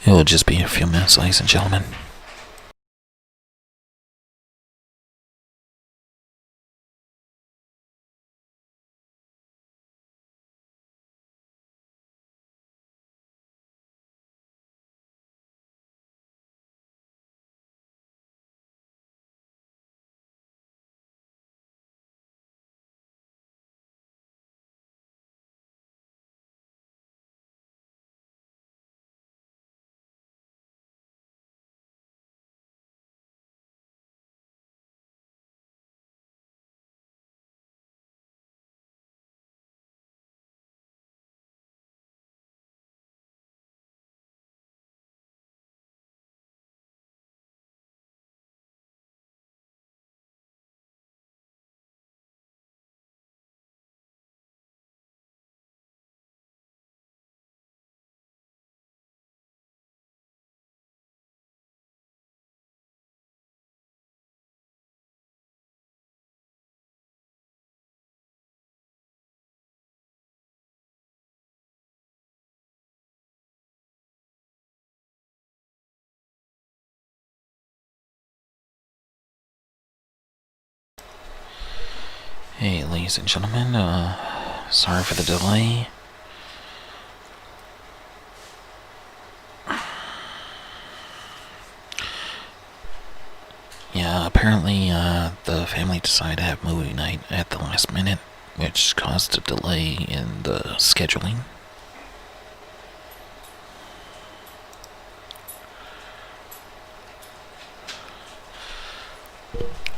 It will just be a few minutes, ladies and gentlemen. Hey, ladies and gentlemen, sorry for the delay. Yeah, apparently, the family decided to have movie night at the last minute, which caused a delay in the scheduling.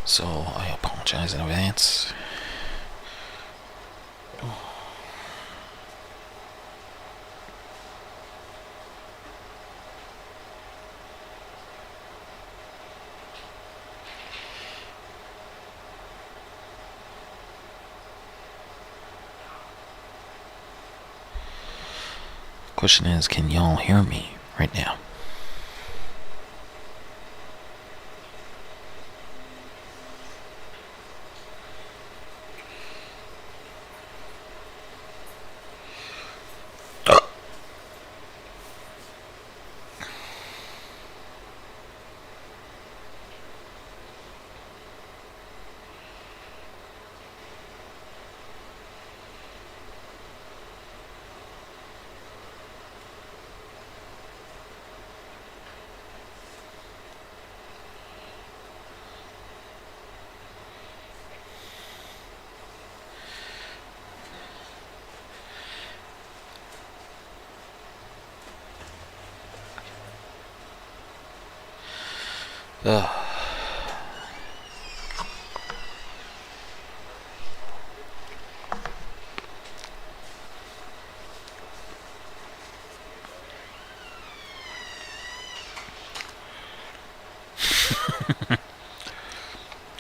So, I apologize in advance. Question is, can y'all hear me right now? Ugh.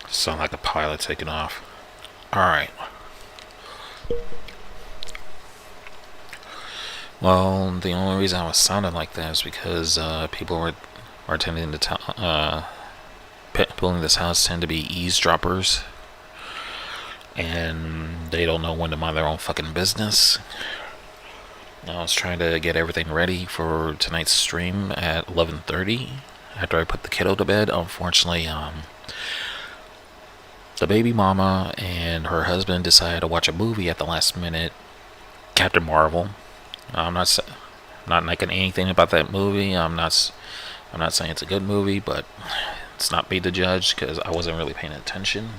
Sound like a pilot taking off. Alright. Well, the only reason I was sounding like that is because people were attending the people in this house tend to be eavesdroppers, and they don't know when to mind their own fucking business. I was trying to get everything ready for tonight's stream at 11:30 after I put the kiddo to bed. Unfortunately, the baby mama and her husband decided to watch a movie at the last minute, Captain Marvel. I'm not making anything about that movie. I'm not saying it's a good movie, but it's not me to judge because I wasn't really paying attention.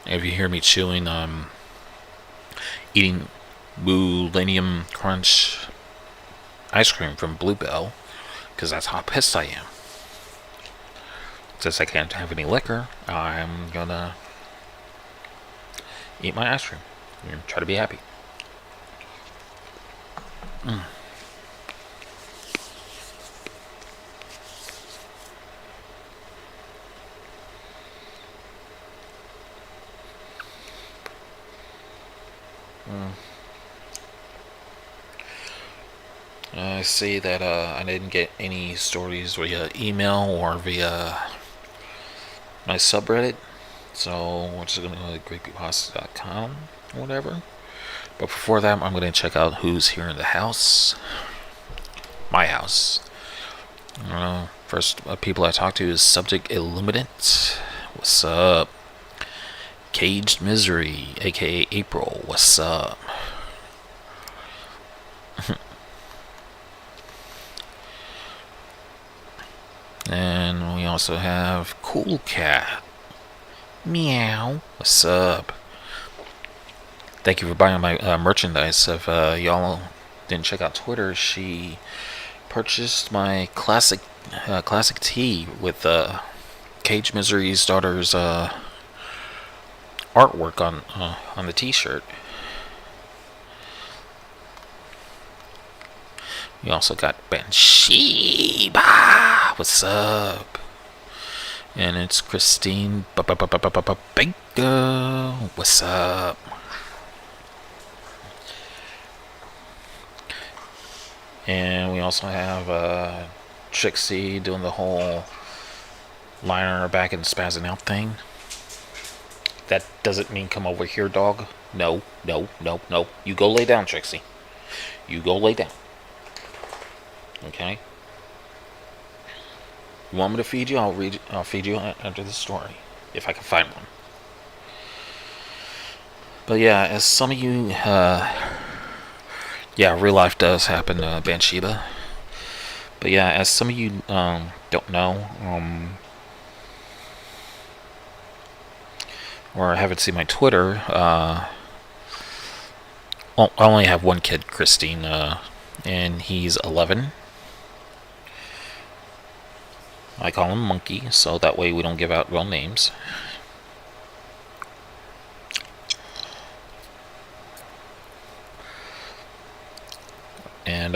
If you hear me chewing, eating Millennium Crunch ice cream from Bluebell, because that's how pissed I am. Since I can't have any liquor, I'm gonna eat my ice cream and try to be happy. I see that I didn't get any stories via email or via my subreddit. So we're just gonna go to greatbeatpasta.com or whatever. But before that, I'm gonna check out who's here in the house. My house. First people I talked to is Subject Illuminate. What's up? Caged Misery, aka April. What's up? And we also have Cool Cat. Meow. What's up? Thank you for buying my merchandise. If y'all didn't check out Twitter, she purchased my classic tee with Cage Misery's daughter's artwork on the T-shirt. We also got Bansheeba. What's up? And it's Christine Baker. What's up? And we also have Trixie doing the whole lying on her back and spazzing out thing. That doesn't mean come over here, dog. No. You go lay down, Trixie. You go lay down. Okay? You want me to feed you? I'll feed you after the story. If I can find one. But yeah, as some of you... yeah, real life does happen to Bansheeba. But yeah, as some of you don't know... or haven't seen my Twitter... well, I only have one kid, Christine. And he's 11. I call him Monkey, so that way we don't give out real names. And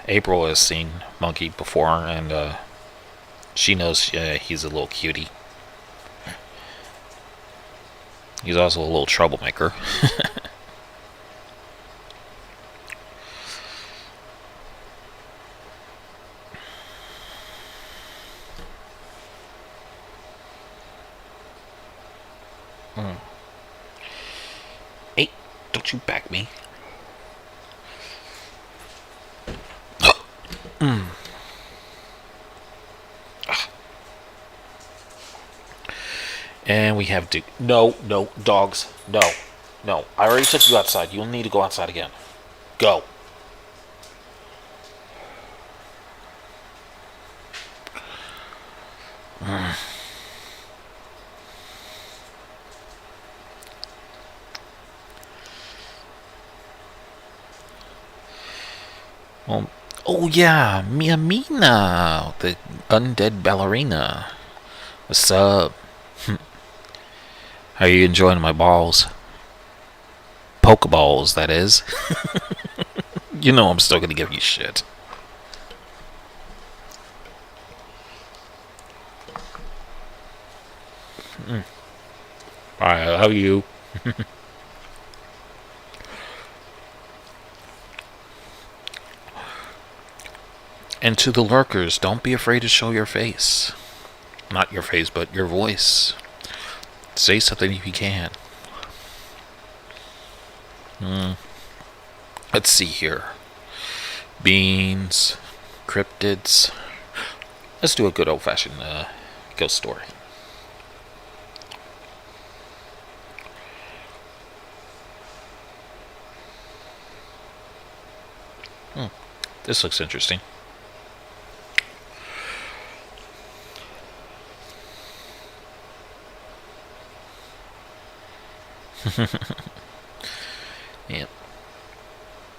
April has seen Monkey before, and she knows he's a little cutie. He's also a little troublemaker. Hey, don't you back me. And we have Duke. No, dogs. No. I already took you outside. You'll need to go outside again. Go. Well, oh yeah, Mia Mina, the undead ballerina. What's up? How are you enjoying my balls? Pokeballs, that is. You know I'm still gonna give you shit. I love you. And to the lurkers, don't be afraid to show your face. Not your face, but your voice. Say something if you can. Let's see here. Beans, cryptids. Let's do a good old-fashioned ghost story. This looks interesting. Yep.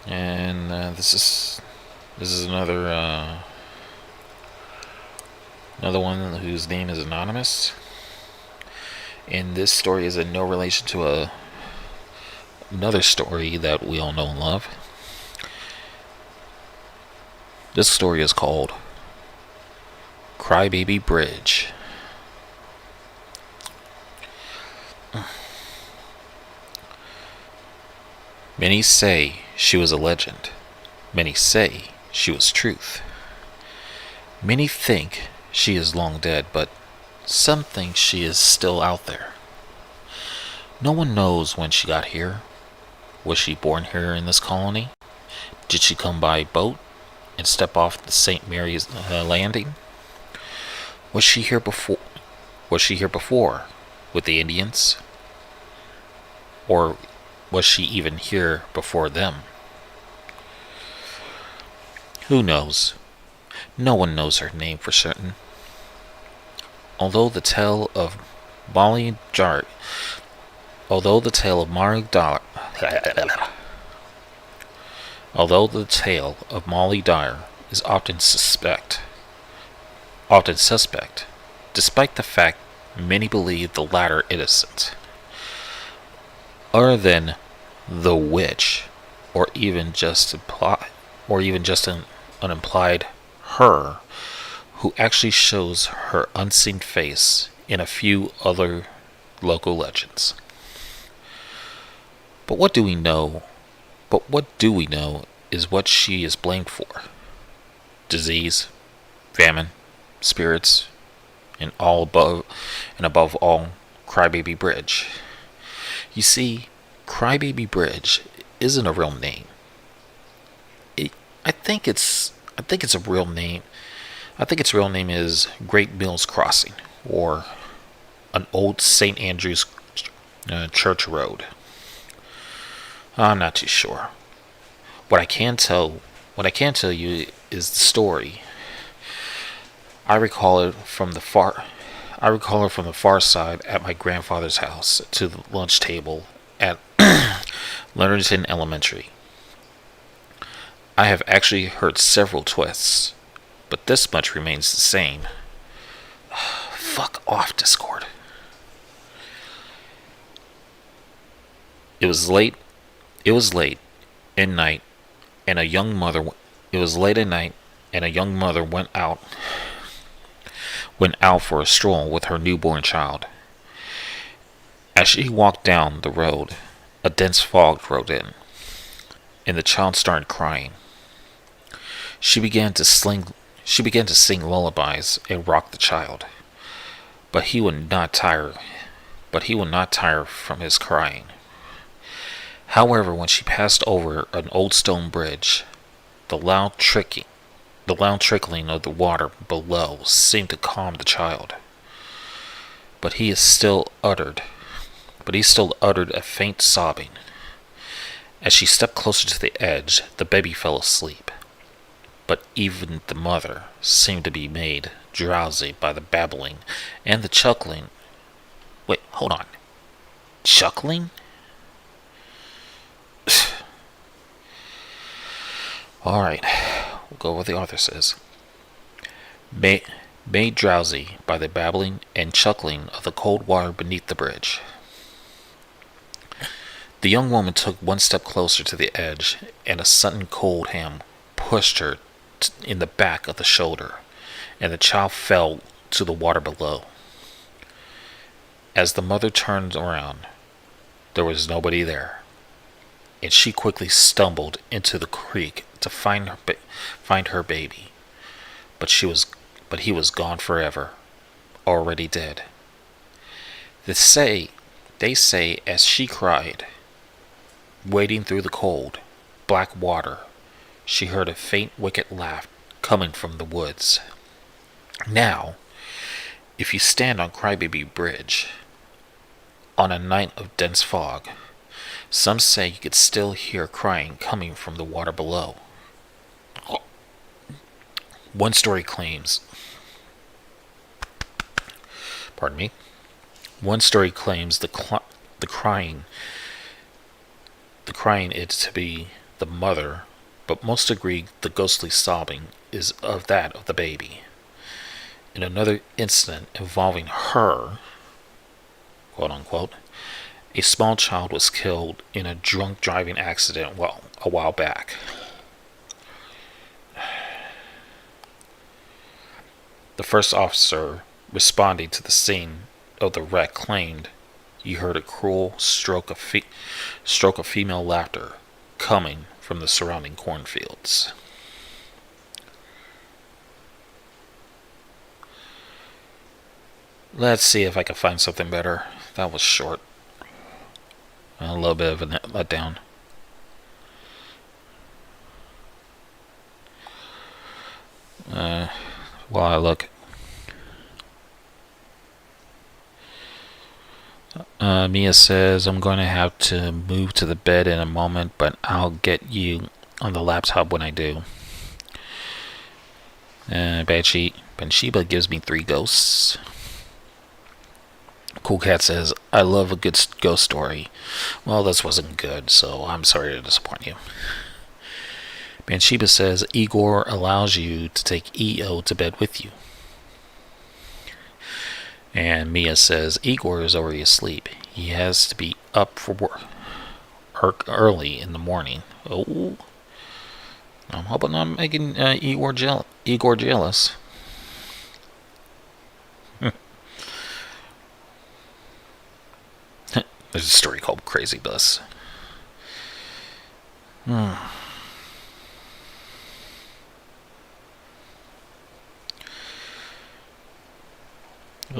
And this is another one whose name is anonymous. And this story is in no relation to another story that we all know and love. This story is called Crybaby Bridge. Many say she was a legend. Many say she was truth. Many think she is long dead, but Some think she is still out there. No one knows when she got here. Was she born here in this colony? Did she come by boat and step off the St. Mary's landing? Was she here before? Was she here before with the Indians? Or was she even here before them? Who knows? No one knows her name for certain. Although the tale of Molly Jar although the tale of Molly Dar although the tale of Molly Dyer is often suspect, despite the fact many believe the latter innocent. Other than the witch, or even just an implied her, who actually shows her unseen face in a few other local legends. But what do we know? But what do we know is what she is blamed for. Disease, famine, spirits, and above all, Crybaby Bridge. You see, Crybaby Bridge isn't a real name. I think it's a real name. I think its real name is Great Mills Crossing, or an old St. Andrew's Church Road. I'm not too sure. What I can tell you is the story. I recall it from the far side at my grandfather's house to the lunch table at Leonardton Elementary. I have actually heard several twists, but this much remains the same. Fuck off, Discord. It was late at night, and a young mother. It was late at night, and a young mother went out for a stroll with her newborn child. As she walked down the road, a dense fog rolled in, and the child started crying. She began to sing lullabies and rock the child, but he would not tire from his crying. However, when she passed over an old stone bridge, the loud trickling of the water below seemed to calm the child. But he still uttered a faint sobbing. As she stepped closer to the edge, the baby fell asleep. But even the mother seemed to be made drowsy by the babbling and the chuckling. Wait, hold on. Chuckling? Alright, we'll go with what the author says. Made drowsy by the babbling and chuckling of the cold water beneath the bridge. The young woman took one step closer to the edge, and a sudden cold hand pushed her in the back of the shoulder, and the child fell to the water below. As the mother turned around, there was nobody there, and she quickly stumbled into the creek to find her baby. But he was gone forever, already dead. They say as she cried, wading through the cold, black water, she heard a faint wicked laugh coming from the woods. Now, if you stand on Crybaby Bridge on a night of dense fog, some say you could still hear crying coming from the water below. One story claims the crying it to be the mother, but most agree the ghostly sobbing is of that of the baby. In another incident involving her, quote unquote, a small child was killed in a drunk driving accident a while back. The first officer responding to the scene of the wreck claimed he heard a cruel stroke of female laughter coming from the surrounding cornfields. Let's see if I can find something better. That was short. A little bit of a letdown. While I look. Mia says, I'm going to have to move to the bed in a moment, but I'll get you on the laptop when I do. Bathsheba gives me 3 ghosts. Cool Cat says, I love a good ghost story. Well, this wasn't good, so I'm sorry to disappoint you. Bathsheba says, Igor allows you to take EO to bed with you. And Mia says, Igor is already asleep. He has to be up for work early in the morning. Oh, I'm hoping I'm making Igor jealous. There's a story called Crazy Bus. Oh,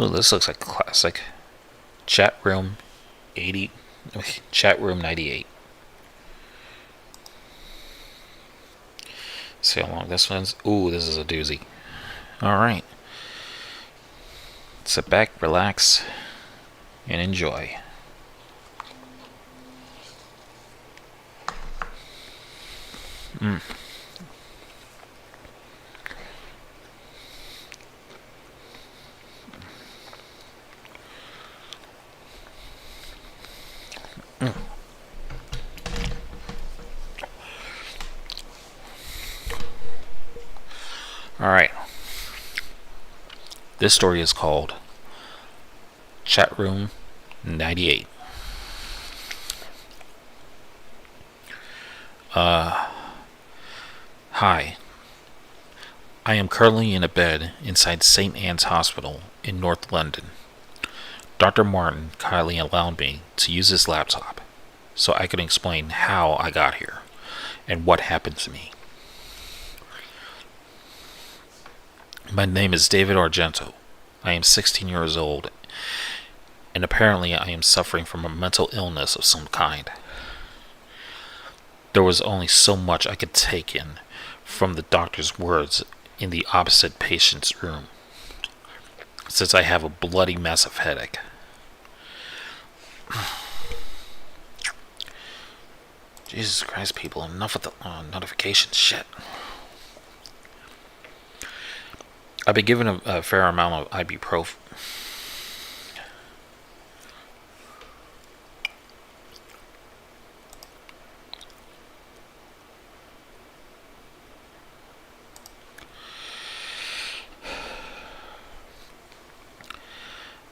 this looks like a classic. Chat room 98. See how long this one's. Ooh, this is a doozy. Alright. Sit back, relax, and enjoy. Alright. This story is called Chat Room 98. Hi. I am currently in a bed inside St. Anne's Hospital in North London. Dr. Martin kindly allowed me to use his laptop so I could explain how I got here and what happened to me. My name is David Argento. I am 16 years old, and apparently I am suffering from a mental illness of some kind. There was only so much I could take in from the doctor's words in the opposite patient's room, since I have a bloody massive headache. Jesus Christ, people, enough with the notifications. Shit. I've been given a fair amount of ibuprofen.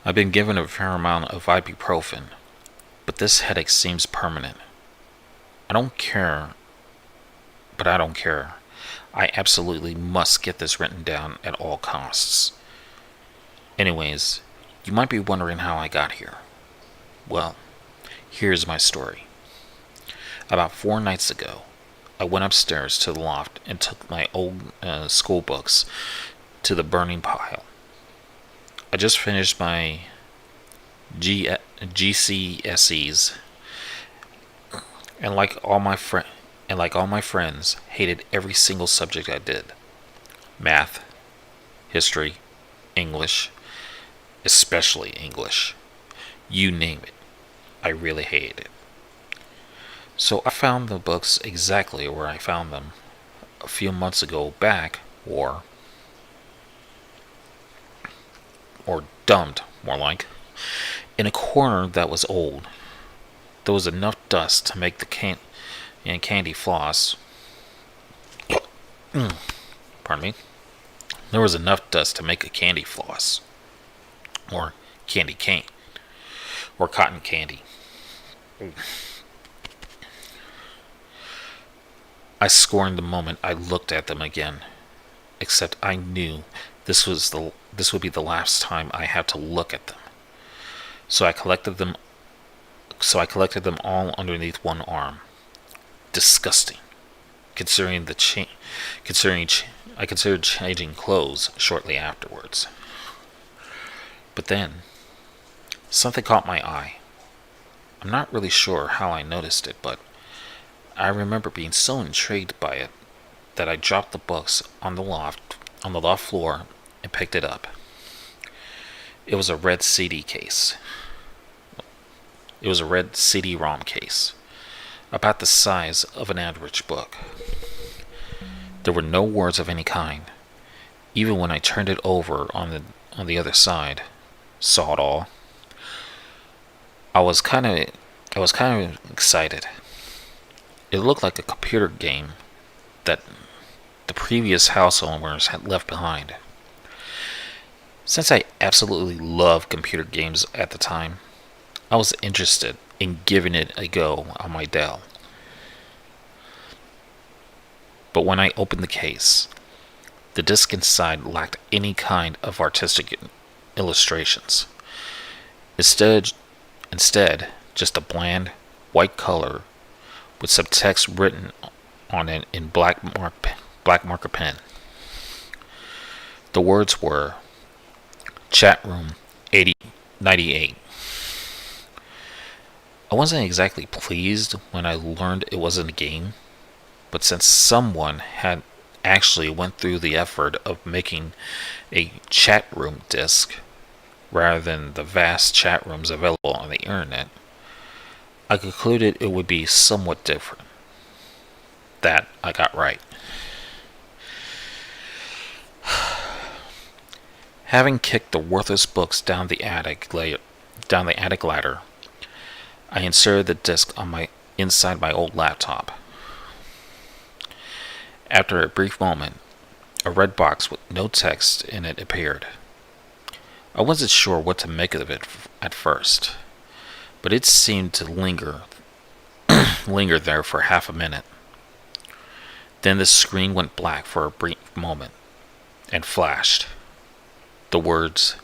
I've been given a fair amount of ibuprofen, but this headache seems permanent. I don't care, but I don't care. I absolutely must get this written down at all costs. Anyways, you might be wondering how I got here. Well, here's my story. About 4 nights ago, I went upstairs to the loft and took my old school books to the burning pile. I just finished my GCSEs, and like all my friends, hated every single subject I did. Math, history, English, especially English. You name it. I really hated it. So I found the books exactly where I found them a few months ago back, or dumped, more like, in a corner that was old. There was enough dust to make the candy floss. Pardon me. There was enough dust to make a candy floss, or candy cane, or cotton candy. I scorned the moment I looked at them again, except I knew this would be the last time I had to look at them. So I collected them all underneath one arm. Disgusting. I considered changing clothes shortly afterwards. But then, something caught my eye. I'm not really sure how I noticed it, but I remember being so intrigued by it that I dropped the books on the loft floor and picked it up. It was a red CD case. It was a red CD-ROM case, about the size of an average book. There were no words of any kind. Even when I turned it over on the other side, saw it all. I was kind of excited. It looked like a computer game that the previous house owners had left behind. Since I absolutely loved computer games at the time, I was interested in giving it a go on my Dell. But when I opened the case, the disc inside lacked any kind of artistic illustrations. Instead, just a bland white color with some text written on it in black marker pen. The words were Chat Room 98. I wasn't exactly pleased when I learned it wasn't a game, but since someone had actually went through the effort of making a chat room disc rather than the vast chat rooms available on the internet, I concluded it would be somewhat different. That I got right. Having kicked the worthless books down the attic ladder, I inserted the disc inside my old laptop. After a brief moment, a red box with no text in it appeared. I wasn't sure what to make of it at first, but it seemed to linger there for half a minute. Then the screen went black for a brief moment and flashed. The words,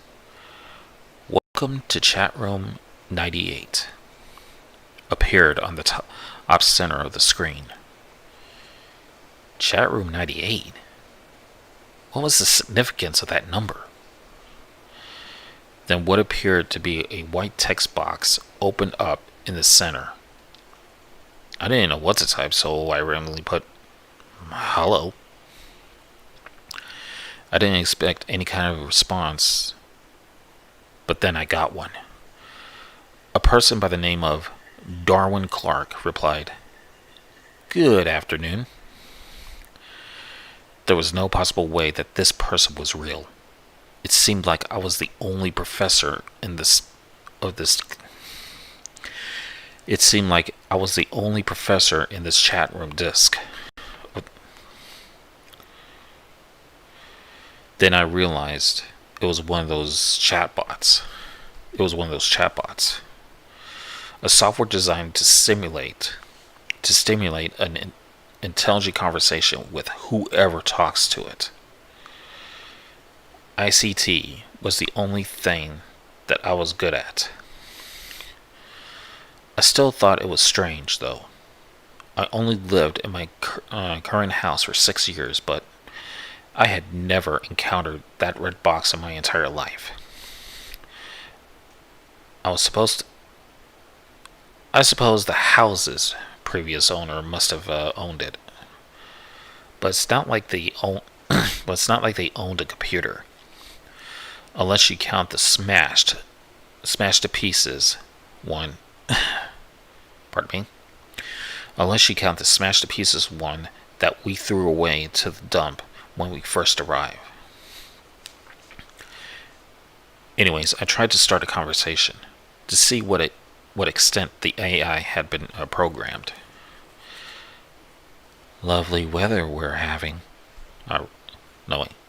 "Welcome to Chat Room 98," appeared on the top center of the screen. Chat Room 98? What was the significance of that number? Then what appeared to be a white text box opened up in the center. I didn't know what to type, so I randomly put hello. I didn't expect any kind of response, but then I got one. A person by the name of Darwin Clark replied, "Good afternoon." There was no possible way that this person was real. It seemed like I was the only professor in this. It seemed like I was the only professor in this chat room disc. Then I realized it was one of those chatbots. A software designed to stimulate an intelligent conversation with whoever talks to it. ICT was the only thing that I was good at. I still thought it was strange, though. I only lived in my current house for 6 years, but I had never encountered that red box in my entire life. I suppose the house's previous owner must have owned it, but it's not like they owned a computer, unless you count the smashed to pieces one. Pardon me. Unless you count the smashed to pieces one that we threw away to the dump when we first arrived. Anyways, I tried to start a conversation to see what extent the AI had been programmed. Lovely weather we're having.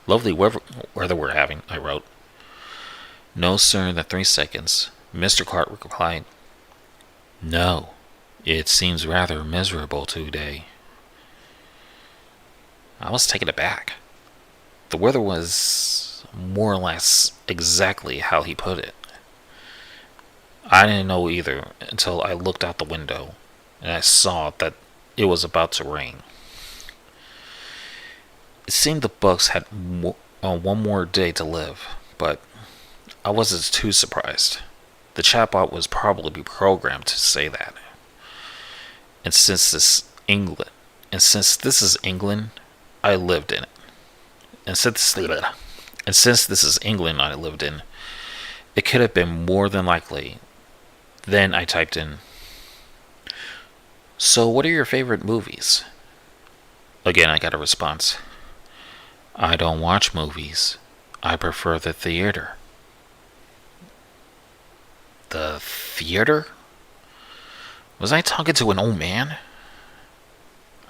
Lovely weather we're having, I wrote. No sooner than 3 seconds, Mr. Clark replied, "No, it seems rather miserable today." I was taken aback. The weather was more or less exactly how he put it. I didn't know either until I looked out the window and I saw that it was about to rain. It seemed the Bucks had one more day to live, but I wasn't too surprised. The chatbot was probably programmed to say that. And since this is England, I lived in it. And since this is England I lived in, it could have been more than likely. Then I typed in, "So what are your favorite movies?" Again, I got a response. "I don't watch movies. I prefer the theater." The theater? Was I talking to an old man?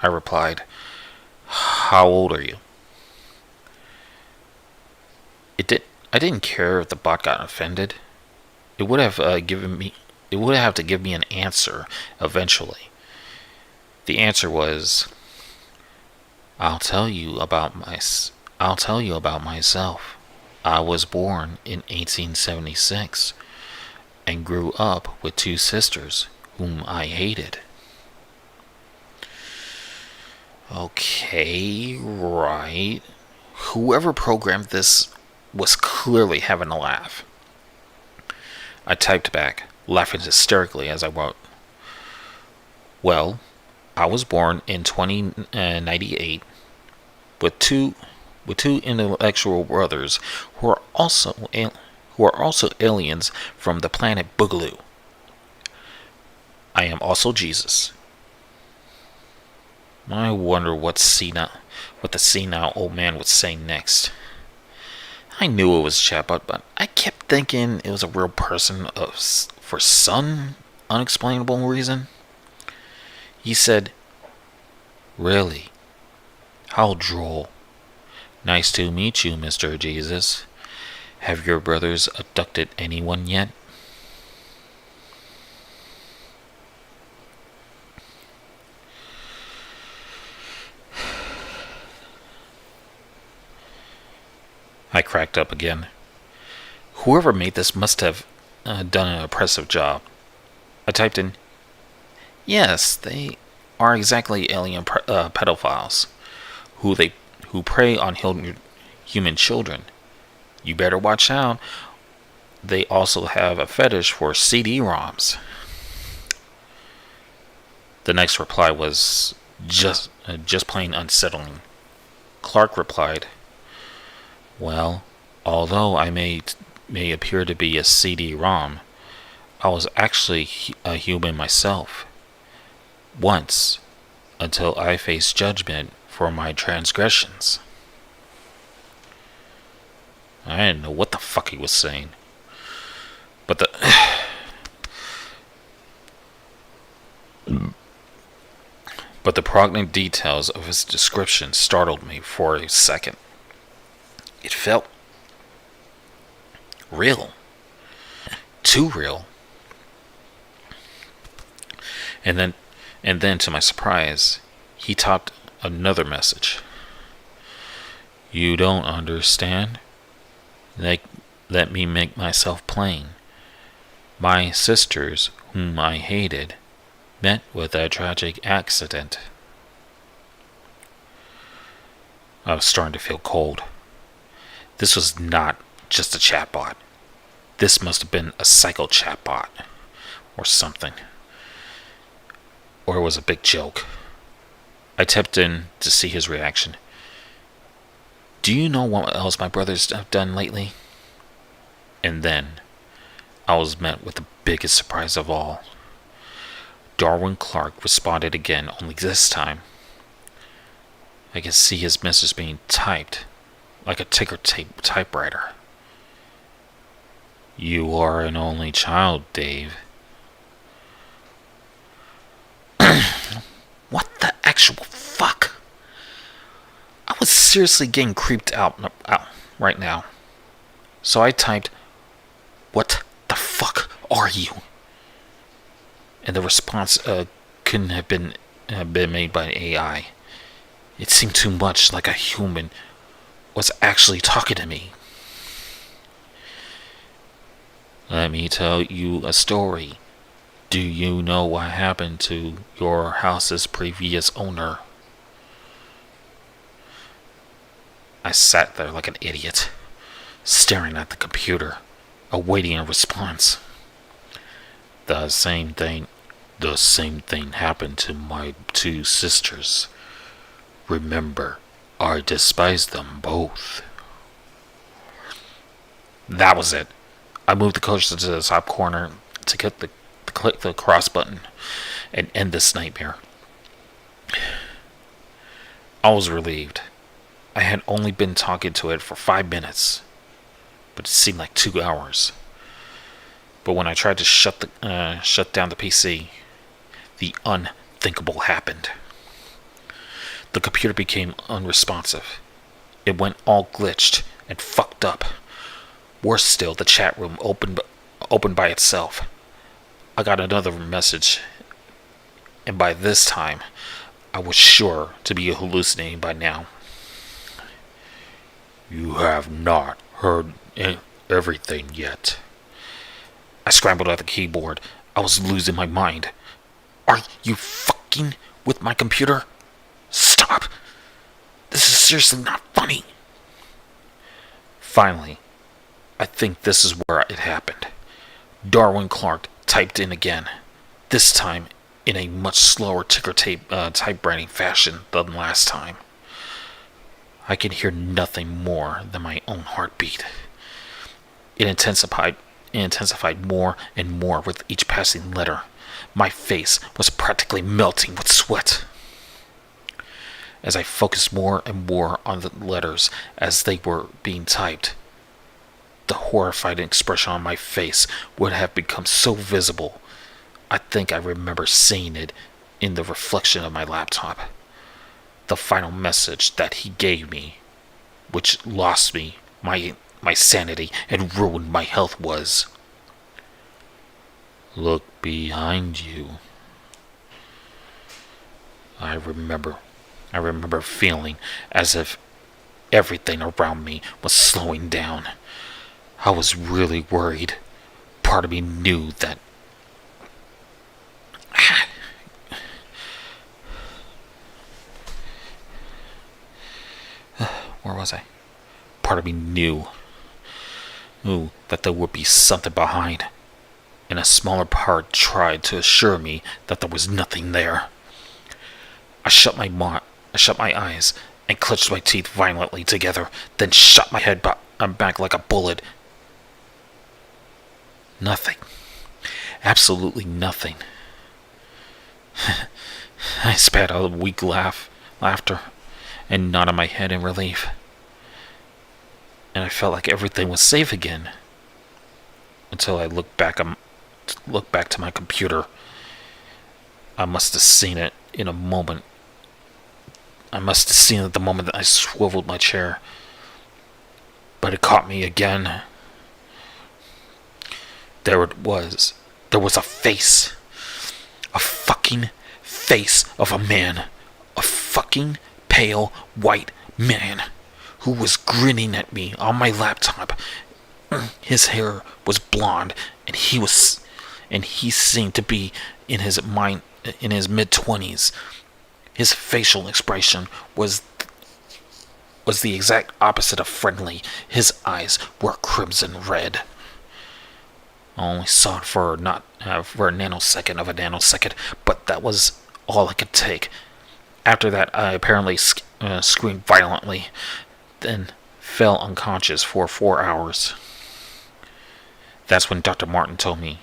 I replied, "How old are you?" I didn't care if the bot got offended. It would have It would have to give me an answer eventually. The answer was, "I'll tell you about myself. I was born in 1876 and grew up with two sisters whom I hated." Okay, right. Whoever programmed this was clearly having a laugh. I typed back, laughing hysterically as I wrote, "Well, I was born in 2098 with two intellectual brothers who are also aliens from the planet Boogaloo. I am also Jesus." I wonder what the senile old man would say next. I knew it was chatbot, but I kept thinking it was a real person for some unexplainable reason. He said, "Really? How droll. Nice to meet you, Mr. Jesus. Have your brothers abducted anyone yet?" I cracked up again. Whoever made this must have done an impressive job. I typed in, "Yes, they are exactly alien pedophiles who prey on human children. You better watch out. They also have a fetish for CD-ROMs." The next reply was just plain unsettling. Clark replied, "Well, although I may appear to be a CD-ROM, I was actually a human myself. Once, until I faced judgment for my transgressions." I didn't know what the fuck he was saying. But the poignant details of his description startled me for a second. It felt real. Too real. And then to my surprise, he topped another message. "You don't understand? Let me make myself plain. My sisters, whom I hated, met with a tragic accident." I was starting to feel cold. This was not just a chatbot. This must have been a psycho chatbot or something. Or it was a big joke. I tapped in to see his reaction. "Do you know what else my brothers have done lately?" And then I was met with the biggest surprise of all. Darwin Clark responded again, only this time I could see his message being typed like a ticker tape typewriter. "You are an only child, Dave." What the actual fuck? I was seriously getting creeped out right now. So I typed, "What the fuck are you?" And the response couldn't have been made by AI. It seemed too much like a human was actually talking to me. "Let me tell you a story. Do you know what happened to your house's previous owner?" I sat there like an idiot, staring at the computer, awaiting a response. The same thing the same thing happened to my two sisters. Remember, I despise them both. That was it. I moved the cursor to the top corner to click the cross button and end this nightmare. I was relieved. I had only been talking to it for 5 minutes, but it seemed like 2 hours. But when I tried to shut down the PC, the unthinkable happened. The computer became unresponsive. It went all glitched and fucked up. Worse still, the chat room opened by itself. I got another message, and by this time, I was sure to be hallucinating by now. You have not heard everything yet. I scrambled at the keyboard. I was losing my mind. Are you fucking with my computer? Stop! This is seriously not funny. Finally, I think this is where it happened. Darwin Clark typed in again, this time in a much slower ticker tape typewriting fashion than last time. I could hear nothing more than my own heartbeat. It intensified more and more with each passing letter. My face was practically melting with sweat. As I focused more and more on the letters as they were being typed, the horrified expression on my face would have become so visible. I think I remember seeing it in the reflection of my laptop. The final message that he gave me, which lost me my sanity and ruined my health, was, "Look behind you." I remember feeling as if everything around me was slowing down. I was really worried. Part of me knew that where was I? Part of me knew that there would be something behind, and a smaller part tried to assure me that there was nothing there. I shut my eyes and clenched my teeth violently together, then shot my head back like a bullet. Nothing. Absolutely nothing. I spat out a weak laughter, and nodded my head in relief. And I felt like everything was safe again. Until I looked back to my computer. I must have seen it in a moment. I must have seen it the moment that I swiveled my chair. But it caught me again. There it was. There was a face. A fucking face of a man. A fucking pale white man who was grinning at me on my laptop. His hair was blonde, and he seemed to be in his mid-20s. His facial expression was the exact opposite of friendly. His eyes were crimson red. I only saw it for a nanosecond, but that was all I could take. After that, I apparently screamed violently, then fell unconscious for 4 hours. That's when Dr. Martin told me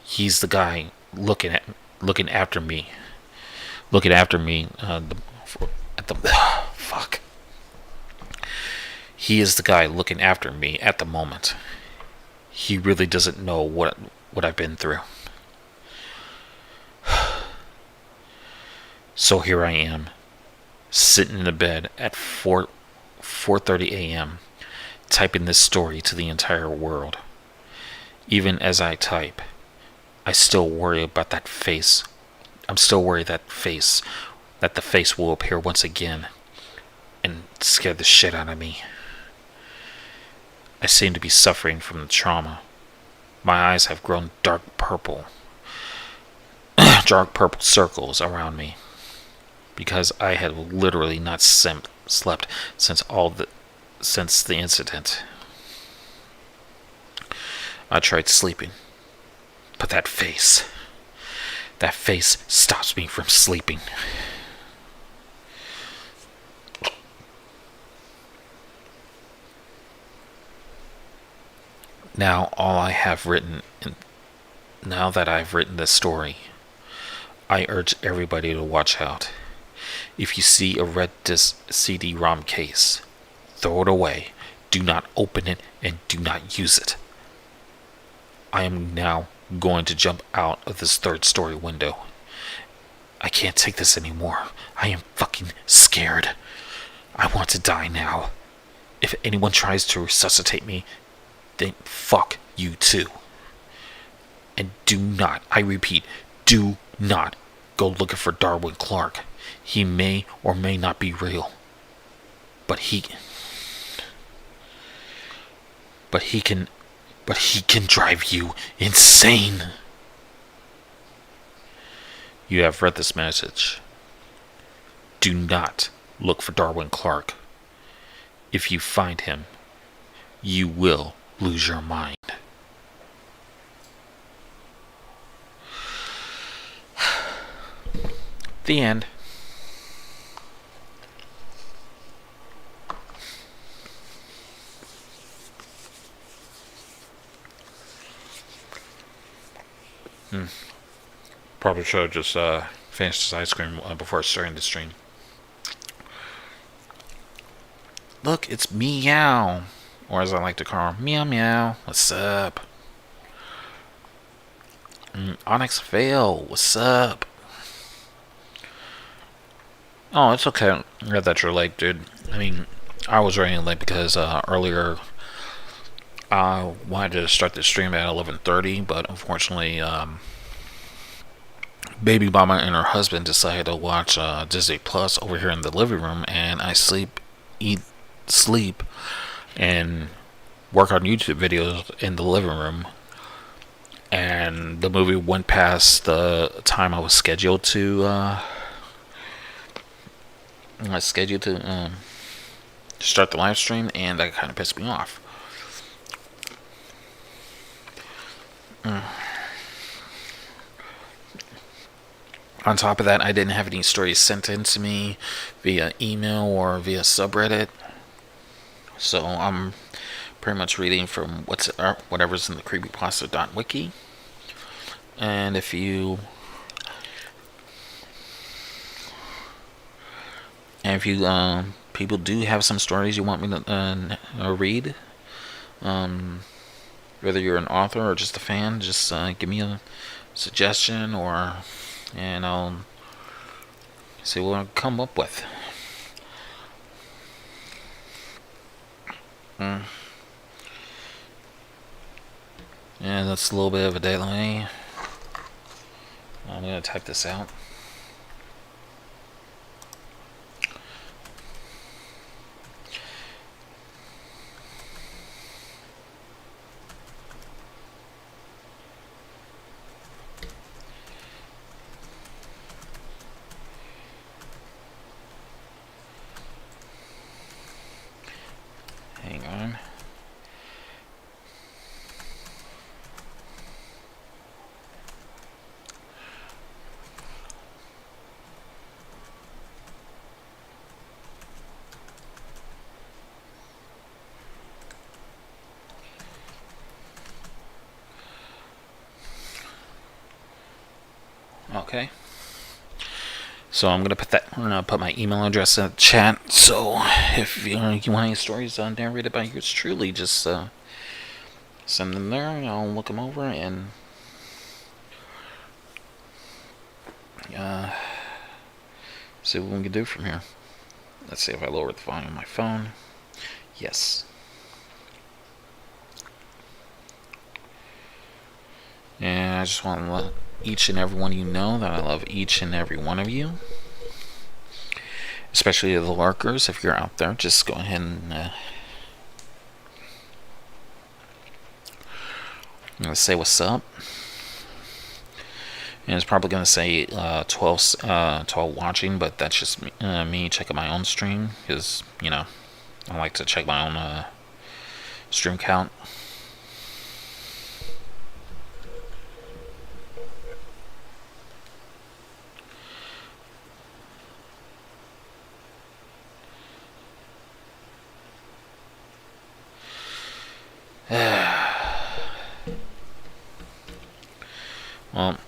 he's the guy looking after me. Fuck. He is the guy looking after me at the moment. He really doesn't know what I've been through. So here I am, sitting in a bed at 4:30 a.m., typing this story to the entire world. Even as I type, I still worry about that face. I'm still worried that the face will appear once again and scare the shit out of me. I seem to be suffering from the trauma. My eyes have grown dark purple circles around me, because I had literally not slept since the incident. I tried sleeping, but that face stops me from sleeping. Now now that I've written this story, I urge everybody to watch out. If you see a red disc CD-ROM case, throw it away. Do not open it and do not use it. I am now going to jump out of this third-story window. I can't take this anymore. I am fucking scared. I want to die now. If anyone tries to resuscitate me, then fuck you too. And do not, I repeat, do not go looking for Darwin Clark. He may or may not be real. But he can drive you insane. You have read this message. Do not look for Darwin Clark. If you find him, you will lose your mind. The end. Probably should have just finished this ice cream before starting the stream. Look, it's Meow. Or as I like to call him, Meow Meow. What's up? Onyx Vale. What's up? Oh, it's okay that you're late, dude. I mean, I was running late because earlier I wanted to start the stream at 11:30, but unfortunately, Baby Mama and her husband decided to watch Disney Plus over here in the living room, and I eat, sleep, and work on YouTube videos in the living room. And the movie went past the time I was scheduled to. Start the live stream, and that kind of pissed me off. On top of that, I didn't have any stories sent in to me via email or via subreddit, so I'm pretty much reading from whatever's in the creepypasta.wiki. And if people do have some stories you want me to read, whether you're an author or just a fan, just give me a suggestion, and I'll see what I come up with. Yeah, that's a little bit of a delay. I'm gonna type this out. Hang on. Okay. So I'm gonna put my email address in the chat. So if you want any stories narrated by yours truly, just send them there, and I'll look them over and see what we can do from here. Let's see if I lower the volume on my phone. Yes. And I just want to let each and every one of you know that I love each and every one of you. Especially the lurkers. If you're out there, just go ahead and say what's up. And it's probably going to say 12 watching, but that's just me checking my own stream, because, I like to check my own stream count. Well,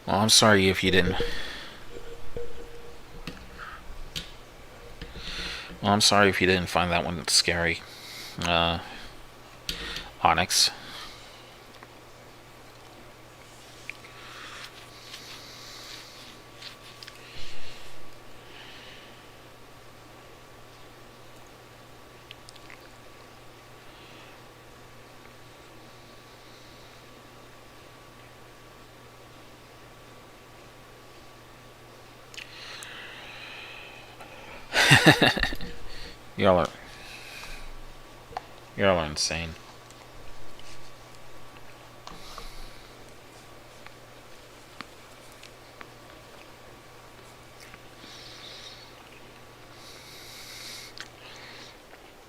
I'm sorry if you didn't. Well, I'm sorry if you didn't find that one scary. Uh, Onyx. Y'all are y'all are insane.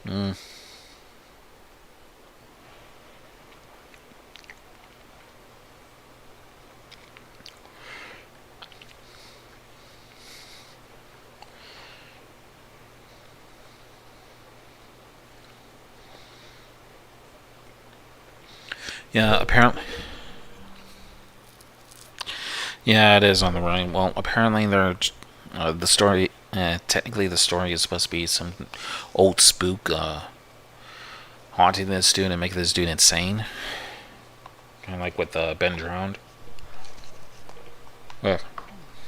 Mm. Yeah, apparently. Yeah, it is on the right. Well, apparently they're the story. Technically, the story is supposed to be some old spook haunting this dude and making this dude insane, kind of like with Ben Drowned. Yeah.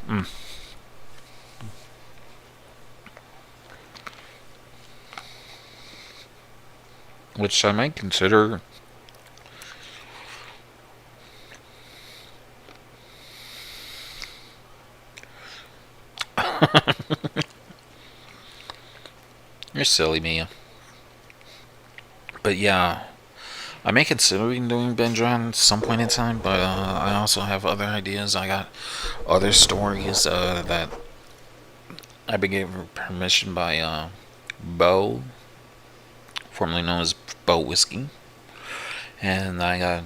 Mm. Which I might consider. You're silly, Mia. But yeah, I may consider doing Ben Drowned at some point in time, but I also have other ideas. I got other stories that I've been given permission by Bo, formerly known as Bo Whiskey, and I got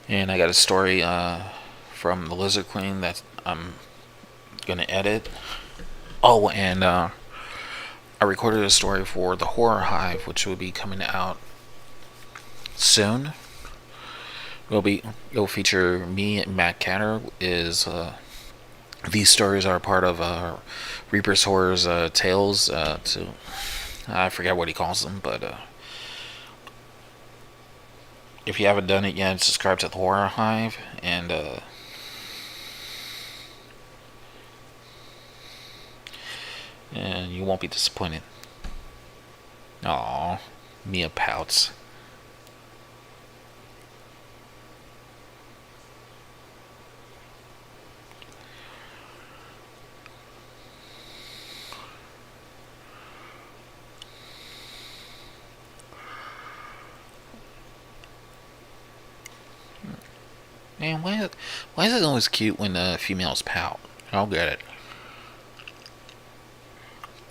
a story from the Lizard Queen that I'm gonna edit. Oh, and I recorded a story for the Horror Hive, which will be coming out soon. It'll feature me and Matt Catter. These stories are part of Reaper's Horror's Tales. I forget what he calls them, but if you haven't done it yet, subscribe to the Horror Hive, and you won't be disappointed. Aww, Mia pouts. Man, why is it always cute when females pout? I don't get it.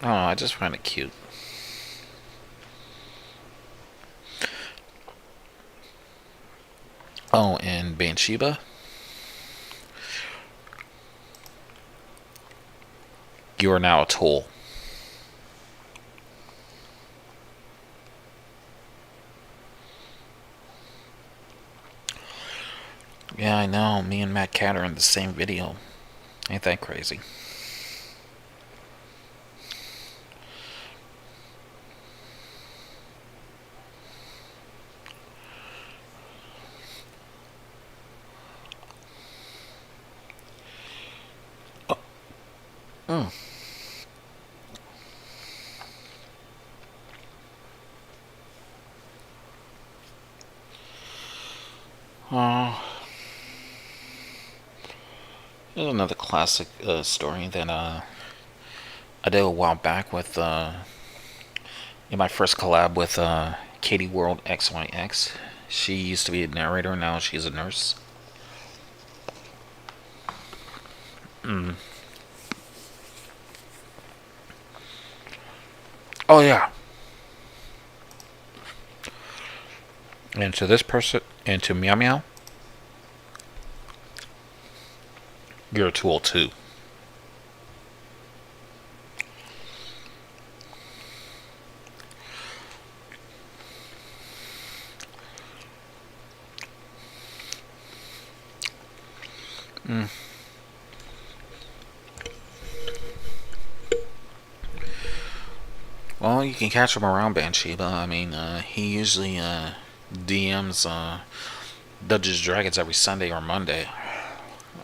I don't know, I just find it cute. Oh, and Bathsheba, you are now a tool. Yeah, I know. Me and Matt Cat are in the same video. Ain't that crazy? Oh, mm. Oh, here's another classic story that I did a while back with in my first collab with Katie World XYX. She used to be a narrator, now she's a nurse. Mm. Oh yeah. And to this person, and to Meow Meow, you're a tool too. Well, you can catch him around Bansheeba. I mean, he usually DMs Dungeons and Dragons every Sunday or Monday,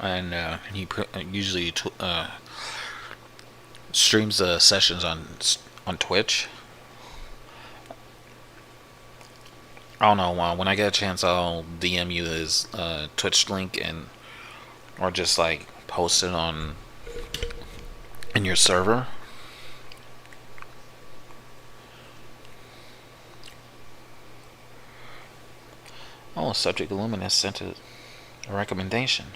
and he usually streams sessions on Twitch. I don't know. When I get a chance, I'll DM you his Twitch link and or just like post it on in your server. Oh, Subject Illuminous sent a recommendation.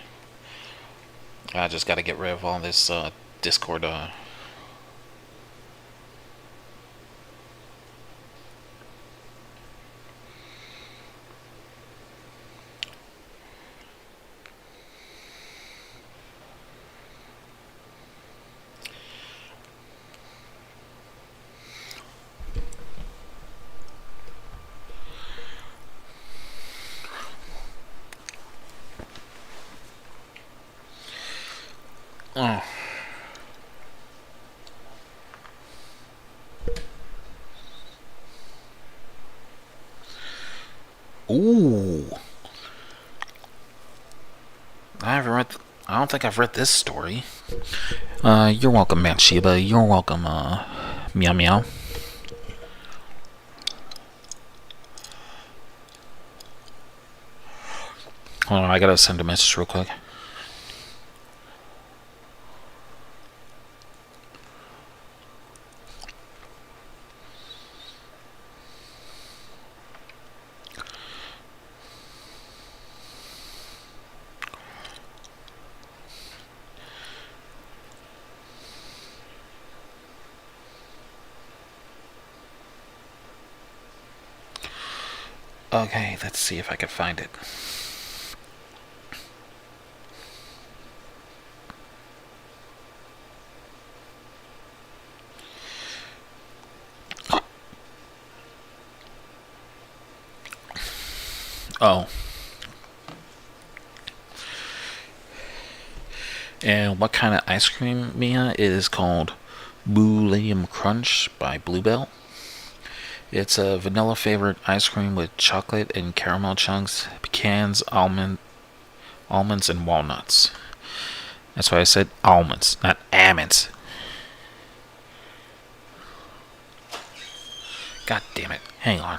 I just got to get rid of all this Discord. Oh. Ooh. I haven't read. I don't think I've read this story. You're welcome, Bansheeba. You're welcome, Meow Meow. Hold on, I gotta send a message real quick. Okay, let's see if I can find it. Oh. And what kind of ice cream, Mia? It is called Blueillium Crunch by Bluebell. It's a vanilla flavored ice cream with chocolate and caramel chunks, pecans, almonds, and walnuts. That's why I said almonds, not almonds. God damn it. Hang on.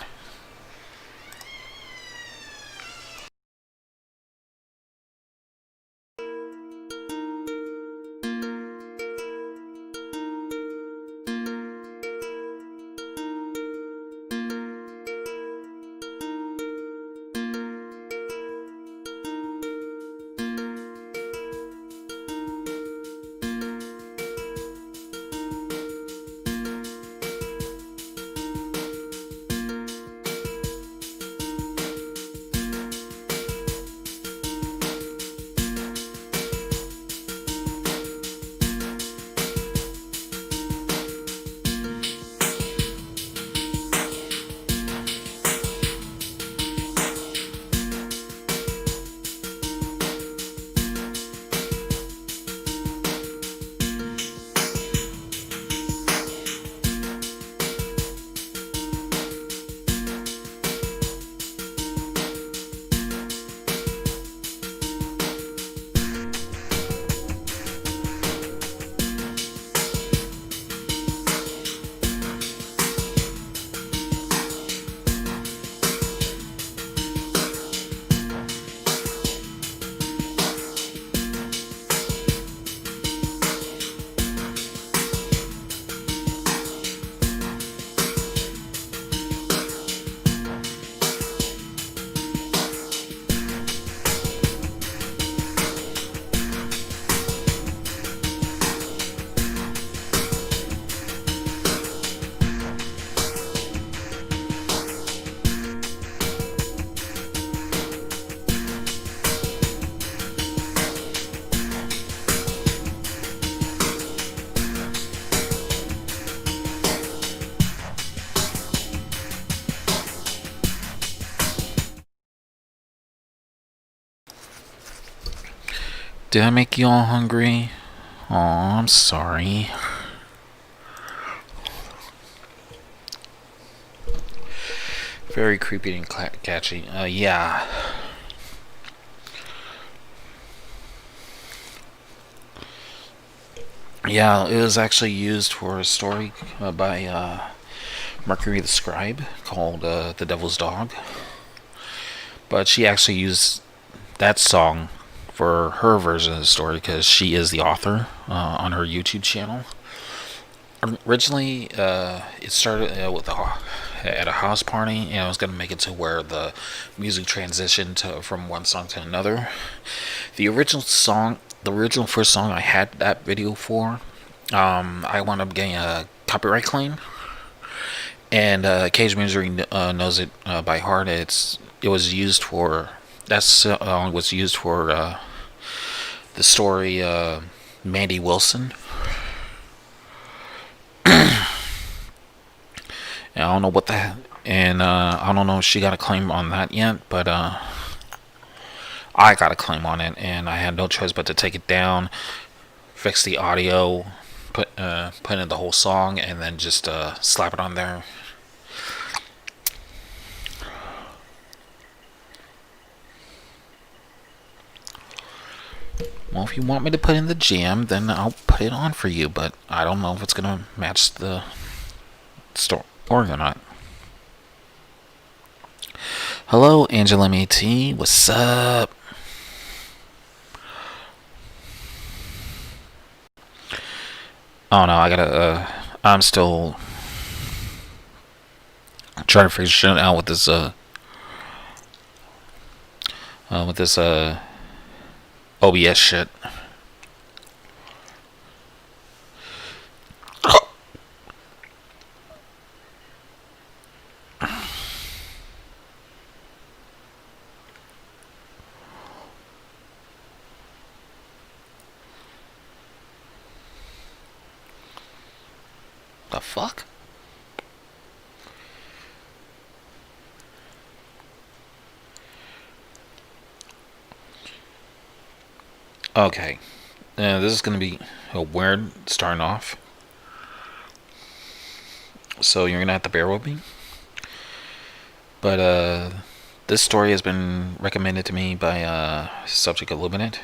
Did I make you all hungry? Oh, I'm sorry. Very creepy and catchy. Yeah. Yeah, it was actually used for a story by Mercury the Scribe called The Devil's Dog. But she actually used that song for her version of the story because she is the author on her YouTube channel. Originally, it started at a house party, and I was going to make it to where the music transitioned from one song to another. The original first song I had that video for, I wound up getting a copyright claim, and Cage Misery knows it by heart. It was used for that song was used for the story Mandy Wilson. And I don't know what that, and I don't know if she got a claim on that yet, but I got a claim on it, and I had no choice but to take it down, fix the audio, put in the whole song, and then just slap it on there. Well, if you want me to put in the jam, then I'll put it on for you, but I don't know if it's gonna match the story or not. Hello, Angela T. What's up? Oh no, I gotta. I'm still trying to figure shit out with this. OBS shit. The fuck? Okay. This is gonna be a weird starting off. So you're gonna have to bear with me. But this story has been recommended to me by Subject Illuminate.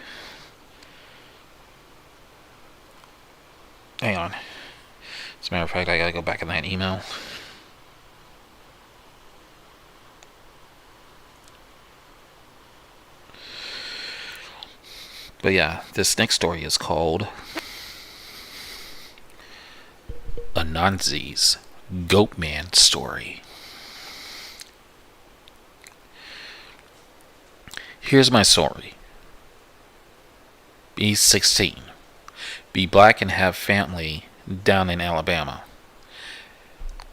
Hang on. As a matter of fact, I gotta go back in that email. But yeah, this next story is called Anansi's Goatman Story. Here's my story. Be 16. Be black and have family down in Alabama.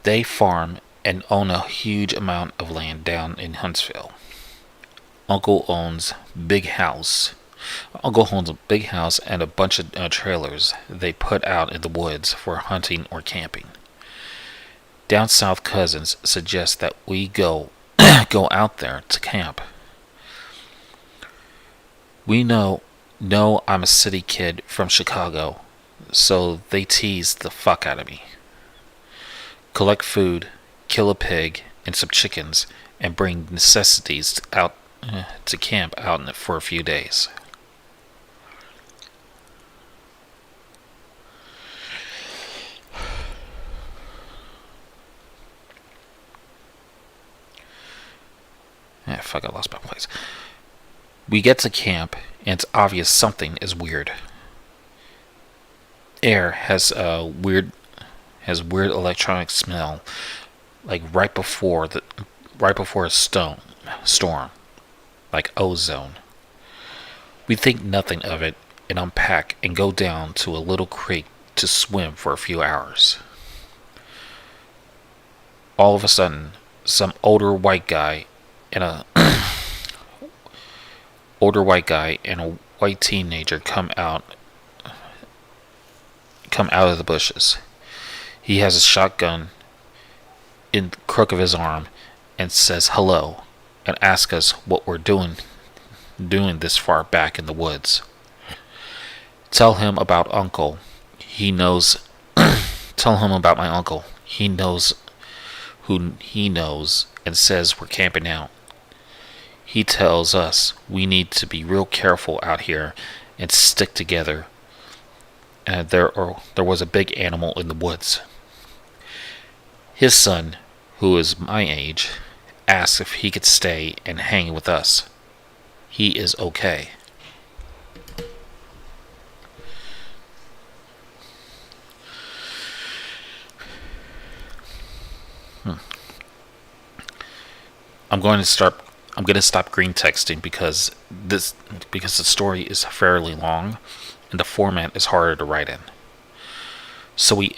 They farm and own a huge amount of land down in Huntsville. Uncle owns a big house and a bunch of trailers they put out in the woods for hunting or camping. Down south cousins suggest that we go out there to camp. We know I'm a city kid from Chicago, so they tease the fuck out of me. Collect food, kill a pig and some chickens, and bring necessities out to camp out for a few days. Fuck, I lost my place. We get to camp, and it's obvious something is weird. Air has a weird electronic smell, like right before a storm, like ozone. We think nothing of it and unpack and go down to a little creek to swim for a few hours. All of a sudden, some older white guy and a white teenager come out of the bushes. He has a shotgun in the crook of his arm and says hello and asks us what we're doing this far back in the woods. Tell him about Uncle. He knows. Tell him about my uncle. He knows who he knows and says we're camping out. He tells us we need to be real careful out here and stick together. And there was a big animal in the woods. His son, who is my age, asks if he could stay and hang with us. He is okay. I'm going to start. I'm going to stop green texting because the story is fairly long, and the format is harder to write in. So we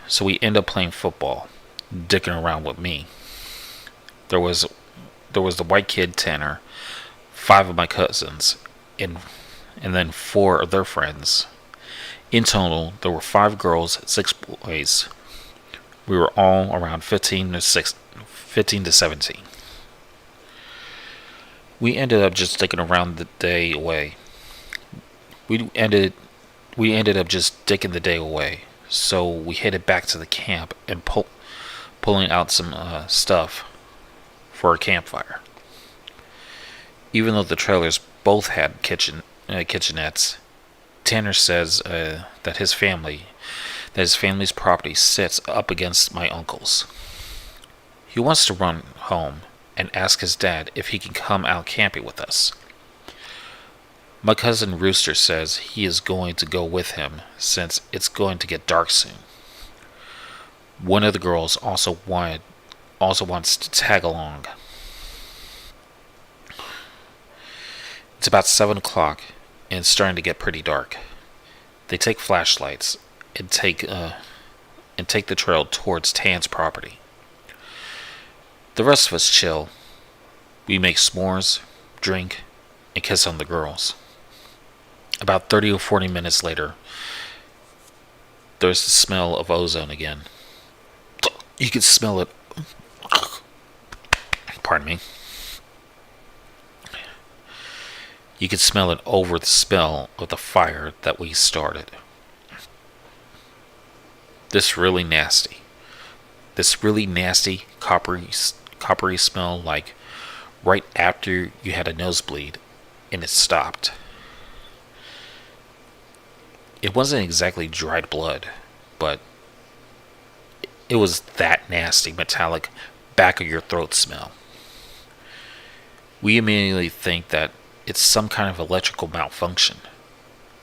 so we end up playing football, dicking around with me. There was there was the white kid Tanner, five of my cousins, and and then four of their friends. In total, there were five girls, six boys. We were all around 15 to 17. We ended up just sticking around the day away. We ended we ended up just dicking the day away. So we headed back to the camp and pulling out some stuff for a campfire. Even though the trailers both had kitchenettes, Tanner says that his family's property sits up against my uncle's. He wants to run home and ask his dad if he can come out camping with us. My cousin Rooster says he is going to go with him since it's going to get dark soon. One of the girls also wants to tag along. It's about 7 o'clock and it's starting to get pretty dark. They take flashlights and take the trail towards Tan's property. The rest of us chill. We make s'mores, drink, and kiss on the girls. About 30 or 40 minutes later, there's the smell of ozone again. You can smell it. Pardon me. You can smell it over the smell of the fire that we started. This really nasty. This really nasty coppery smell like right after you had a nosebleed and it stopped. It wasn't exactly dried blood, but it was that nasty metallic back of your throat smell. We immediately think that it's some kind of electrical malfunction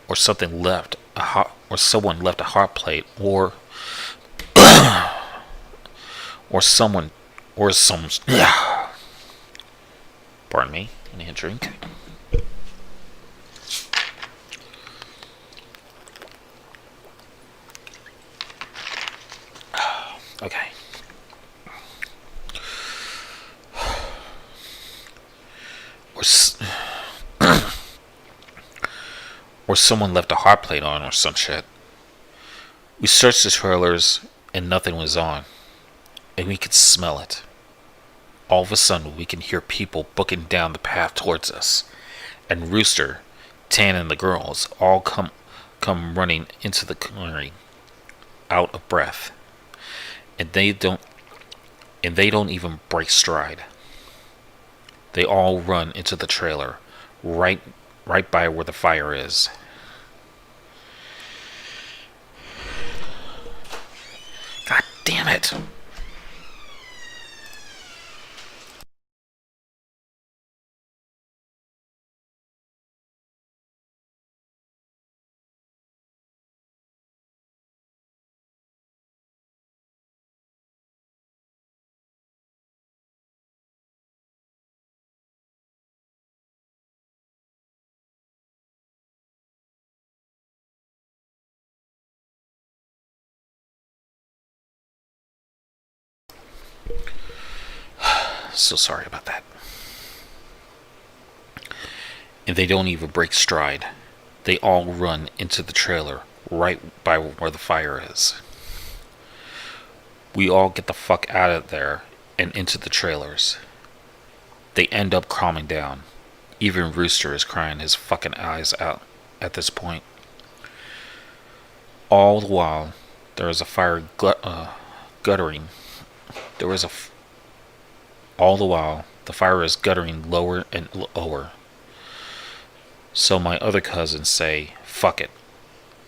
or someone left a hot plate or someone or some pardon me, I need a drink. Okay. Or someone left a hot plate on or some shit. We searched the trailers and nothing was on. And we could smell it. All of a sudden we can hear people booking down the path towards us. And Rooster, Tan and the girls all come running into the clearing, out of breath. And they don't even break stride. They all run into the trailer, right by where the fire is. God damn it. So sorry about that. And they don't even break stride. They all run into the trailer right by where the fire is. We all get the fuck out of there and into the trailers. They end up calming down. Even Rooster is crying his fucking eyes out at this point. All the while, there is a fire guttering. There is a. All the while, the fire is guttering lower and lower. So my other cousins say, "Fuck it,"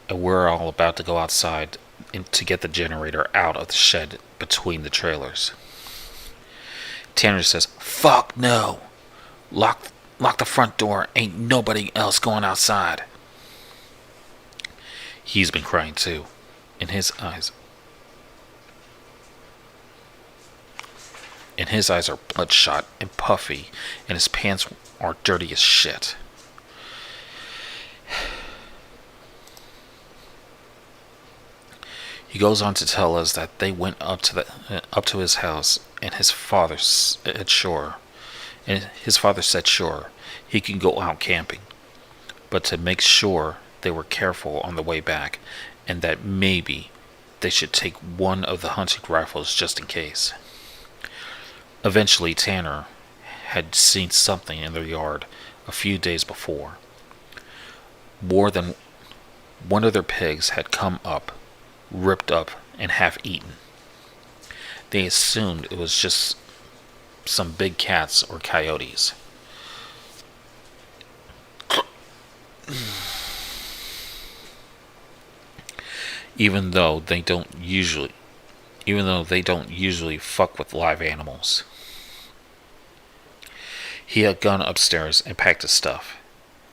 and we're all about to go outside to get the generator out of the shed between the trailers. Tanner says, "Fuck no! Lock the front door. Ain't nobody else going outside." He's been crying too. In his eyes are bloodshot and puffy, and his pants are dirty as shit. He goes on to tell us that they went up to his house, and his father said sure. And his father said sure, he can go out camping, but to make sure they were careful on the way back, and that maybe they should take one of the hunting rifles just in case. Eventually, Tanner had seen something in their yard a few days before. More than one of their pigs had come up, ripped up, and half eaten. They assumed it was just some big cats or coyotes. Even though they don't usually fuck with live animals. He had gone upstairs and packed his stuff,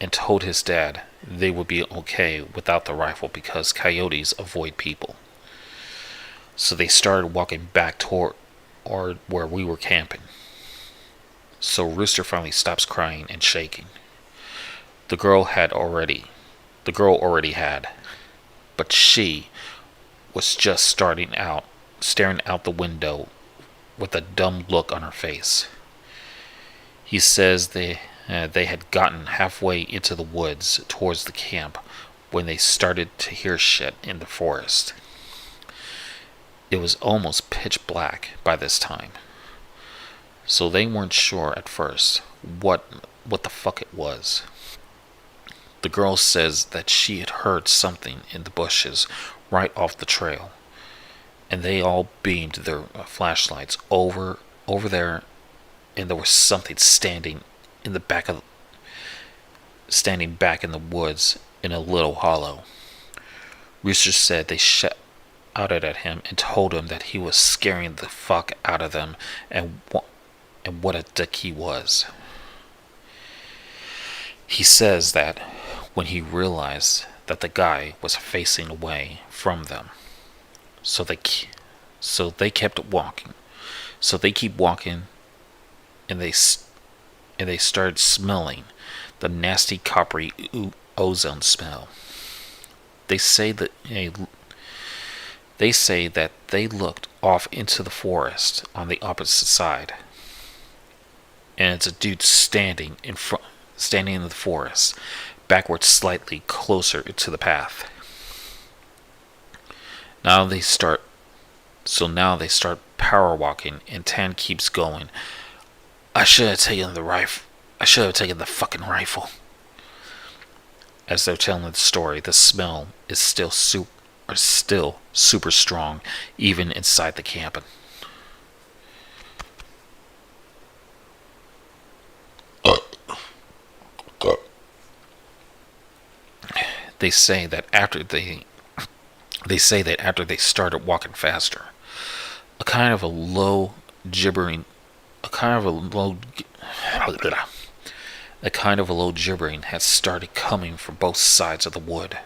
and told his dad they would be okay without the rifle because coyotes avoid people. So they started walking back toward where we were camping. So Rooster finally stops crying and shaking. The girl already had, but she was just staring out the window with a dumb look on her face. He says they had gotten halfway into the woods towards the camp when they started to hear shit in the forest. It was almost pitch black by this time, so they weren't sure at first what the fuck it was. The girl says that she had heard something in the bushes right off the trail, and they all beamed their flashlights over there, and there was something standing back in the woods in a little hollow. Rooster said they shouted at him and told him that he was scaring the fuck out of them, and what a dick he was. He says that when he realized that the guy was facing away from them, so they kept walking. So they keep walking, and they started smelling the nasty coppery ozone smell. They say that they looked off into the forest on the opposite side, and it's a dude standing in the forest, backwards slightly closer to the path. Now they start power walking, and Tan keeps going. I should have taken the fucking rifle. As they're telling the story, the smell is still super strong, even inside the cabin. They say that after they started walking faster, a kind of a low gibbering had started coming from both sides of the wood.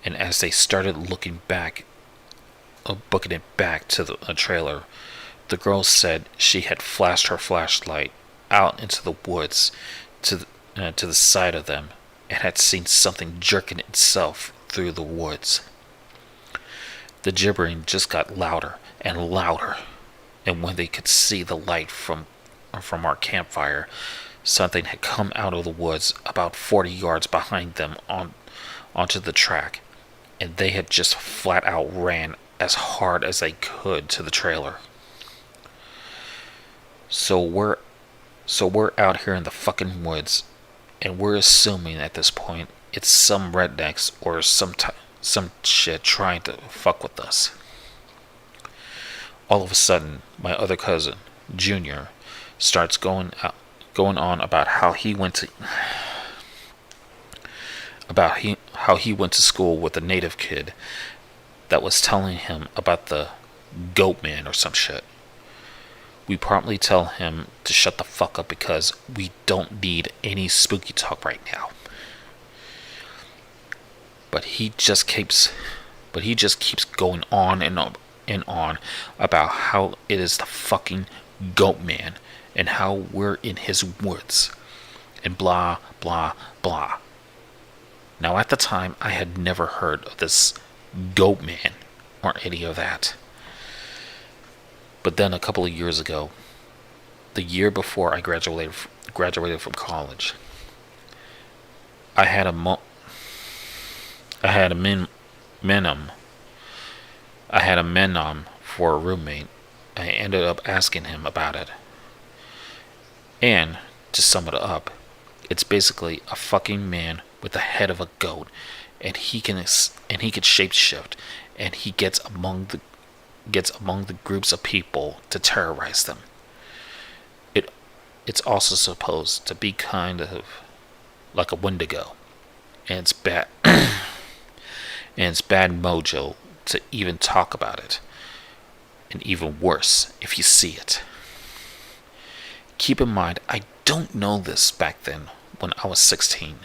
And as they started booking it back to the trailer, the girl said she had flashed her flashlight out into the woods to the side of them, and had seen something jerking itself through the woods. The gibbering just got louder and louder, and when they could see the light from our campfire, something had come out of the woods about 40 yards behind them onto the track, and they had just flat out ran as hard as they could to the trailer. So we're out here in the fucking woods, and we're assuming at this point it's some rednecks or some some shit trying to fuck with us. All of a sudden, my other cousin, Junior, starts going on about how he went to how he went to school with a native kid that was telling him about the goat man or some shit. We promptly tell him to shut the fuck up because we don't need any spooky talk right now. But he just keeps going on and on about how it is the fucking goat man and how we're in his woods and blah blah blah. Now at the time I had never heard of this goat man or any of that. But then a couple of years ago, the year before I graduated from college, I had a menom for a roommate. I ended up asking him about it. And to sum it up, it's basically a fucking man with the head of a goat, and he can shapeshift, and he gets among the groups of people to terrorize them. It's also supposed to be kind of like a Wendigo, and it's bad and it's bad mojo to even talk about it, and even worse if you see it. Keep in mind, I don't know this back then when I was 16.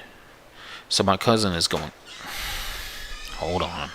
So my cousin is going, hold on.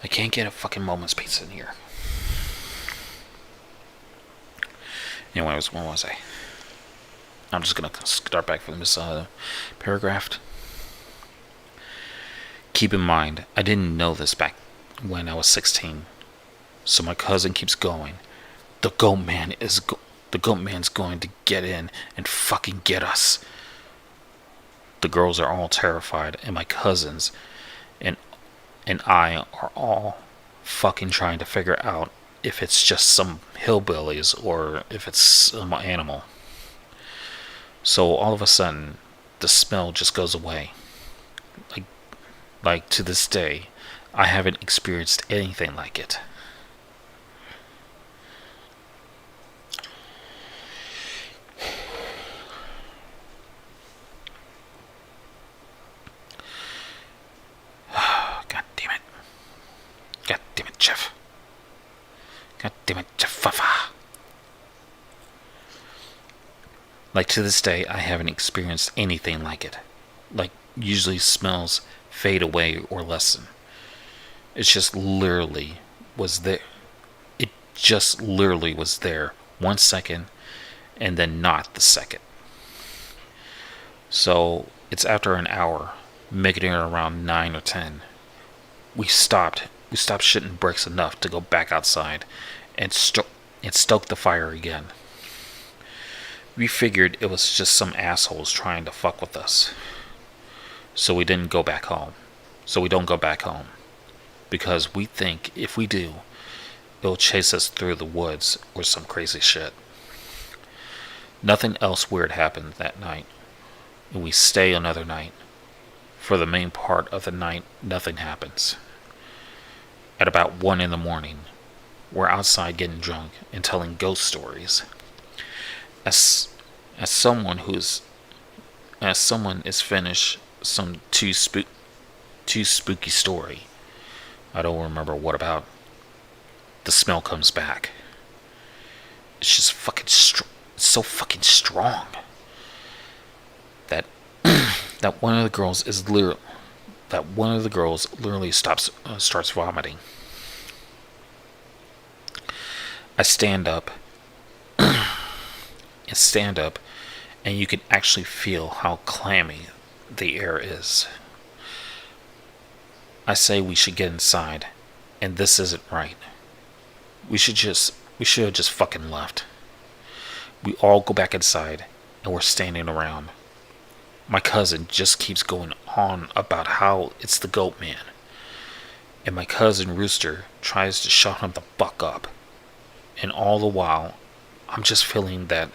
I can't get a fucking moment's peace in here. Anyways, where was I? I'm just gonna start back from this paragraph. Keep in mind, I didn't know this back when I was 16. So my cousin keeps going. The goat man's going to get in and fucking get us. The girls are all terrified, and my cousins and I are all fucking trying to figure out if it's just some hillbillies or if it's some animal. So all of a sudden, the smell just goes away. Like to this day, I haven't experienced anything like it. God damn it, Jeff. God damn it, Jeff. Like to this day, I haven't experienced anything like it. Like usually smells fade away or lessen. It just literally was there. It just literally was there 1 second and then not the second. So it's after an hour, making it around 9 or 10. We stopped shitting bricks enough to go back outside and stoke the fire again. We figured it was just some assholes trying to fuck with us. So we don't go back home. Because we think if we do, it'll chase us through the woods or some crazy shit. Nothing else weird happened that night, and we stay another night. For the main part of the night, nothing happens. At about 1 in the morning, we're outside getting drunk and telling ghost stories. as as someone who's as someone is finished some too spooky story. I don't remember what about. The smell comes back. It's just fucking it's so fucking strong that that one of the girls is literally that one of the girls literally starts vomiting. I stand up, and you can actually feel how clammy the air is. I say we should get inside, and this isn't right. We should have just fucking left. We all go back inside, and we're standing around. My cousin just keeps going on about how it's the goat man. And my cousin Rooster tries to shut him the fuck up. And all the while, I'm just feeling that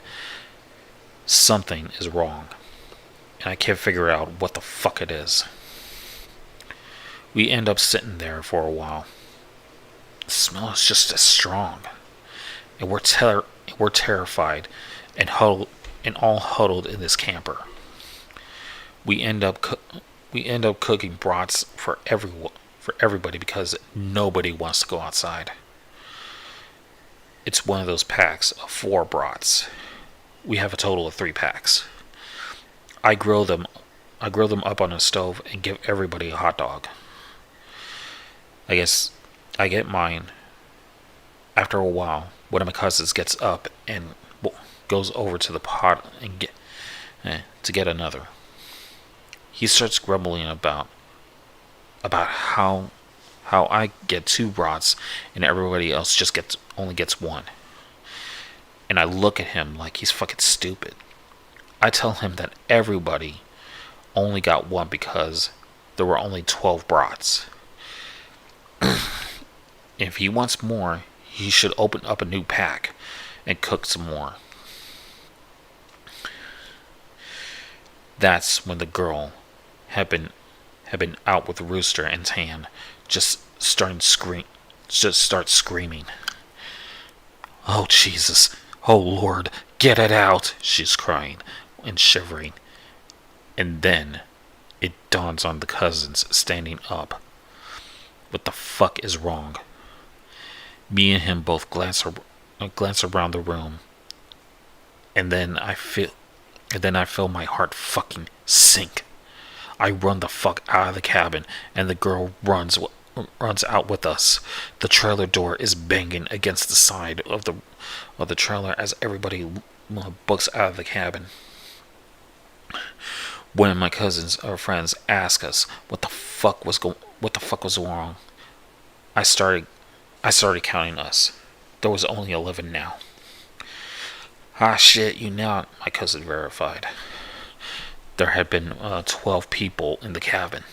something is wrong. And I can't figure out what the fuck it is. We end up sitting there for a while. The smell is just as strong. And we're terrified and all huddled in this camper. We end up cooking brats for everybody because nobody wants to go outside. It's one of those packs of 4 brats. We have a total of 3 packs. I grill them up on a stove and give everybody a hot dog. I guess I get mine. After a while, one of my cousins gets up and goes over to the pot and to get another. He starts grumbling about how I get 2 brats and everybody else just only gets 1. And I look at him like he's fucking stupid. I tell him that everybody only got 1 because there were only 12 brats. If he wants more, he should open up a new pack and cook some more. That's when the girl had been out with Rooster and Tan just starts screaming. Oh Jesus, oh Lord, get it out, she's crying and shivering. And then it dawns on the cousins standing up. What the fuck is wrong? Me and him both glance around the room, and then I feel my heart fucking sink. I run the fuck out of the cabin, and the girl runs out with us. The trailer door is banging against the side of the trailer as everybody books out of the cabin. One of my cousins or friends asked us what the fuck was wrong. I started counting us. There was only 11 now. Ah shit, you know, my cousin verified. There had been 12 people in the cabin.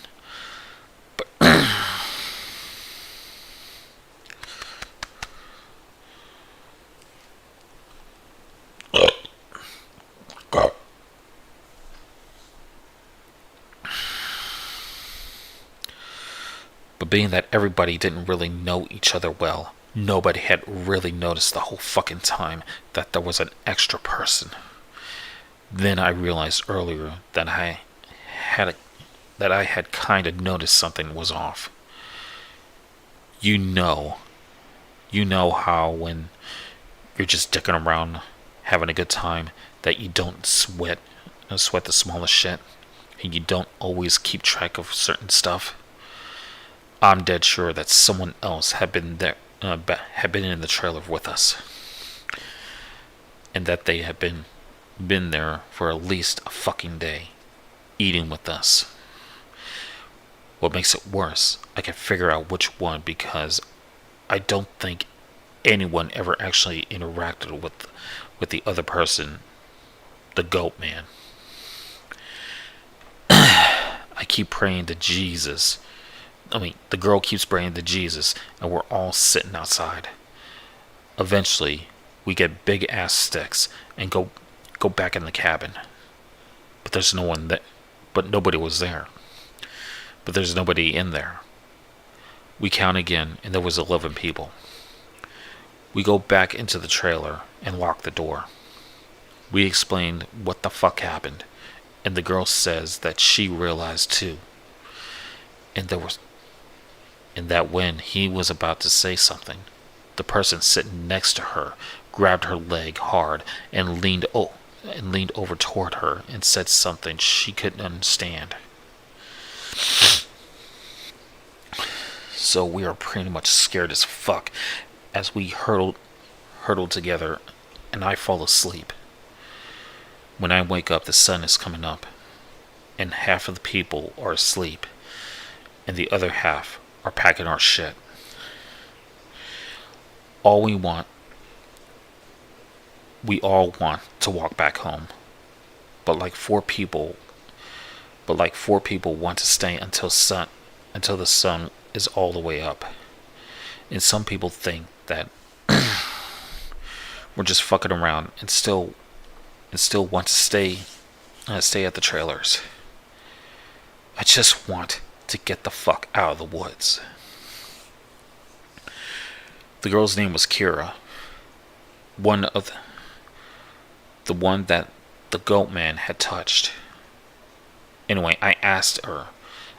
But being that everybody didn't really know each other well, nobody had really noticed the whole fucking time that there was an extra person. Then I realized earlier that I had kind of noticed something was off. You know how when you're just dicking around, having a good time, that you don't sweat the smallest shit, and you don't always keep track of certain stuff. I'm dead sure that someone else had been there, had been in the trailer with us, and that they had been there for at least a fucking day, eating with us. What makes it worse, I can figure out which one because I don't think anyone ever actually interacted with the other person, the goat man. I keep praying to Jesus. The girl keeps praying to Jesus, and we're all sitting outside. Eventually, we get big ass sticks and go back in the cabin. But there's no one there. But nobody was there. But there's nobody in there. We count again, and there was 11 people. We go back into the trailer and lock the door. We explained what the fuck happened, and the girl says that she realized too, and there was and that when he was about to say something, the person sitting next to her grabbed her leg hard and leaned over toward her and said something she couldn't understand. So we are pretty much scared as fuck as we hurtle together, and I fall asleep. When I wake up, the sun is coming up, and half of the people are asleep, and the other half are packing our shit. All we all want to walk back home, but like four people, want to stay until the sun is all the way up, and some people think that we're just fucking around and still want to stay at the trailers. I just want to get the fuck out of the woods. The girl's name was Kira, the one that the goat man had touched. Anyway, I asked her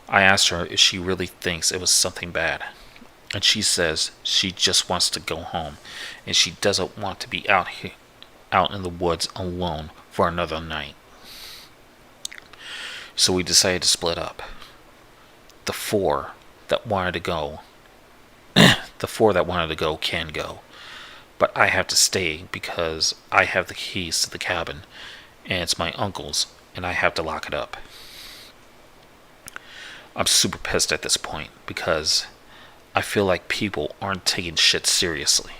if she really thinks it was something bad. And she says she just wants to go home, and she doesn't want to be out in the woods alone for another night. So we decided to split up. The four that wanted to go, can go, but I have to stay because I have the keys to the cabin, and it's my uncle's, and I have to lock it up. I'm super pissed at this point because I feel like people aren't taking this shit seriously.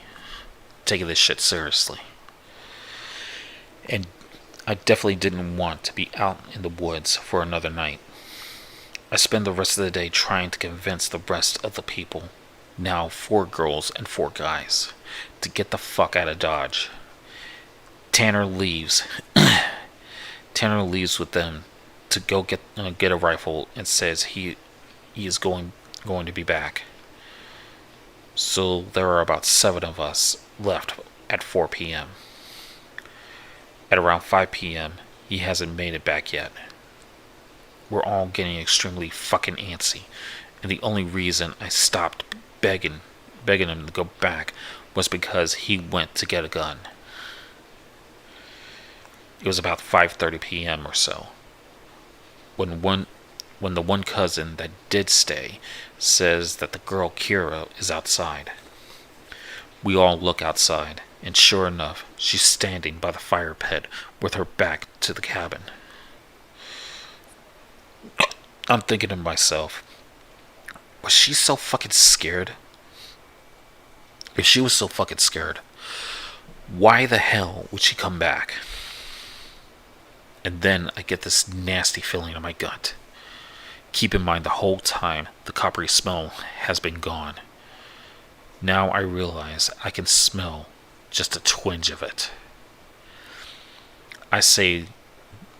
And I definitely didn't want to be out in the woods for another night. I spend the rest of the day trying to convince the rest of the people, now 4 girls and 4 guys, to get the fuck out of Dodge. Tanner leaves. Tanner leaves with them to go get a rifle and says he is going to be back. So there are about 7 of us left at 4 p.m. At around 5 p.m., he hasn't made it back yet. We're all getting extremely fucking antsy, and the only reason I stopped begging him to go back was because he went to get a gun. It was about 5:30 p.m. or so when the one cousin that did stay says that the girl Kira is outside. We all look outside, and sure enough, she's standing by the fire pit with her back to the cabin. I'm thinking to myself, was she so fucking scared? If she was so fucking scared, why the hell would she come back? And then I get this nasty feeling in my gut. Keep in mind the whole time the coppery smell has been gone. Now I realize I can smell just a twinge of it. I say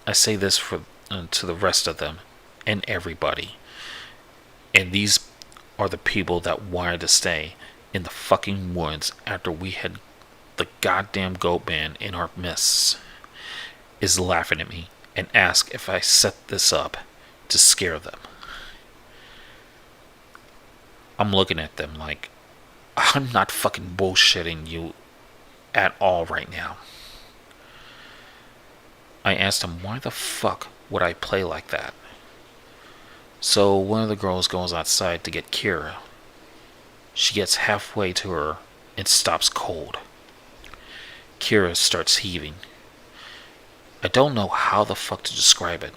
this to the rest of them and everybody. And these are the people that wanted to stay in the fucking woods after we had the goddamn goat man in our midst, is laughing at me and ask if I set this up to scare them. I'm looking at them like, I'm not fucking bullshitting you at all right now. I asked him, why the fuck would I play like that? So one of the girls goes outside to get Kira. She gets halfway to her and stops cold. Kira starts heaving. I don't know how the fuck to describe it.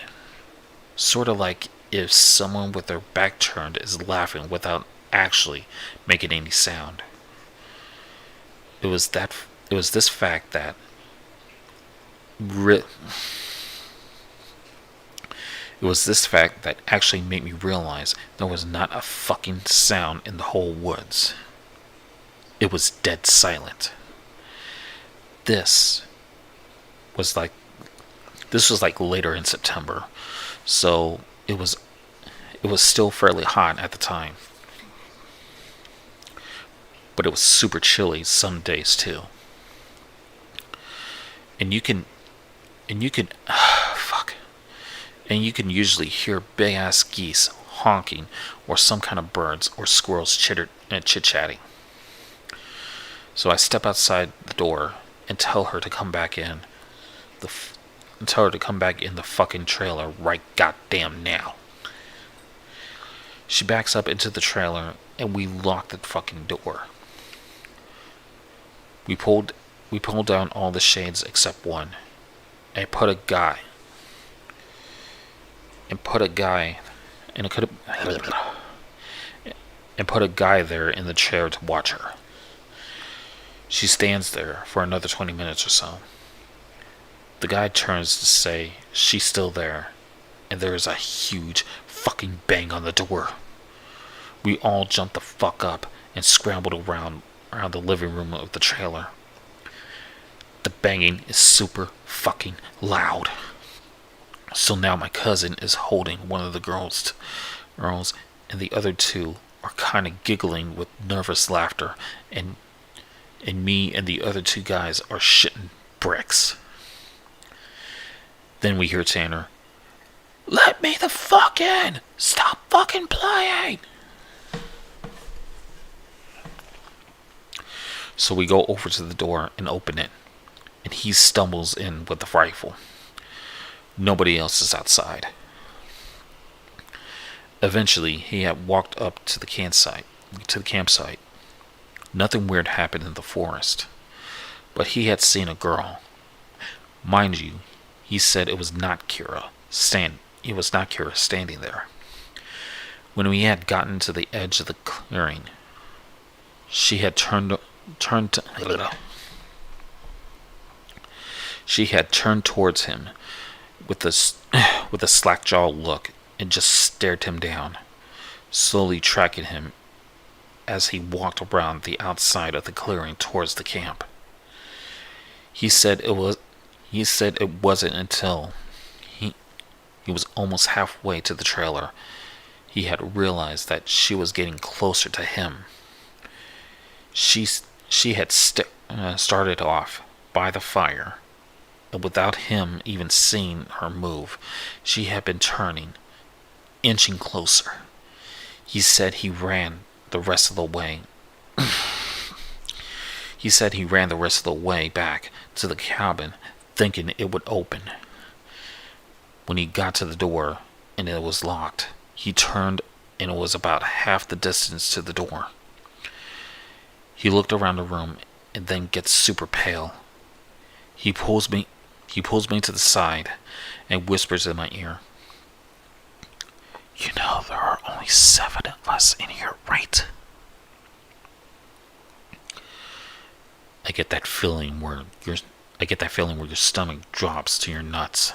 Sort of like if someone with their back turned is laughing without actually making any sound. It was this fact that actually made me realize there was not a fucking sound in the whole woods. It was dead silent. This was like later in September, so it was still fairly hot at the time. But it was super chilly some days too. And you can and you can fuck, and you can usually hear big ass geese honking, or some kind of birds or squirrels chit chatting. So I step outside the door and tell her to come back in the fucking trailer right goddamn now. She backs up into the trailer and we lock the fucking door. We pulled down all the shades except one, and put a guy there in the chair to watch her. She stands there for another 20 minutes or so. The guy turns to say she's still there, and there is a huge fucking bang on the door. We all jumped the fuck up and scrambled around the living room of the trailer. The banging is super fucking loud. So now my cousin is holding one of the girls, and the other two are kind of giggling with nervous laughter, and me and the other two guys are shitting bricks. Then we hear Tanner, "Let me the fuck in! Stop fucking playing!" So we go over to the door and open it, and he stumbles in with the rifle. Nobody else is outside. Eventually, he had walked up to the campsite. Nothing weird happened in the forest, but he had seen a girl. Mind you, he said it was not Kira standing there. When we had gotten to the edge of the clearing, she had turned towards him with a slack-jaw look and just stared him down, slowly tracking him as he walked around the outside of the clearing towards the camp. He said it wasn't until he was almost halfway to the trailer he had realized that she was getting closer to him. She had started off by the fire, and without him even seeing her move, she had been turning, inching closer. He said he ran the rest of the way. Back to the cabin, thinking it would open. When he got to the door and it was locked, he turned and it was about half the distance to the door. He looked around the room and then gets super pale. He pulls me to the side and whispers in my ear, "You know there are only 7 of us in here, right?" I get that feeling where your stomach drops to your nuts.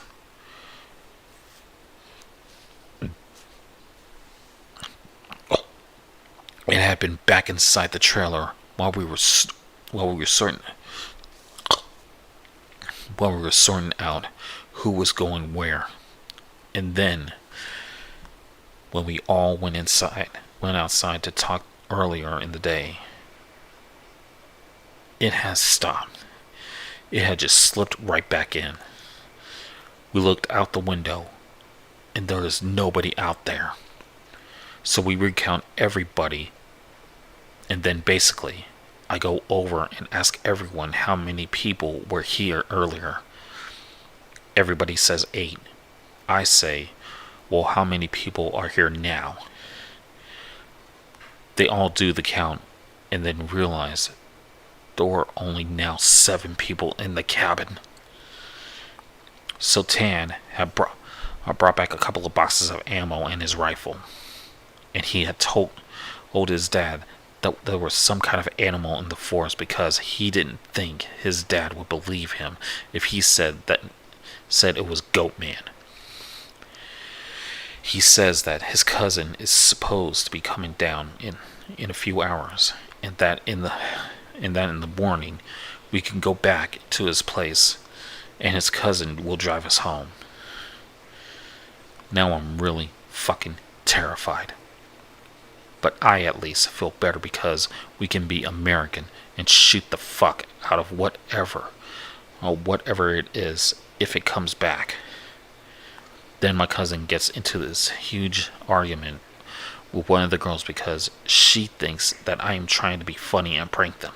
It happened back inside the trailer while we were sorting out who was going where. And then when we all went outside to talk earlier in the day, it has stopped. It had just slipped right back in. We looked out the window and there is nobody out there. So we recount everybody, and then basically I go over and ask everyone how many people were here earlier. Everybody says 8. I say, well, how many people are here now? They all do the count and then realize there were only now 7 people in the cabin. So Tan had brought back a couple of boxes of ammo and his rifle, and he had told his dad that there was some kind of animal in the forest because he didn't think his dad would believe him if he said it was Goatman. He says that his cousin is supposed to be coming down in a few hours, and that in the morning we can go back to his place and his cousin will drive us home. Now I'm really fucking terrified. But I at least feel better because we can be American and shoot the fuck out of whatever it is if it comes back. Then my cousin gets into this huge argument with one of the girls because she thinks that I am trying to be funny and prank them.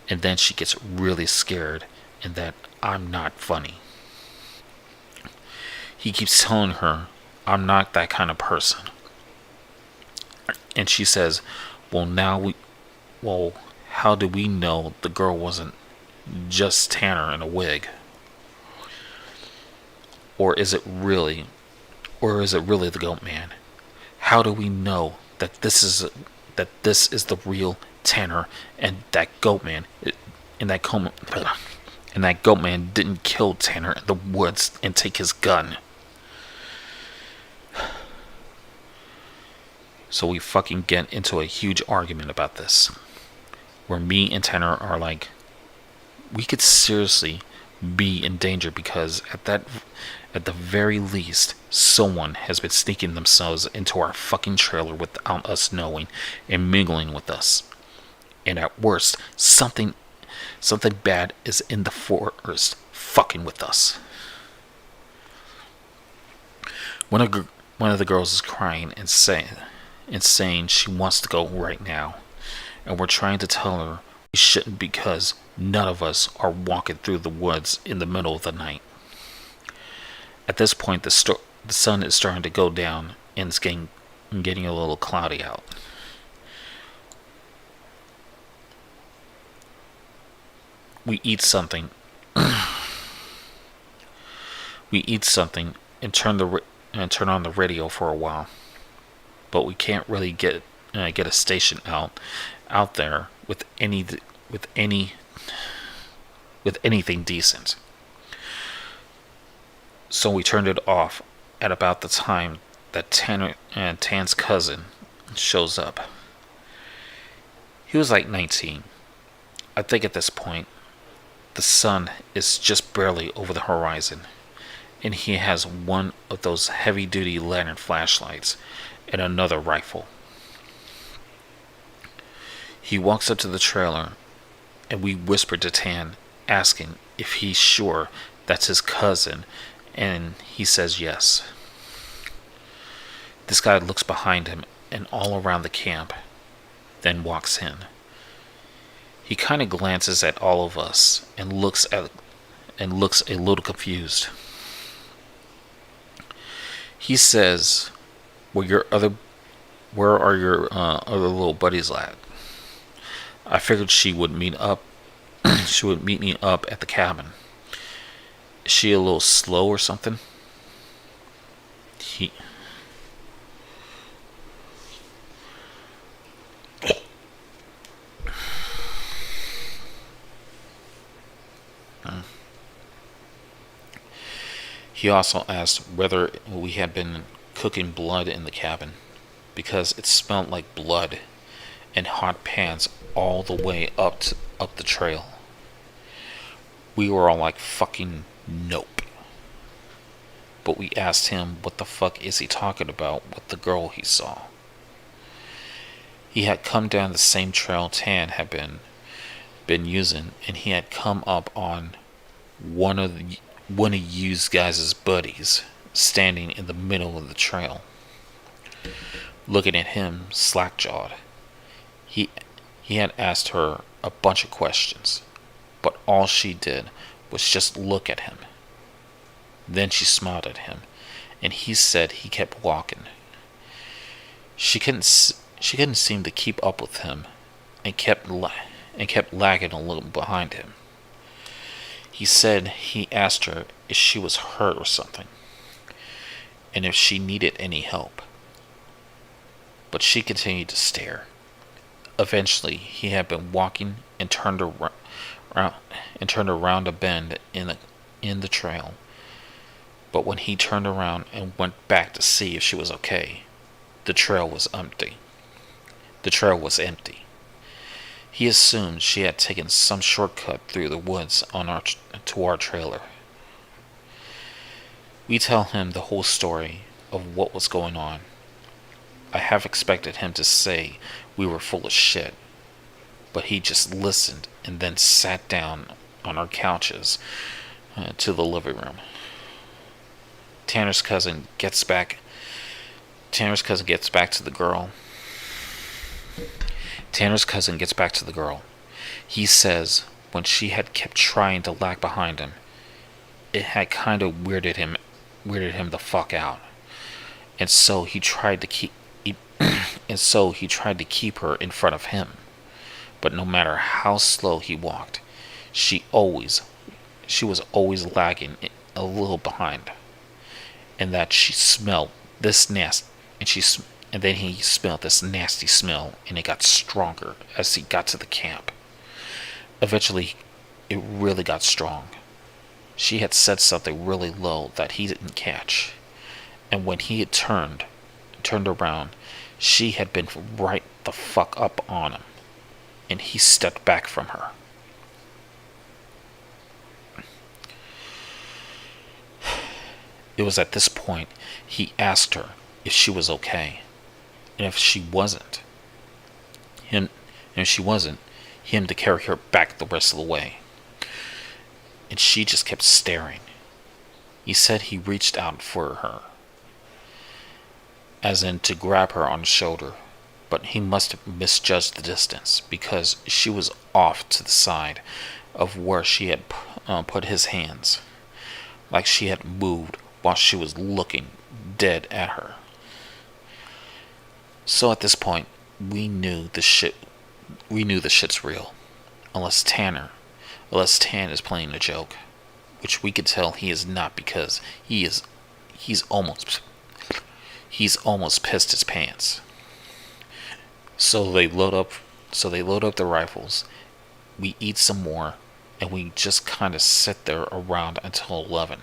And then she gets really scared and that I'm not funny. He keeps telling her I'm not that kind of person. And she says, well, how do we know the girl wasn't just Tanner in a wig? Or is it really the Goat Man? How do we know that this is the real Tanner and that Goat Man and that Goat Man didn't kill Tanner in the woods and take his gun? So we fucking get into a huge argument about this, where me and Tanner are like, we could seriously be in danger because at the very least, someone has been sneaking themselves into our fucking trailer without us knowing and mingling with us. And at worst, something bad is in the forest fucking with us. One of the girls is crying and saying she wants to go right now. And we're trying to tell her we shouldn't because none of us are walking through the woods in the middle of the night. At this point, the sun is starting to go down and it's getting a little cloudy out. We eat something. And turn on the radio for a while, but we can't really get a station out there with anything decent. So we turned it off at about the time that Tan's cousin shows up. He was like 19. I think at this point, the sun is just barely over the horizon, and he has one of those heavy-duty lantern flashlights and another rifle. He walks up to the trailer, and we whisper to Tan, asking if he's sure that's his cousin, and he says yes. This guy looks behind him and all around the camp, then walks in. He kind of glances at all of us and looks a little confused. He says, where are your other little buddies at? I figured she would meet me up at the cabin. Is she a little slow or something? He also asked whether we had been cooking blood in the cabin, because it smelled like blood and hot pans all the way up the trail. We were all like, fucking nope. But we asked him what the fuck is he talking about with the girl he saw. He had come down the same trail Tan had been using, and he had come up on one of you guys' buddies standing in the middle of the trail, looking at him slack-jawed. He had asked her a bunch of questions, but all she did was just look at him. Then she smiled at him, and he said he kept walking. She couldn't seem to keep up with him, and kept lagging a little behind him. He said he asked her if she was hurt or something, and if she needed any help. But she continued to stare. Eventually, he had been walking and turned around a bend in the trail. But when he turned around and went back to see if she was okay, the trail was empty. He assumed she had taken some shortcut through the woods to our trailer. We tell him the whole story of what was going on. I half expected him to say we were full of shit, but he just listened and then sat down on our couches to the living room. Tanner's cousin gets back. Tanner's cousin gets back to the girl. Tanner's cousin gets back to the girl. He says when she had kept trying to lag behind him, it had kind of weirded him the fuck out. And so he tried to keep her in front of him. But no matter how slow he walked, she was always lagging a little behind. And that she smelled this nasty, and then he smelled this nasty smell, and it got stronger as he got to the camp. Eventually, it really got strong. She had said something really low that he didn't catch. And when he had turned around, she had been right the fuck up on him. And he stepped back from her. It was at this point he asked her if she was okay. And if she wasn't, him to carry her back the rest of the way. And she just kept staring. He said he reached out for her, as in to grab her on the shoulder, but he must have misjudged the distance because she was off to the side of where she had put his hands, like she had moved while she was looking dead at her. So at this point, we knew the shit's real, unless Tan is playing a joke, which we could tell he is not because he's almost pissed his pants. So they load up the rifles. We eat some more, and we just kind of sit there around until 11.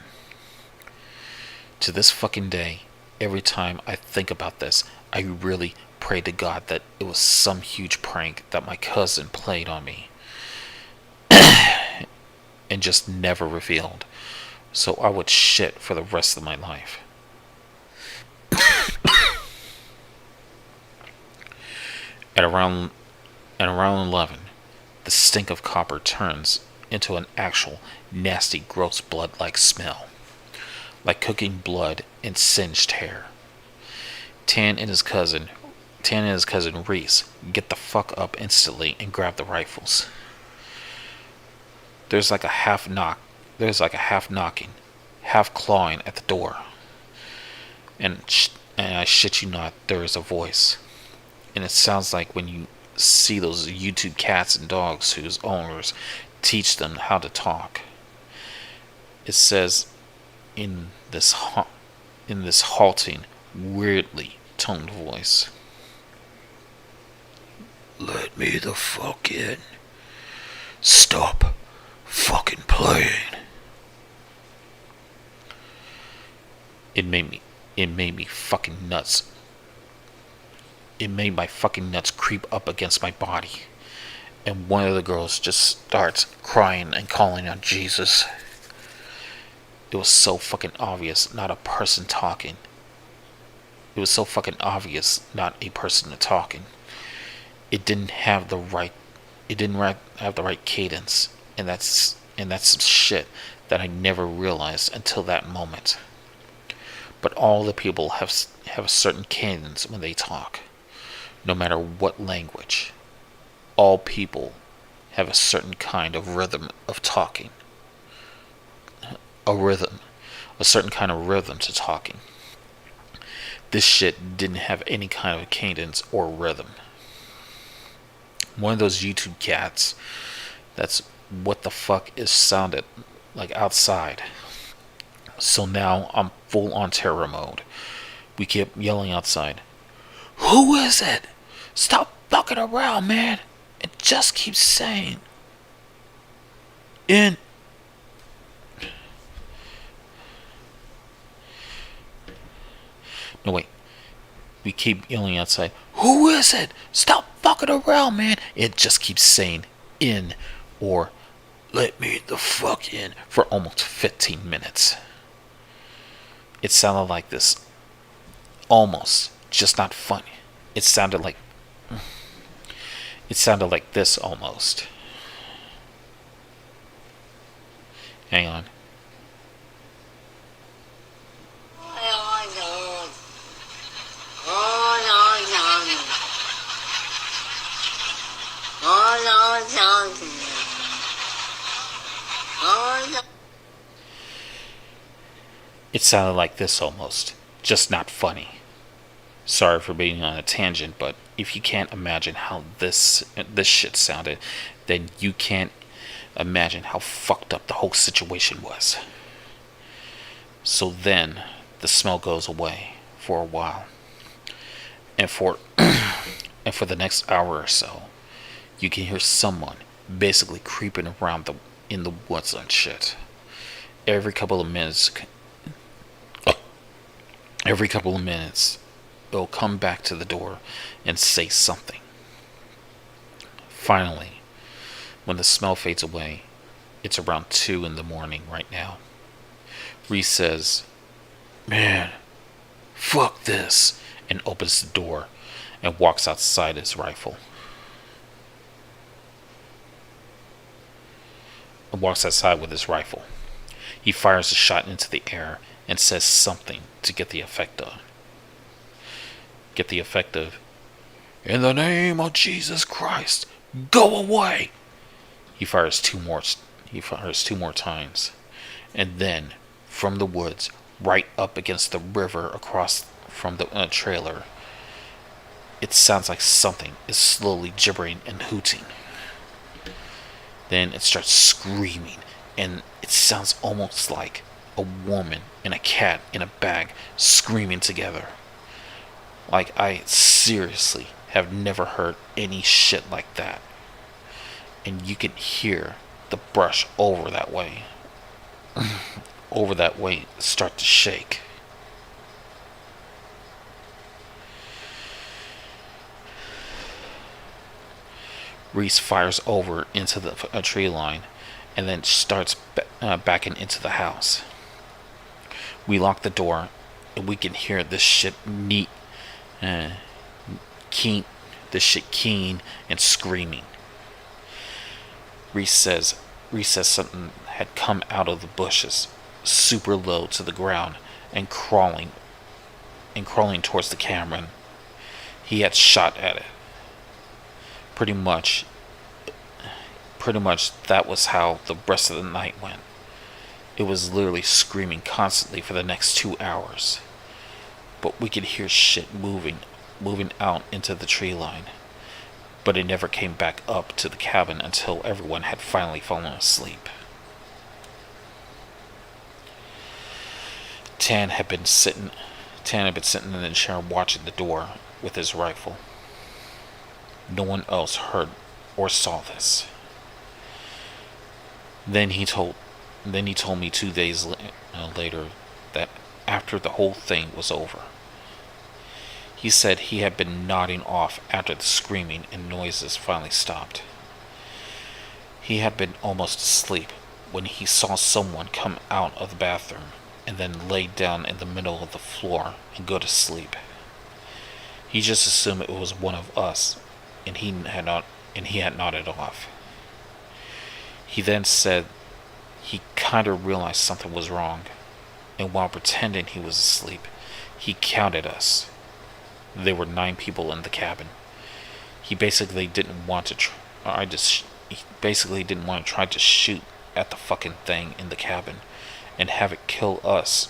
To this fucking day, every time I think about this, I really pray to God that it was some huge prank that my cousin played on me and just never revealed, so I would shit for the rest of my life. At around 11, the stink of copper turns into an actual nasty, gross blood-like smell, like cooking blood and singed hair. Tan and his cousin Reese get the fuck up instantly and grab the rifles. There's like a half knocking, half clawing at the door, and I shit you not, there is a voice, and it sounds like when you see those YouTube cats and dogs whose owners teach them how to talk. It says in this halting, weirdly toned voice, "Let me the fuck in. Stop fucking playing." It made me fucking nuts. It made my fucking nuts creep up against my body. And one of the girls just starts crying and calling out Jesus. It was so fucking obvious, not a person talking. It was so fucking obvious, not a person talking. It didn't have the right cadence, and that's some shit that I never realized until that moment. But all the people have a certain cadence when they talk, no matter what language. All people have a certain kind of rhythm of talking. A certain kind of rhythm to talking. This shit didn't have any kind of cadence or rhythm. One of those YouTube cats, that's what the fuck is sounded like outside. So now I'm full on terror mode. We kept yelling outside, "Who is it? Stop fucking around, man." It just keeps saying, "In." No, wait. We keep yelling outside, "Who is it? Stop fucking around, man." It just keeps saying "in" or "let me the fuck in" for almost 15 minutes. It sounded like this. Almost. Just not funny. It sounded like this almost. Hang on. It sounded like this almost, just not funny. Sorry for being on a tangent, but if you can't imagine how this shit sounded, then you can't imagine how fucked up the whole situation was. So then the smell goes away for a while. And for and for the next hour or so, you can hear someone basically creeping around in the woods and shit. Every couple of minutes every couple of minutes they'll come back to the door and say something. Finally, when the smell fades away, it's around 2 in the morning right now. Reese says, "Man, fuck this," and opens the door and walks outside his rifle. Walks outside with his rifle. He fires a shot into the air and says something to get the effect of, "In the name of Jesus Christ, go away." He fires two more times. And then, from the woods, right up against the river across from the trailer, it sounds like something is slowly gibbering and hooting. Then it starts screaming, and it sounds almost like a woman and a cat in a bag screaming together. Like, I seriously have never heard any shit like that. And you can hear the brush over that way start to shake. Reese fires over into a tree line and then starts backing into the house. We lock the door and we can hear this shit keen and screaming. Reese says something had come out of the bushes, super low to the ground, and crawling towards the camera. He had shot at it. Pretty much that was how the rest of the night went. It was literally screaming constantly for the next 2 hours. But we could hear shit moving out into the tree line. But it never came back up to the cabin until everyone had finally fallen asleep. Tan had been sitting in the chair watching the door with his rifle. No one else heard or saw this. Then he told me 2 days later that after the whole thing was over, he said he had been nodding off after the screaming and noises finally stopped. He had been almost asleep when he saw someone come out of the bathroom and then lay down in the middle of the floor and go to sleep. He just assumed it was one of us, and he had nodded off. He then said he kind of realized something was wrong, and while pretending he was asleep, he counted us. There were 9 people in the cabin. He basically didn't want to try to shoot at the fucking thing in the cabin and have it kill us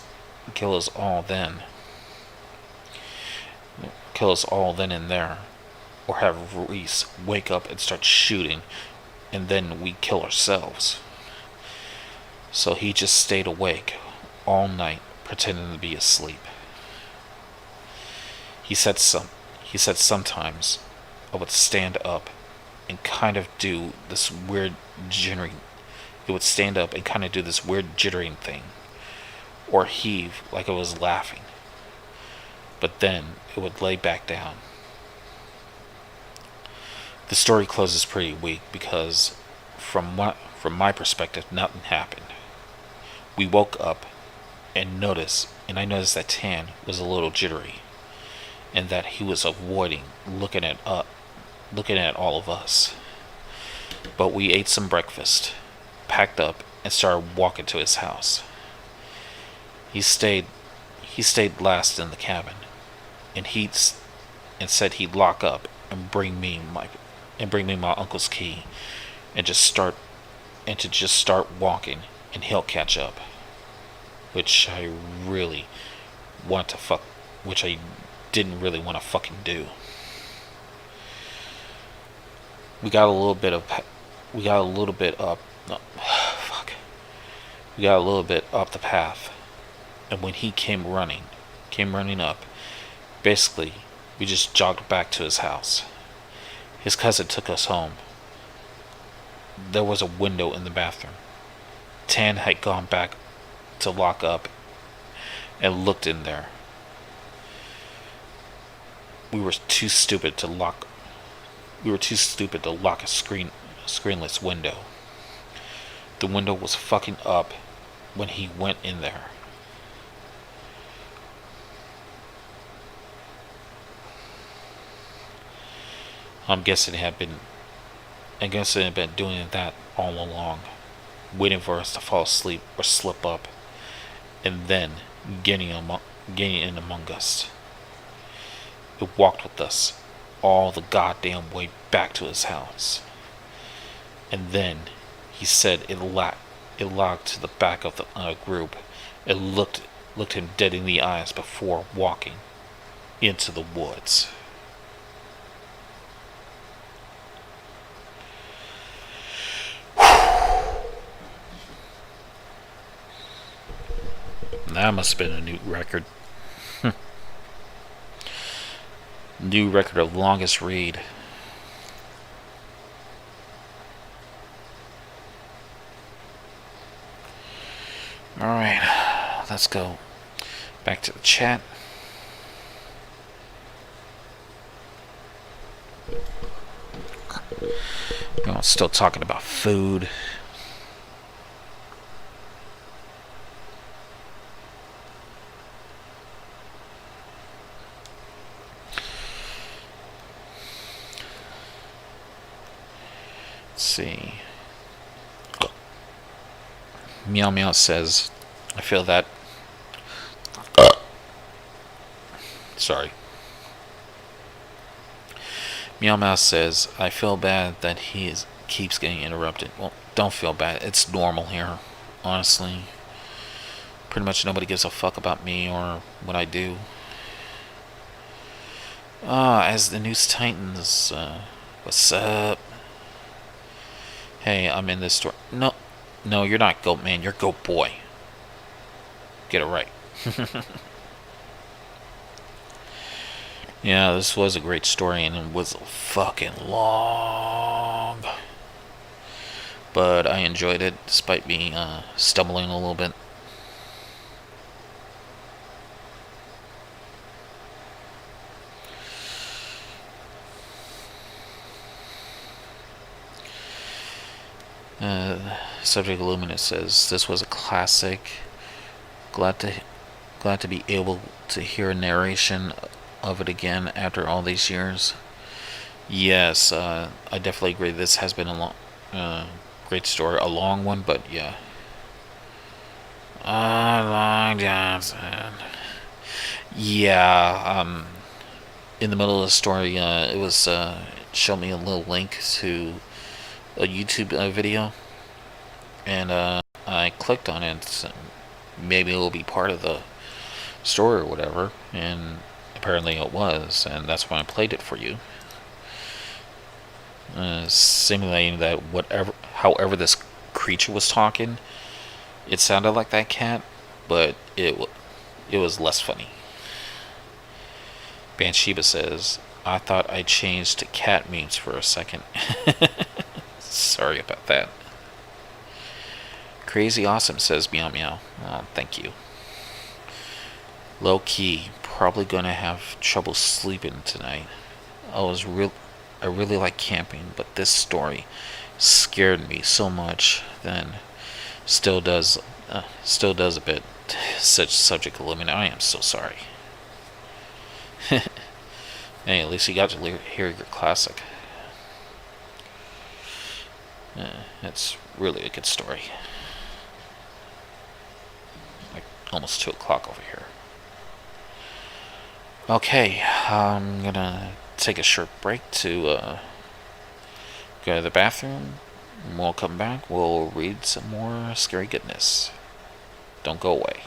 all then and there, or have Reese wake up and start shooting, and then we kill ourselves. So he just stayed awake all night pretending to be asleep. He said sometimes I would stand up and kind of do this weird jittering. It would stand up and kind of do this weird jittering thing, or heave like I was laughing. But then it would lay back down. The story closes pretty weak because, from my perspective, nothing happened. We woke up and I noticed that Tan was a little jittery, and that he was avoiding looking at all of us. But we ate some breakfast, packed up, and started walking to his house. He stayed last in the cabin, and said he'd lock up and bring me my uncle's key, and to just start walking, and he'll catch up. which I really want to fuck, which I didn't really want to fucking do. We got a little bit of, we got a little bit up, no, fuck, we got a little bit up the path, and when he came running up, basically, we just jogged back to his house. His cousin took us home. There was a window in the bathroom. Tan had gone back to lock up and looked in there. We were too stupid to lock a screenless window. The window was fucking up when he went in there. I'm guessing it had been doing that all along, waiting for us to fall asleep or slip up, and then getting in among us. It walked with us all the goddamn way back to his house. And then he said it locked to the back of the group. It looked him dead in the eyes before walking into the woods. That must have been a new record. New record of longest read. Alright, let's go back to the chat. Still talking about food. See. Meow Meow says, I feel that. Sorry. Meow Meow says, I feel bad that keeps getting interrupted. Well, don't feel bad. It's normal here, honestly. Pretty much nobody gives a fuck about me or what I do. As the News Titans, what's up? Hey, I'm in this store. No, you're not Goat Man. You're Goat Boy. Get it right. Yeah, this was a great story, and it was fucking long. But I enjoyed it, despite me stumbling a little bit. Subject Luminous says, this was a classic. Glad to be able to hear a narration of it again after all these years. Yes, I definitely agree. This has been a great story. A long one, but yeah. Long Johnson. Yeah, in the middle of the story, it was showed me a little link to a YouTube video, and I clicked on it. So maybe it will be part of the story or whatever, and apparently it was, and that's why I played it for you. Simulating that however this creature was talking, it sounded like that cat, but it was less funny. Bansheba says, I thought I changed to cat memes for a second. Sorry about that. Crazy Awesome says, Meow Meow. Oh, thank you. Low key, probably gonna have trouble sleeping tonight. I really like camping, but this story scared me so much. Then still does a bit. Such subject eliminated. I am so sorry. Hey, at least you got to hear your classic. It's really a good story. Like almost 2 o'clock over here. Okay, I'm gonna take a short break to go to the bathroom. We'll come back. We'll read some more scary goodness. Don't go away.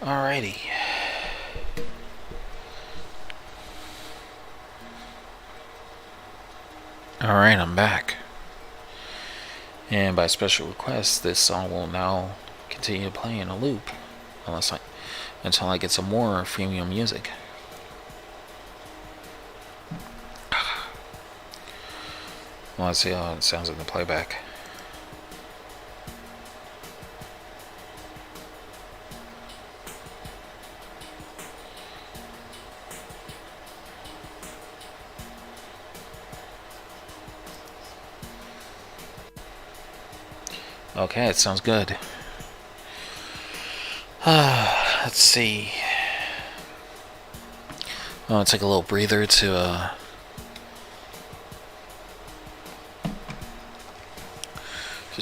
Alrighty. Alright, I'm back. And by special request, this song will now continue to play in a loop until I get some more freemium music. Well, let's see how it sounds in the playback. Okay, it sounds good. Let's see. I'll take a little breather to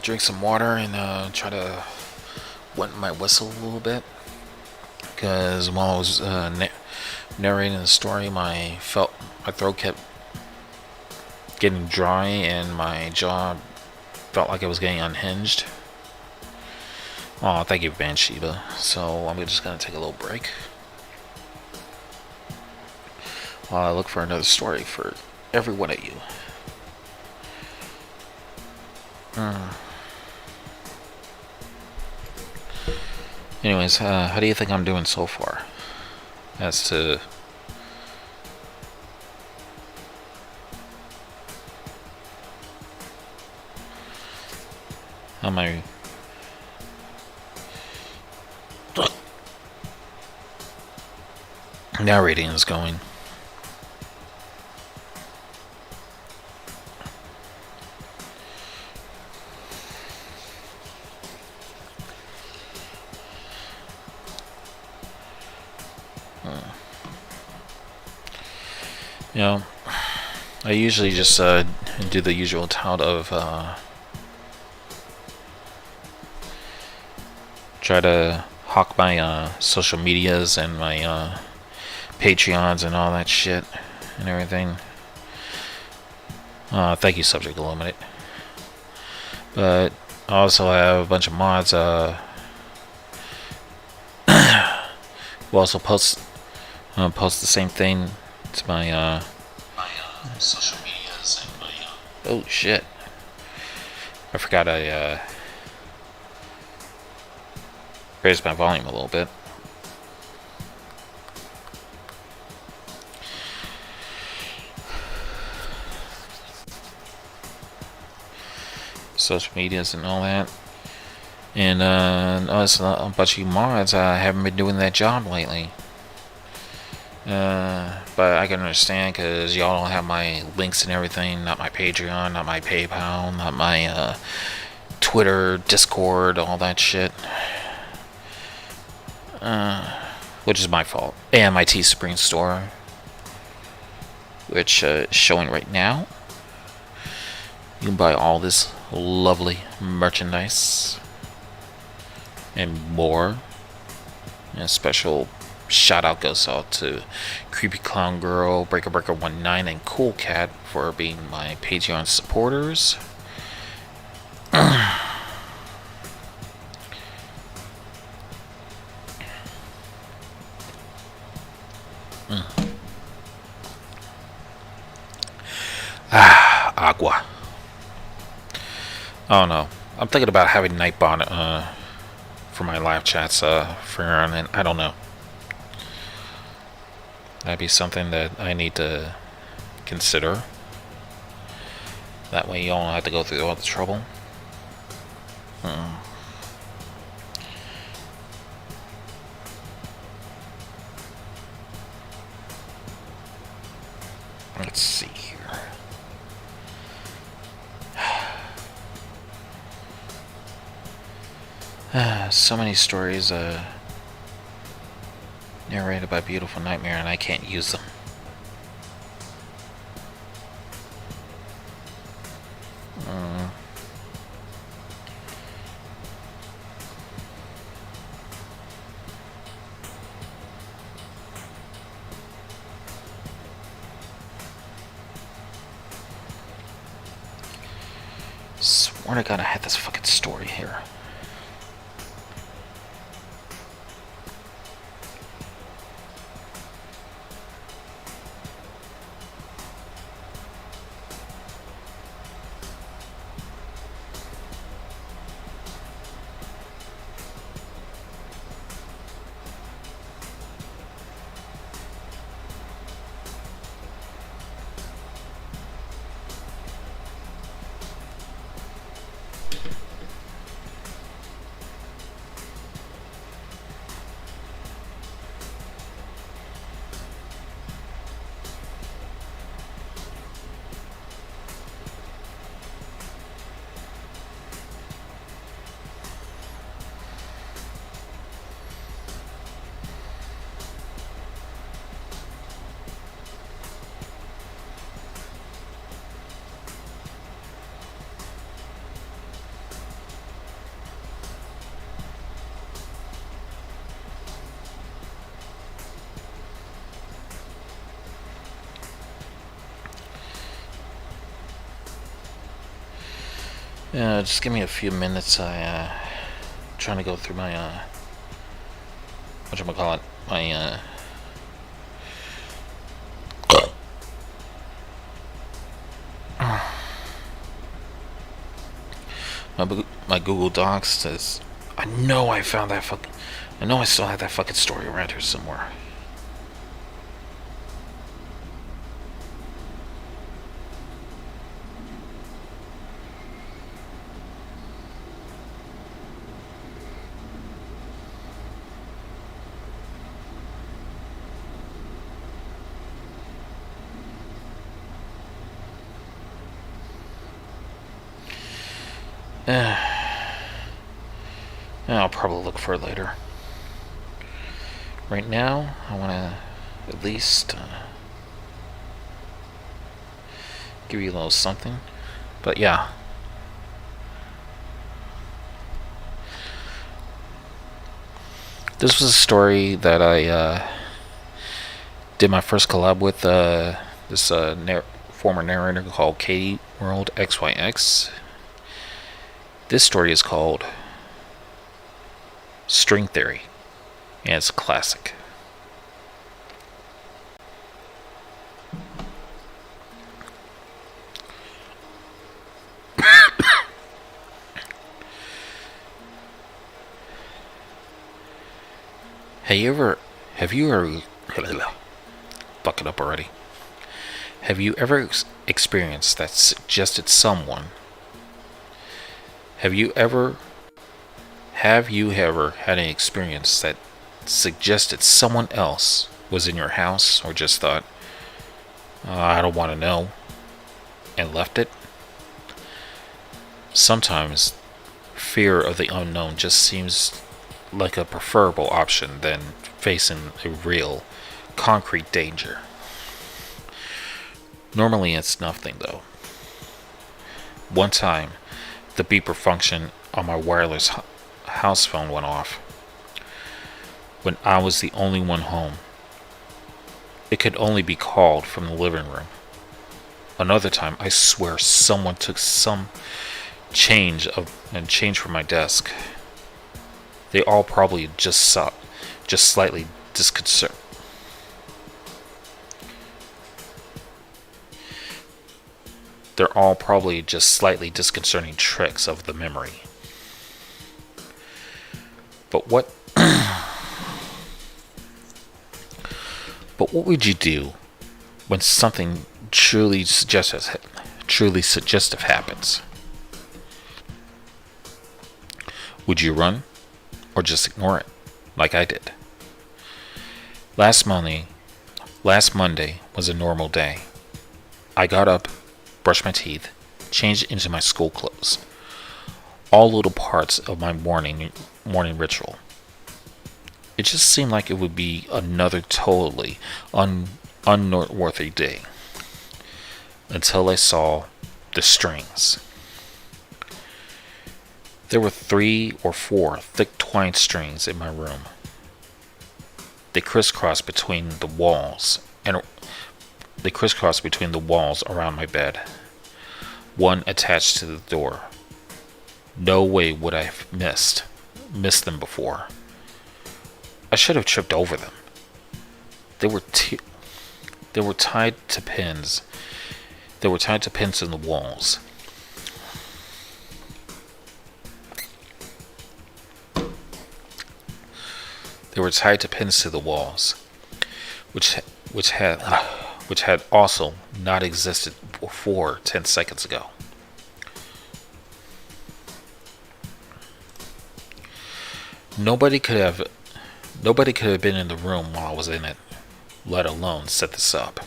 drink some water and try to wet my whistle a little bit. Because while I was narrating the story, my throat kept getting dry and my jaw felt like it was getting unhinged. Oh, thank you, Banshiba. So I'm just gonna take a little break while I look for another story for every one of you. Anyways, how do you think I'm doing so far? As to how my narrating is going. You know, I usually just do the usual tout of try to hawk my social medias and my Patreons and all that shit and everything. Thank you, Subject Illuminate. But I also have a bunch of mods who also post the same thing to my social medias and my oh shit. I forgot I raised my volume a little bit. Social medias and all that. And us a bunch of you mods haven't been doing that job lately. But I can understand because y'all don't have my links and everything, not my Patreon, not my PayPal, not my Twitter, Discord, all that shit. Which is my fault. And my Teespring store, which is showing right now. You can buy all this lovely merchandise and more. And a special shout out goes out to Creepy Clown Girl, Breaker Breaker 19, and Cool Cat for being my Patreon supporters. Agua. Oh no, I'm thinking about having Nightbot for my live chats for and I don't know. That'd be something that I need to consider. That way you don't have to go through all the trouble. Let's see here. So many stories narrated by Beautiful Nightmare, and I can't use them. Swear to God, I had this fucking story here. Just give me a few minutes. Trying to go through my whatchamacallit, my Google Docs says, I know I found that fucking, I know I still have that fucking story around here somewhere. I'll probably look for it later. Right now, I want to at least give you a little something. But yeah. This was a story that I did my first collab with this former narrator called Katie World XYX. This story is called String Theory, and it's a classic. Have you ever fuck it up already? Have you ever experienced that suggested someone? Have you ever had an experience that suggested someone else was in your house, or just thought, I don't want to know, and left it? Sometimes fear of the unknown just seems like a preferable option than facing a real, concrete danger. Normally it's nothing though. One time, the beeper function on my wireless house phone went off when I was the only one home. It could only be called from the living room. Another time, I swear someone took some change from my desk. They all probably just slightly disconcerted. They're all probably just slightly disconcerting tricks of the memory. But what would you do when something truly suggestive happens? Would you run, or just ignore it, like I did? Last Monday was a normal day. I got up, brushed my teeth, changed into my school clothes. All little parts of my morning ritual. It just seemed like it would be another totally unnoteworthy day. Until I saw the strings. There were 3 or 4 thick twine strings in my room. They crisscrossed between the walls around my bed. One attached to the door. No way would I have missed them before. I should have tripped over them. They were tied to pins. They were tied to pins in the walls. They were tied to pins to the walls, which had also not existed before 10 seconds ago. Nobody could have been in the room while I was in it, let alone set this up.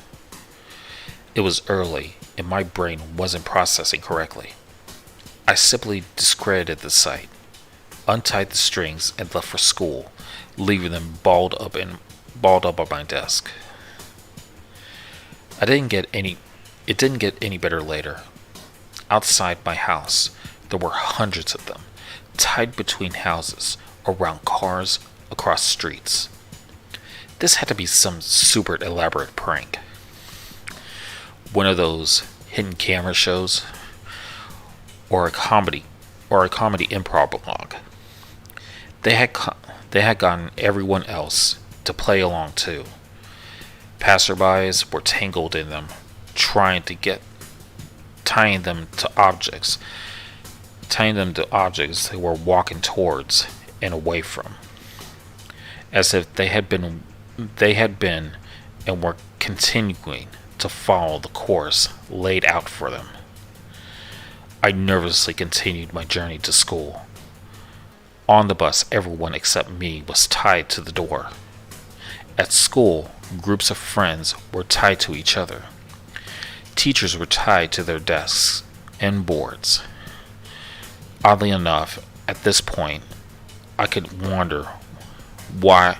It was early, and my brain wasn't processing correctly. I simply discredited the sight, untied the strings, and left for school, leaving them balled up on my desk. It didn't get any better later. Outside my house, there were hundreds of them, tied between houses, around cars, across streets. This had to be some super elaborate prank. One of those hidden camera shows or a comedy improv blog. They had gotten everyone else to play along too. Passerbys were tangled in them, tying them to objects they were walking towards and away from, as if they had been and were continuing to follow the course laid out for them. I nervously continued my journey to school. On the bus, everyone except me was tied to the door. At school, groups of friends were tied to each other. Teachers were tied to their desks and boards. Oddly enough, at this point, I could wonder why.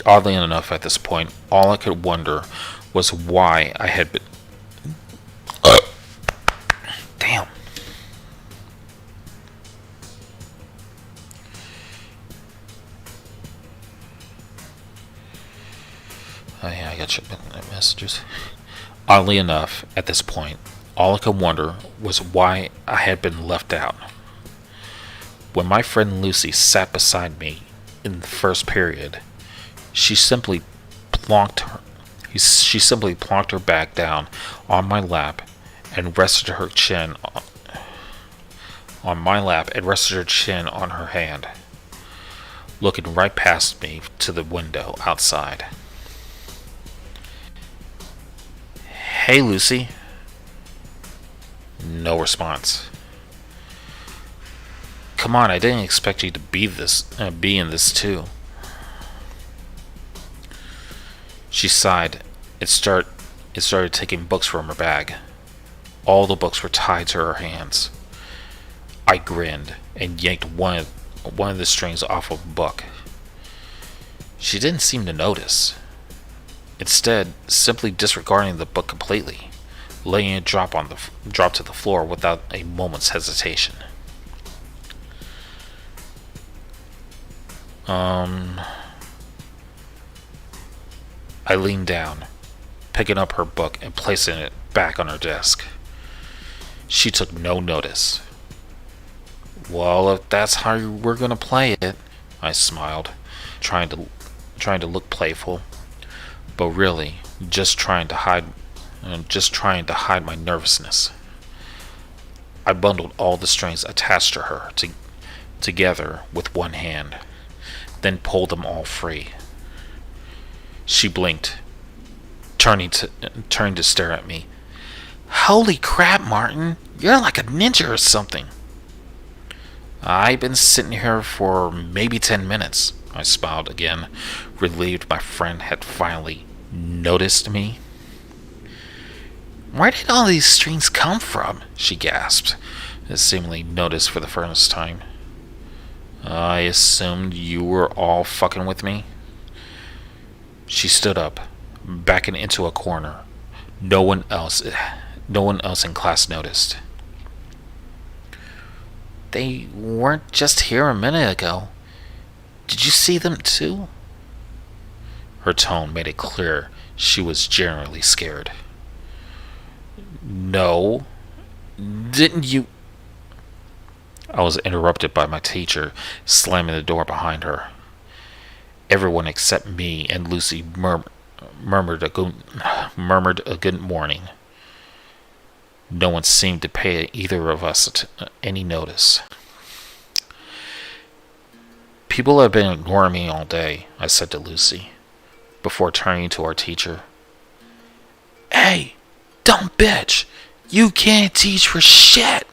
Oddly enough, at this point, all I could wonder was why I had been. Damn. Oh yeah, I got your messages. Oddly enough, at this point, all I could wonder was why I had been left out. When my friend Lucy sat beside me in the first period, she simply plonked her back down on my lap and rested her chin on her hand, looking right past me to the window outside. "Hey, Lucy." No response. "Come on, I didn't expect you to be in this too." She sighed. It started taking books from her bag. All the books were tied to her hands. I grinned and yanked one of the strings off of a book. She didn't seem to notice. Instead, simply disregarding the book completely, letting it drop to the floor without a moment's hesitation. I leaned down, picking up her book and placing it back on her desk. She took no notice. "Well, if that's how we're gonna play it," I smiled, trying to look playful, but really just trying to hide my nervousness. I bundled all the strings attached to her together with one hand, then pulled them all free. She blinked, turned to stare at me. "Holy crap, Martin! You're like a ninja or something." "I've been sitting here for maybe 10 minutes. I smiled again, relieved my friend had finally noticed me. "Where did all these strings come from?" she gasped, seemingly noticed for the first time. "I assumed you were all fucking with me." She stood up, backing into a corner. No one else in class noticed. "They weren't just here a minute ago. Did you see them too?" Her tone made it clear she was genuinely scared. "No. Didn't you?" I was interrupted by my teacher slamming the door behind her. Everyone except me and Lucy murmured a good morning. No one seemed to pay either of us any notice. "People have been ignoring me all day," I said to Lucy, before turning to our teacher. "Hey, dumb bitch! You can't teach for shit!"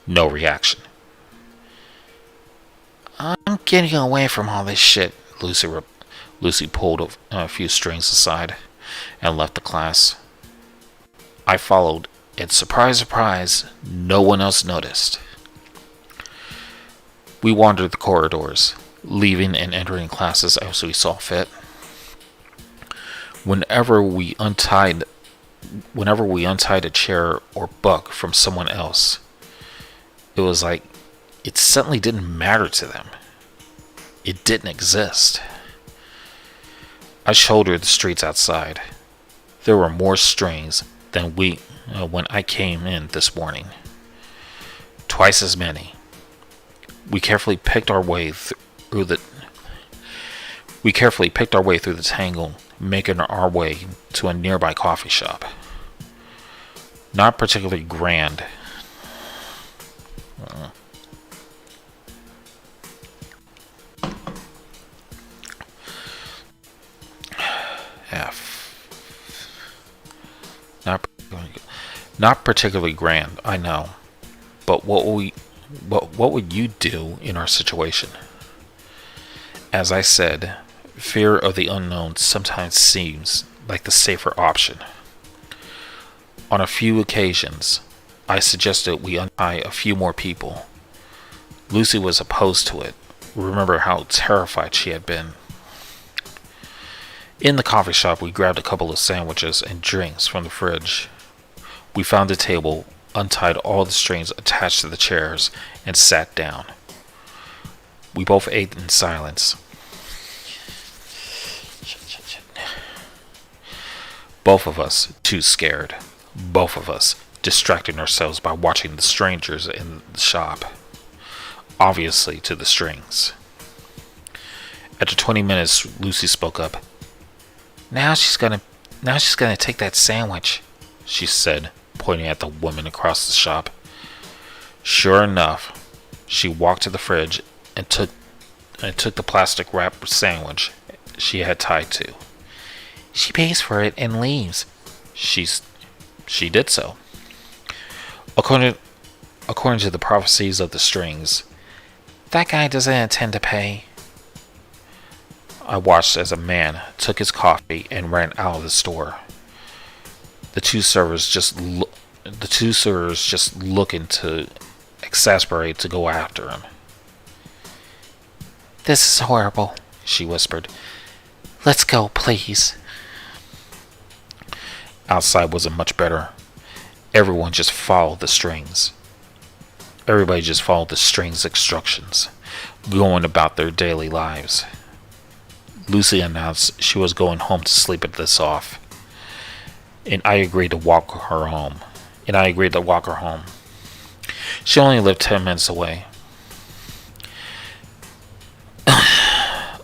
No reaction. "I'm getting away from all this shit," Lucy pulled a few strings aside and left the class. I followed, and surprise, surprise, no one else noticed. We wandered the corridors, leaving and entering classes as we saw fit. Whenever we untied a chair or book from someone else, it was like it suddenly didn't matter to them. It didn't exist. I shouldered the streets outside, There were more strings than when I came in this morning. Twice as many. We carefully picked our way through the tangle, making our way to a nearby coffee shop. Not particularly grand. Not particularly grand, I know. But what would you do in our situation? As I said, fear of the unknown sometimes seems like the safer option. On a few occasions, I suggested we untie a few more people. Lucy was opposed to it. Remember how terrified she had been. In the coffee shop, we grabbed a couple of sandwiches and drinks from the fridge. We found a table, untied all the strings attached to the chairs, and sat down. We both ate in silence. Both of us too scared. Both of us distracting ourselves by watching the strangers in the shop. Obviously to the strings. After 20 minutes, Lucy spoke up. Now she's gonna take that sandwich, she said, pointing at the woman across the shop. Sure enough, she walked to the fridge and took the plastic wrapped sandwich she had tied to. She pays for it and leaves. She did so. According to the prophecies of the strings, that guy doesn't intend to pay. I watched as a man took his coffee and ran out of the store. The two servers just looking to exasperate to go after him. This is horrible, she whispered. Let's go, please. Outside wasn't much better. Everybody just followed the strings' instructions, going about their daily lives. Lucy announced she was going home to sleep this off, and I agreed to walk her home. She only lived 10 minutes away.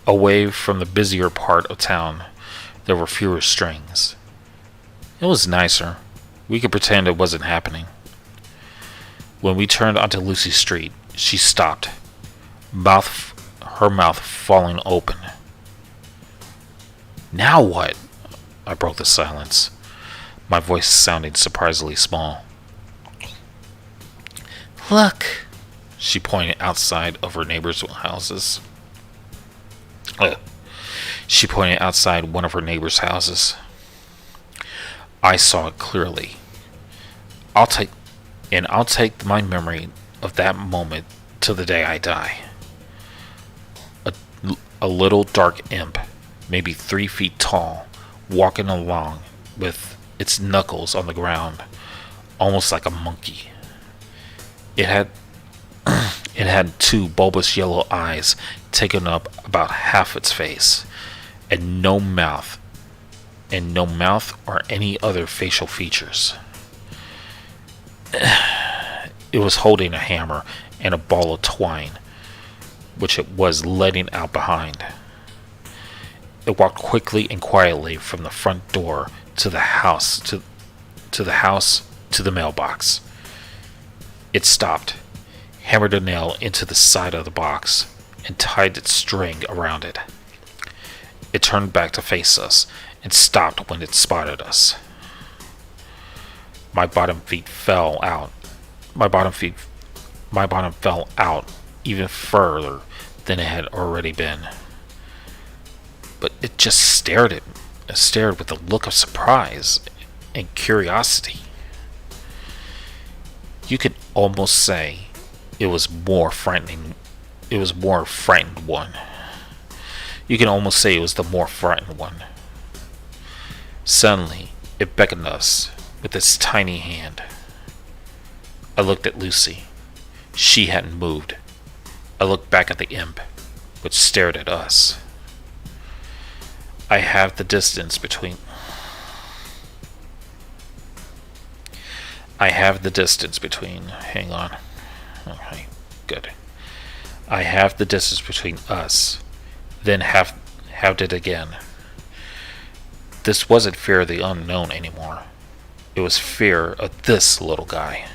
Away from the busier part of town, there were fewer strings. It was nicer. We could pretend it wasn't happening. When we turned onto Lucy Street, she stopped, her mouth falling open. Now what? I broke the silence, my voice sounding surprisingly small. Look, she pointed outside of her neighbor's houses. She pointed outside one of her neighbor's houses. I saw it clearly. I'll take my memory of that moment till the day I die. A little dark imp, maybe 3 feet tall, walking along with its knuckles on the ground, almost like a monkey. It had 2 bulbous yellow eyes taking up about half its face, and no mouth or any other facial features. It was holding a hammer and a ball of twine, which it was letting out behind. It walked quickly and quietly from the front door to the house to the mailbox. It stopped, hammered a nail into the side of the box, and tied its string around it. It turned back to face us and stopped when it spotted us. My bottom fell out even further than it had already been. But it just stared with a look of surprise and curiosity. You could almost say it was more frightening. It was more frightened one. You can almost say it was the more frightened one. Suddenly, it beckoned us with its tiny hand. I looked at Lucy. She hadn't moved. I looked back at the imp, which stared at us. I halved the distance between I have the distance between. Hang on. Okay, good. I have the distance between us. Then halved it again. This wasn't fear of the unknown anymore. It was fear of this little guy.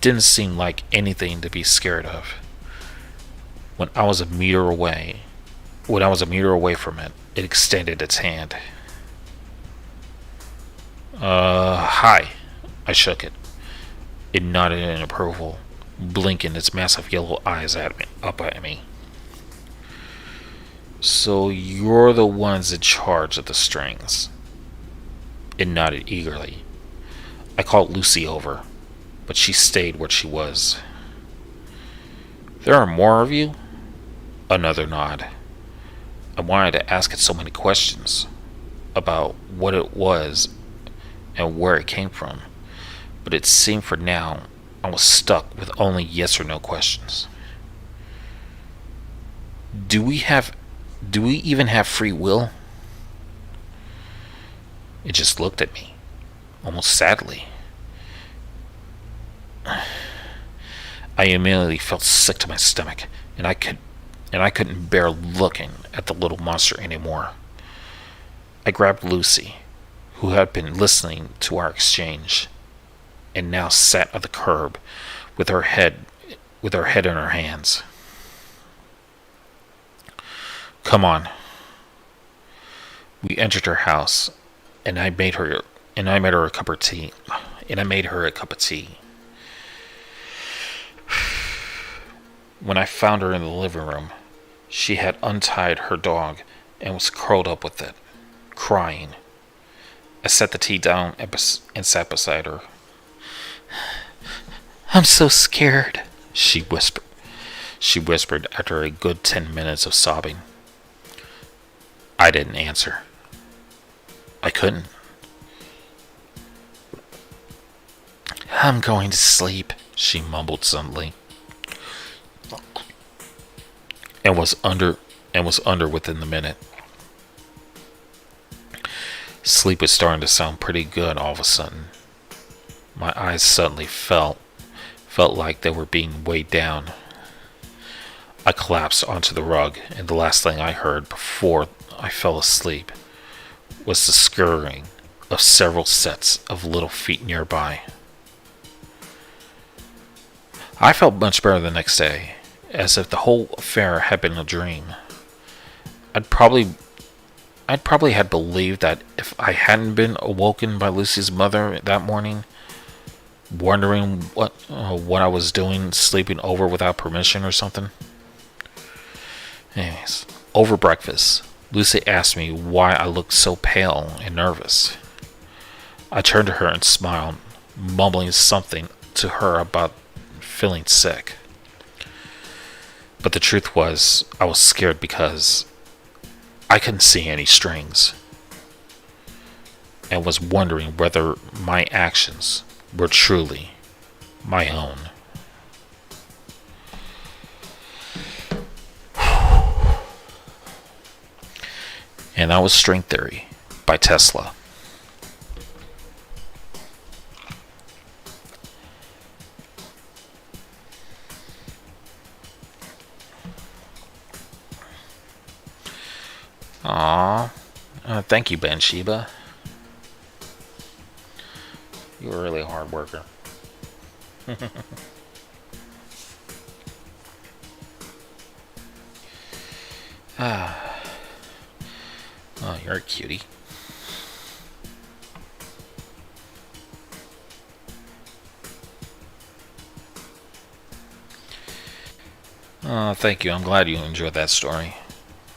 Didn't seem like anything to be scared of. When I was a meter away, from it, it extended its hand. Hi. I shook it. It nodded in approval, blinking its massive yellow eyes up at me. So you're the ones in charge of the strings. It nodded eagerly. I called Lucy over, but she stayed where she was. There are more of you? Another nod. I wanted to ask it so many questions about what it was and where it came from, but it seemed for now I was stuck with only yes or no questions. Do we even have free will? It just looked at me, almost sadly. I immediately felt sick to my stomach, and I couldn't bear looking at the little monster anymore. I grabbed Lucy, who had been listening to our exchange, and now sat on the curb with her head in her hands. Come on. We entered her house, and I made her a cup of tea. When I found her in the living room, she had untied her dog and was curled up with it, crying. I set the tea down and sat beside her. I'm so scared, she whispered. She whispered after a good 10 minutes of sobbing. I didn't answer. I couldn't. I'm going to sleep, she mumbled suddenly, and was under within the minute. Sleep was starting to sound pretty good all of a sudden. My eyes suddenly felt like they were being weighed down. I collapsed onto the rug, and the last thing I heard before I fell asleep was the scurrying of several sets of little feet nearby. I felt much better the next day, as if the whole affair had been a dream. I'd probably had believed that if I hadn't been awoken by Lucy's mother that morning, wondering what I was doing, sleeping over without permission or something. Anyways, over breakfast, Lucy asked me why I looked so pale and nervous. I turned to her and smiled, mumbling something to her about feeling sick. But the truth was, I was scared because I couldn't see any strings, and was wondering whether my actions were truly my own. And that was String Theory by Tesla. Thank you, Ben Sheba. You were really a hard worker. Oh, you're a cutie. Thank you. I'm glad you enjoyed that story.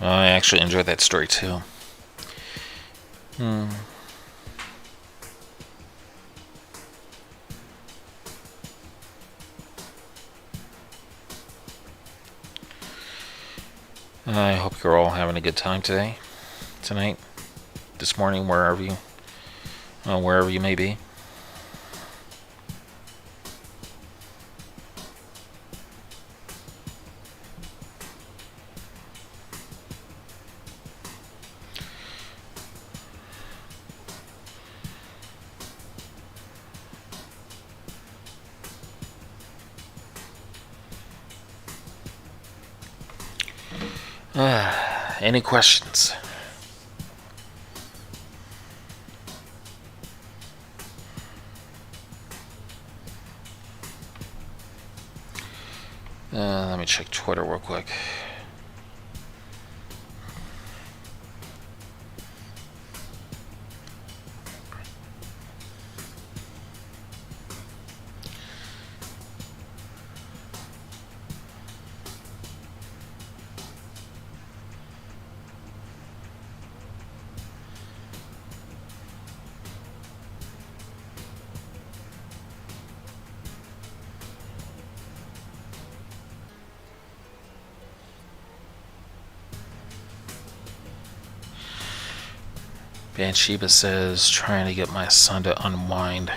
I actually enjoyed that story too. I hope you're all having a good time tonight, this morning, wherever you may be. Any questions? Let me check Twitter real quick. Banshiba says, trying to get my son to unwind.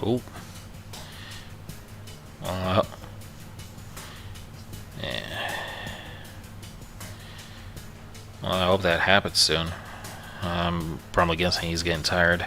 Ooh. Yeah. Well, I hope that happens soon. I'm probably guessing he's getting tired.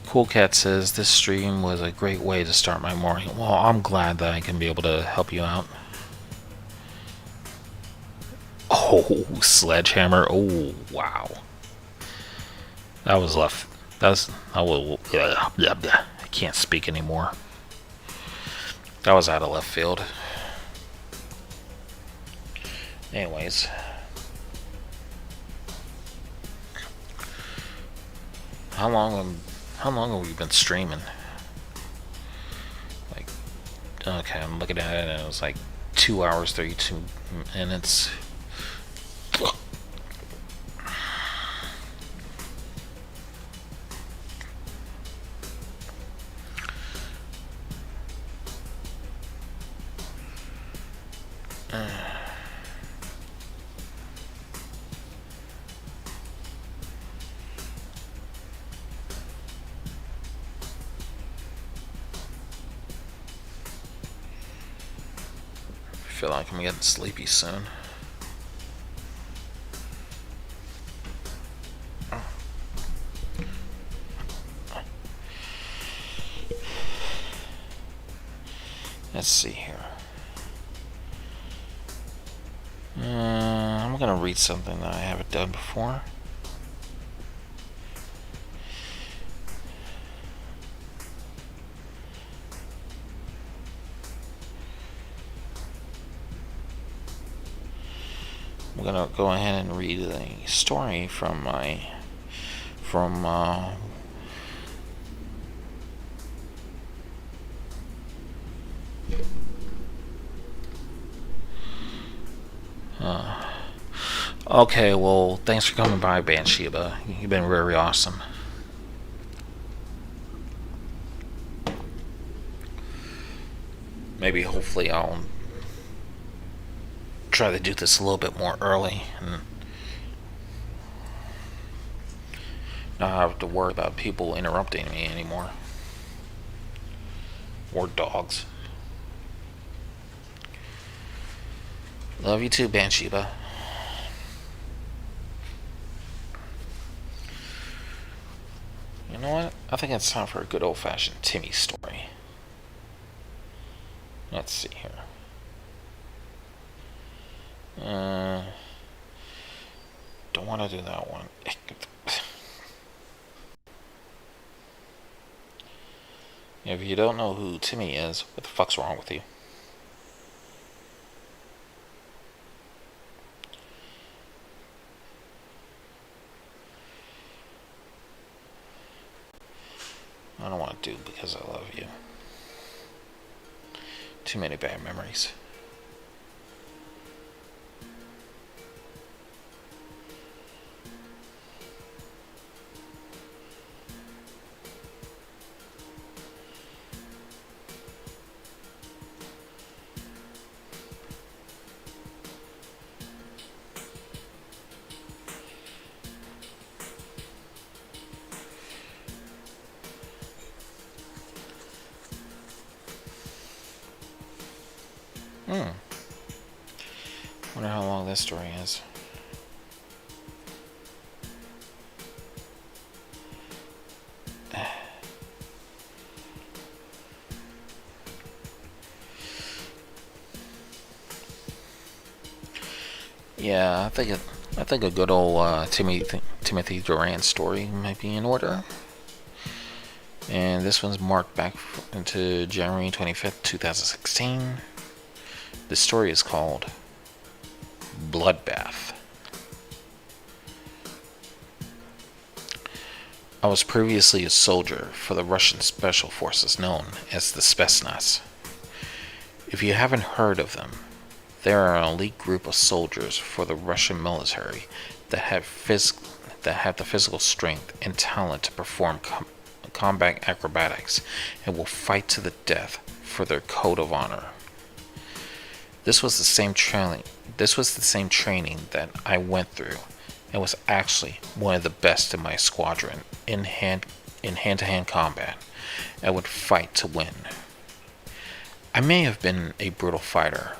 Cool Cat says, this stream was a great way to start my morning. Well, I'm glad that I can be able to help you out. Oh, Sledgehammer. Oh, wow. That was left. I can't speak anymore. That was out of left field. Anyways. How long have we been streaming? Like, okay, I'm looking at it and it was like 2 hours, 32 minutes. I feel like I'm getting sleepy soon. Let's see here. I'm gonna read something that I haven't done before. I'm gonna go ahead and read a story from okay, well, thanks for coming by, Banshiba. You've been very awesome. Maybe, hopefully, I'll try to do this a little bit more early and not have to worry about people interrupting me anymore. Or dogs. Love you too, Banshiba. You know what? I think it's time for a good old-fashioned Timmy story. Let's see here. Don't want to do that one. If you don't know who Timmy is, what the fuck's wrong with you? I don't want to do Because I Love You. Too many bad memories. Wonder how long this story is. Yeah, I think a good old Timothy Durant story might be in order. And this one's marked back into January 25th, 2016. The story is called Bloodbath. I was previously a soldier for the Russian Special Forces known as the Spetsnaz. If you haven't heard of them, they are an elite group of soldiers for the Russian military that have the physical strength and talent to perform combat acrobatics and will fight to the death for their code of honor. This was the same training that I went through and was actually one of the best in my squadron in hand-to-hand combat and would fight to win. I may have been a brutal fighter,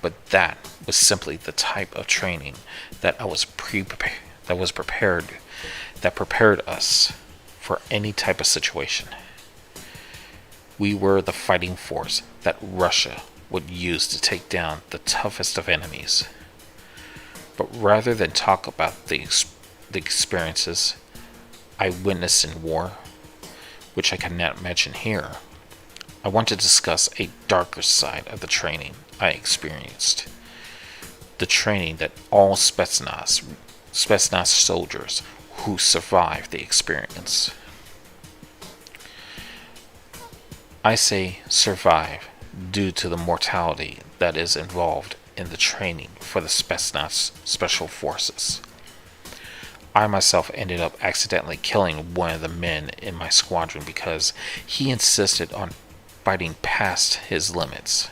but that was simply the type of training that prepared us for any type of situation. We were the fighting force that Russia would use to take down the toughest of enemies. But rather than talk about the experiences I witnessed in war, which I cannot mention here, I want to discuss a darker side of the training I experienced. The training that all Spetsnaz soldiers who survived the experience. I say survive due to the mortality that is involved in the training for the Spetsnaz Special Forces. I myself ended up accidentally killing one of the men in my squadron because he insisted on fighting past his limits,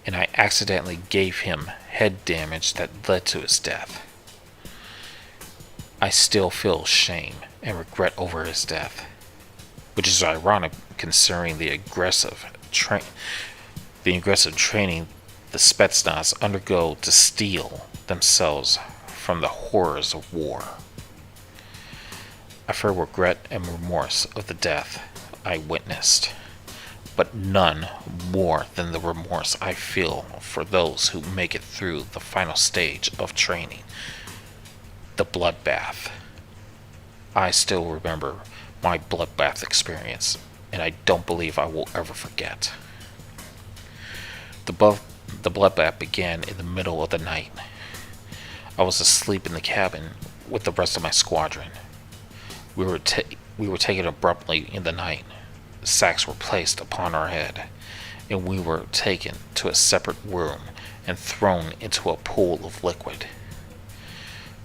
and I accidentally gave him head damage that led to his death. I still feel shame and regret over his death, which is ironic considering the aggressive training the Spetsnaz undergo to steel themselves from the horrors of war. I feel regret and remorse of the death I witnessed, but none more than the remorse I feel for those who make it through the final stage of training, the bloodbath. I still remember my bloodbath experience, and I don't believe I will ever forget. The bloodbath began in the middle of the night. I was asleep in the cabin with the rest of my squadron. We were taken abruptly in the night. Sacks were placed upon our head, and we were taken to a separate room and thrown into a pool of liquid.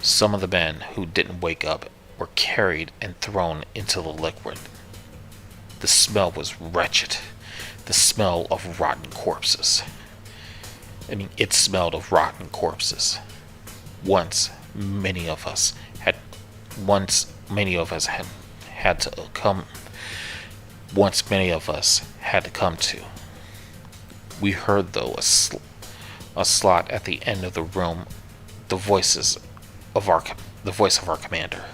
Some of the men who didn't wake up were carried and thrown into the liquid. The smell was wretched. The smell of rotten corpses. It smelled of rotten corpses. Once many of us had to come to. We heard, though, a slot at the end of the room, the voice of our commander.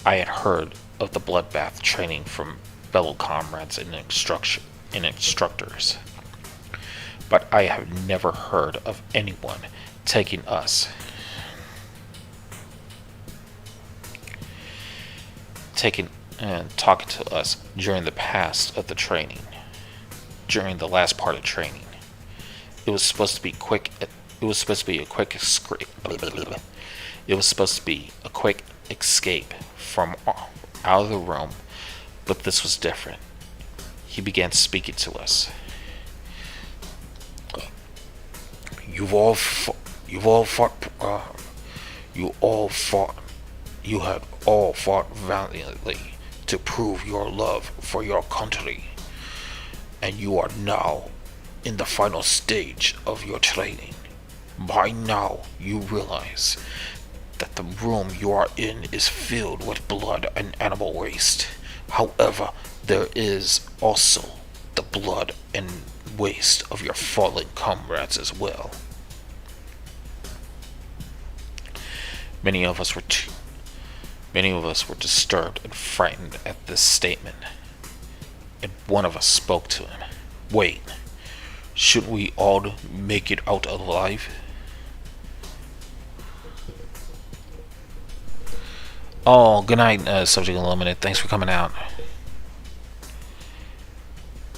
I had heard of the bloodbath training from fellow comrades and instructors, but I have never heard of anyone talking to us during the last part of training. It was supposed to be a quick escape from out of the room, but this was different. He began speaking to us. You had all fought valiantly to prove your love for your country, and you are now in the final stage of your training. By now, you realize that the room you are in is filled with blood and animal waste. However, there is also the blood and waste of your fallen comrades as well. Many of us were disturbed and frightened at this statement, and one of us spoke to him. Wait, shouldn't we all make it out alive? Oh, good night, Subject Illuminate. Thanks for coming out.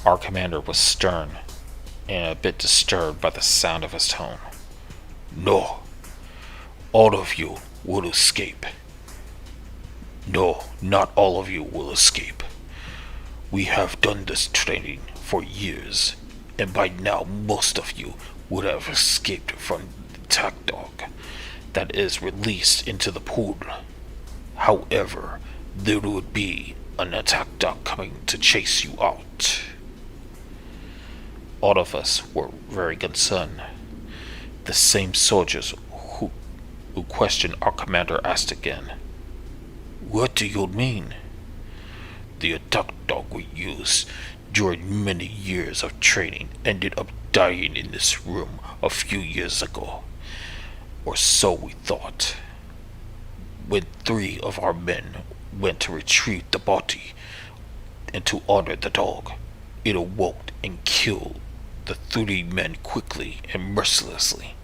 Our commander was stern and a bit disturbed by the sound of his tone. No, all of you will escape. No, not all of you will escape. We have done this training for years, and by now most of you would have escaped from the attack dog that is released into the pool. However, there would be an attack dog coming to chase you out. All of us were very concerned. The same soldiers who questioned our commander asked again, "What do you mean?" The attack dog we used during many years of training ended up dying in this room a few years ago. Or so we thought. When 3 of our men went to retrieve the body and to honor the dog, it awoke and killed the 3 men quickly and mercilessly.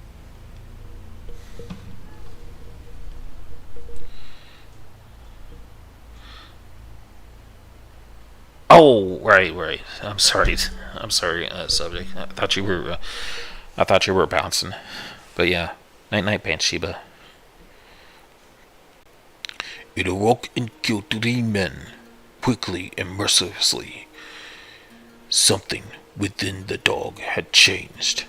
Oh, right. I'm sorry, subject. I thought you were bouncing, but yeah. Night, Bansheeba. It awoke and killed 3 men, quickly and mercilessly. Something within the dog had changed.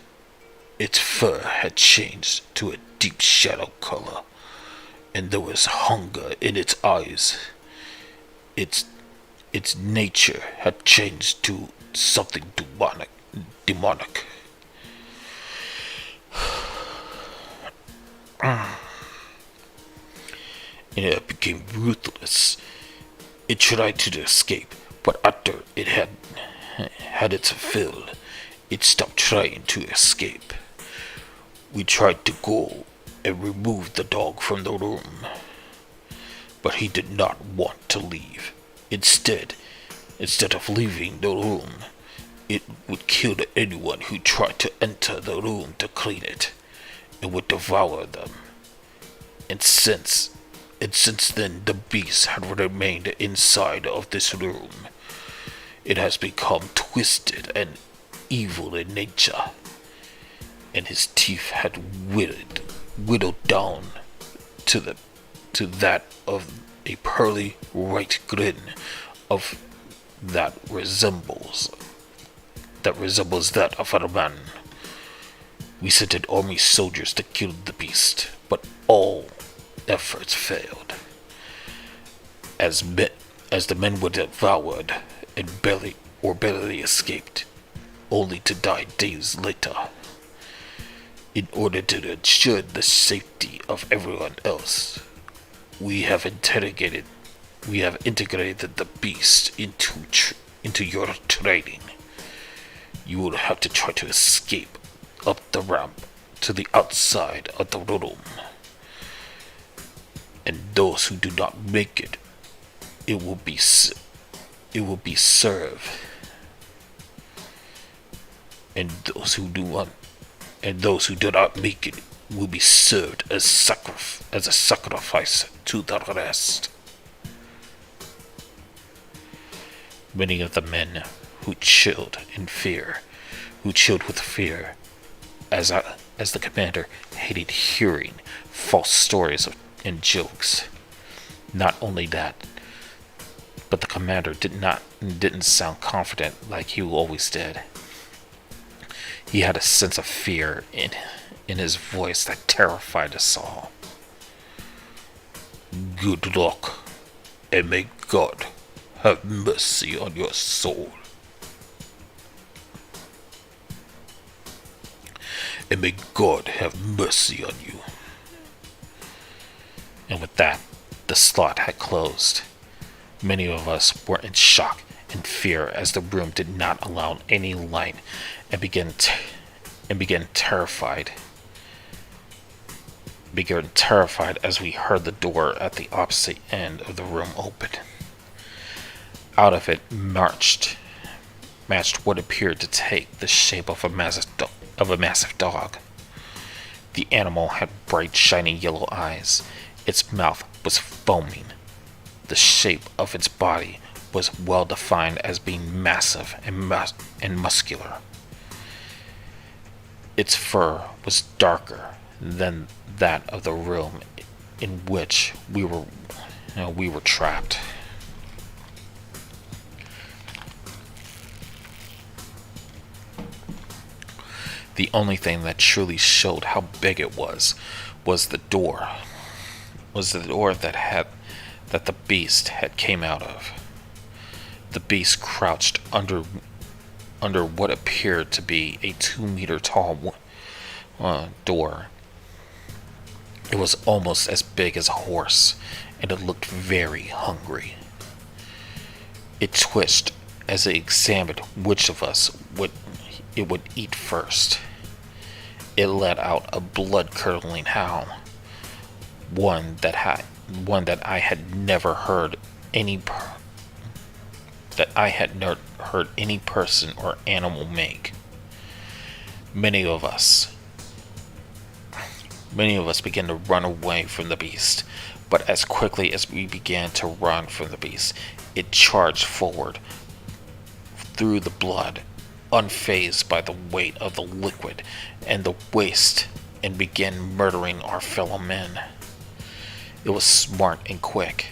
Its fur had changed to a deep shadow color, and there was hunger in its eyes. Its nature had changed to something demonic. And it became ruthless. It tried to escape, but after it had its fill, it stopped trying to escape. We tried to go and remove the dog from the room, but he did not want to leave. Instead of leaving the room, it would kill anyone who tried to enter the room to clean it. It would devour them. And since then the beast had remained inside of this room. It has become twisted and evil in nature, and his teeth had whittled down to that of a pearly white grin of that resembles that of a man. We sent an army soldiers to kill the beast, but all efforts failed. As the men were devoured and barely escaped, only to die days later. In order to ensure the safety of everyone else, we have integrated the beast into your training. You will have to try to escape up the ramp to the outside of the room. And those who do not make it, it will be served. And those who do not make it will be served as a sacrifice to the rest. Many of the men who chilled with fear, as the commander hated hearing false stories and jokes. Not only that, but the commander didn't sound confident like he always did. He had a sense of fear in his voice that terrified us all. Good luck, and may God have mercy on your soul. And may God have mercy on you. And with that, the slot had closed. Many of us were in shock in fear as the room did not allow any light, and began terrified. Began terrified as we heard the door at the opposite end of the room open. Out of it matched what appeared to take the shape of a massive dog. The animal had bright, shiny yellow eyes. Its mouth was foaming. The shape of its body was well defined as being massive and muscular. Its fur was darker than that of the room in which we were trapped. The only thing that truly showed how big it was the door. Was the door that the beast had came out of. The beast crouched under what appeared to be a 2-meter tall door. It was almost as big as a horse, and it looked very hungry. It twitched as it examined which of us it would eat first. It let out a blood-curdling howl, one that I had never heard any person or animal make. Many of us began to run away from the beast, but as quickly as we began to run from the beast, it charged forward through the blood, unfazed by the weight of the liquid and the waste, and began murdering our fellow men. It was smart and quick.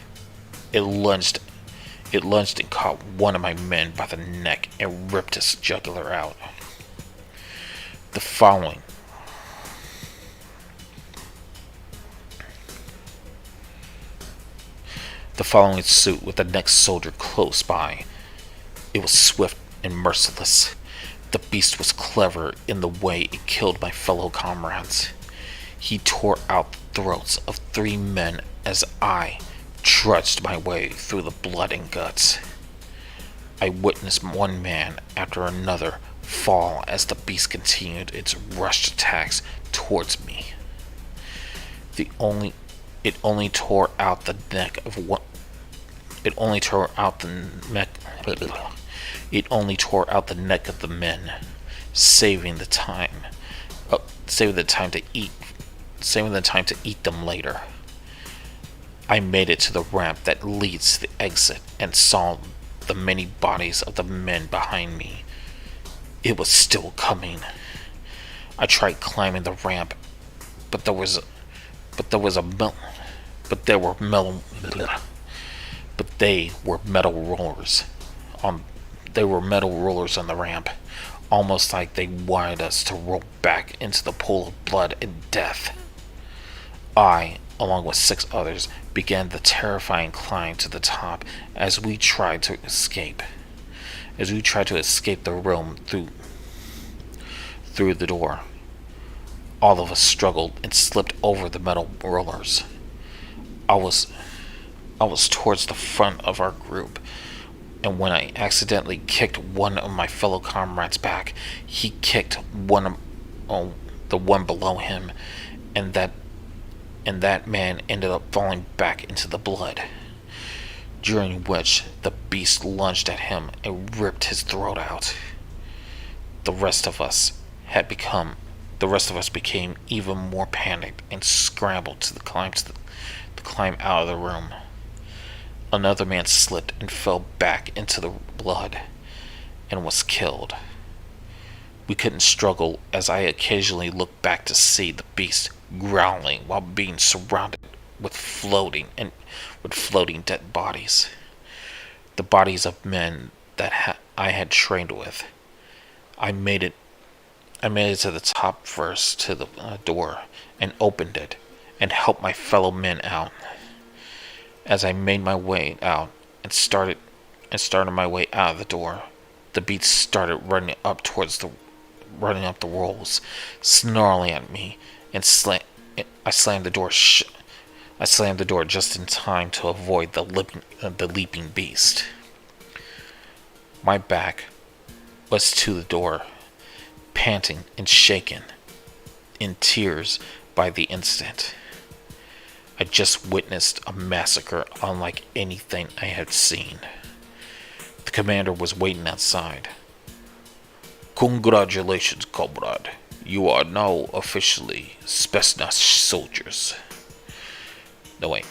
It lunged and caught one of my men by the neck and ripped his jugular out. The following suit with the next soldier close by. It was swift and merciless. The beast was clever in the way it killed my fellow comrades. He tore out the throats of 3 men as I trudged my way through the blood and guts. I witnessed one man after another fall as the beast continued its rushed attacks towards me. It only tore out the neck of one. It only tore out the neck of the men, saving the time to eat them later. I made it to the ramp that leads to the exit and saw the many bodies of the men behind me. It was still coming. I tried climbing the ramp, but there were metal rollers on the ramp, almost like they wanted us to roll back into the pool of blood and death. I, along with 6 others, began the terrifying climb to the top as we tried to escape the room through the door. All of us struggled and slipped over the metal rollers. I was towards the front of our group, and when I accidentally kicked one of my fellow comrades back, he kicked the one below him, and that man ended up falling back into the blood, during which the beast lunged at him and ripped his throat out. The rest of us became even more panicked and scrambled to climb out of the room. Another man slipped and fell back into the blood and was killed. We couldn't struggle as I occasionally looked back to see the beast growling while being surrounded with floating dead bodies. The bodies of men that I had trained with. I made it to the top first, to the door, and opened it and helped my fellow men out. As I made my way out and started my way out of the door, the beast started running up the rolls, snarling at me, and I slammed the door just in time to avoid the leaping beast. My back was to the door, panting and shaken, in tears by the instant. I just witnessed a massacre unlike anything I had seen. The commander was waiting outside. Congratulations, comrade. You are now officially Spetsnaz soldiers. No, wait.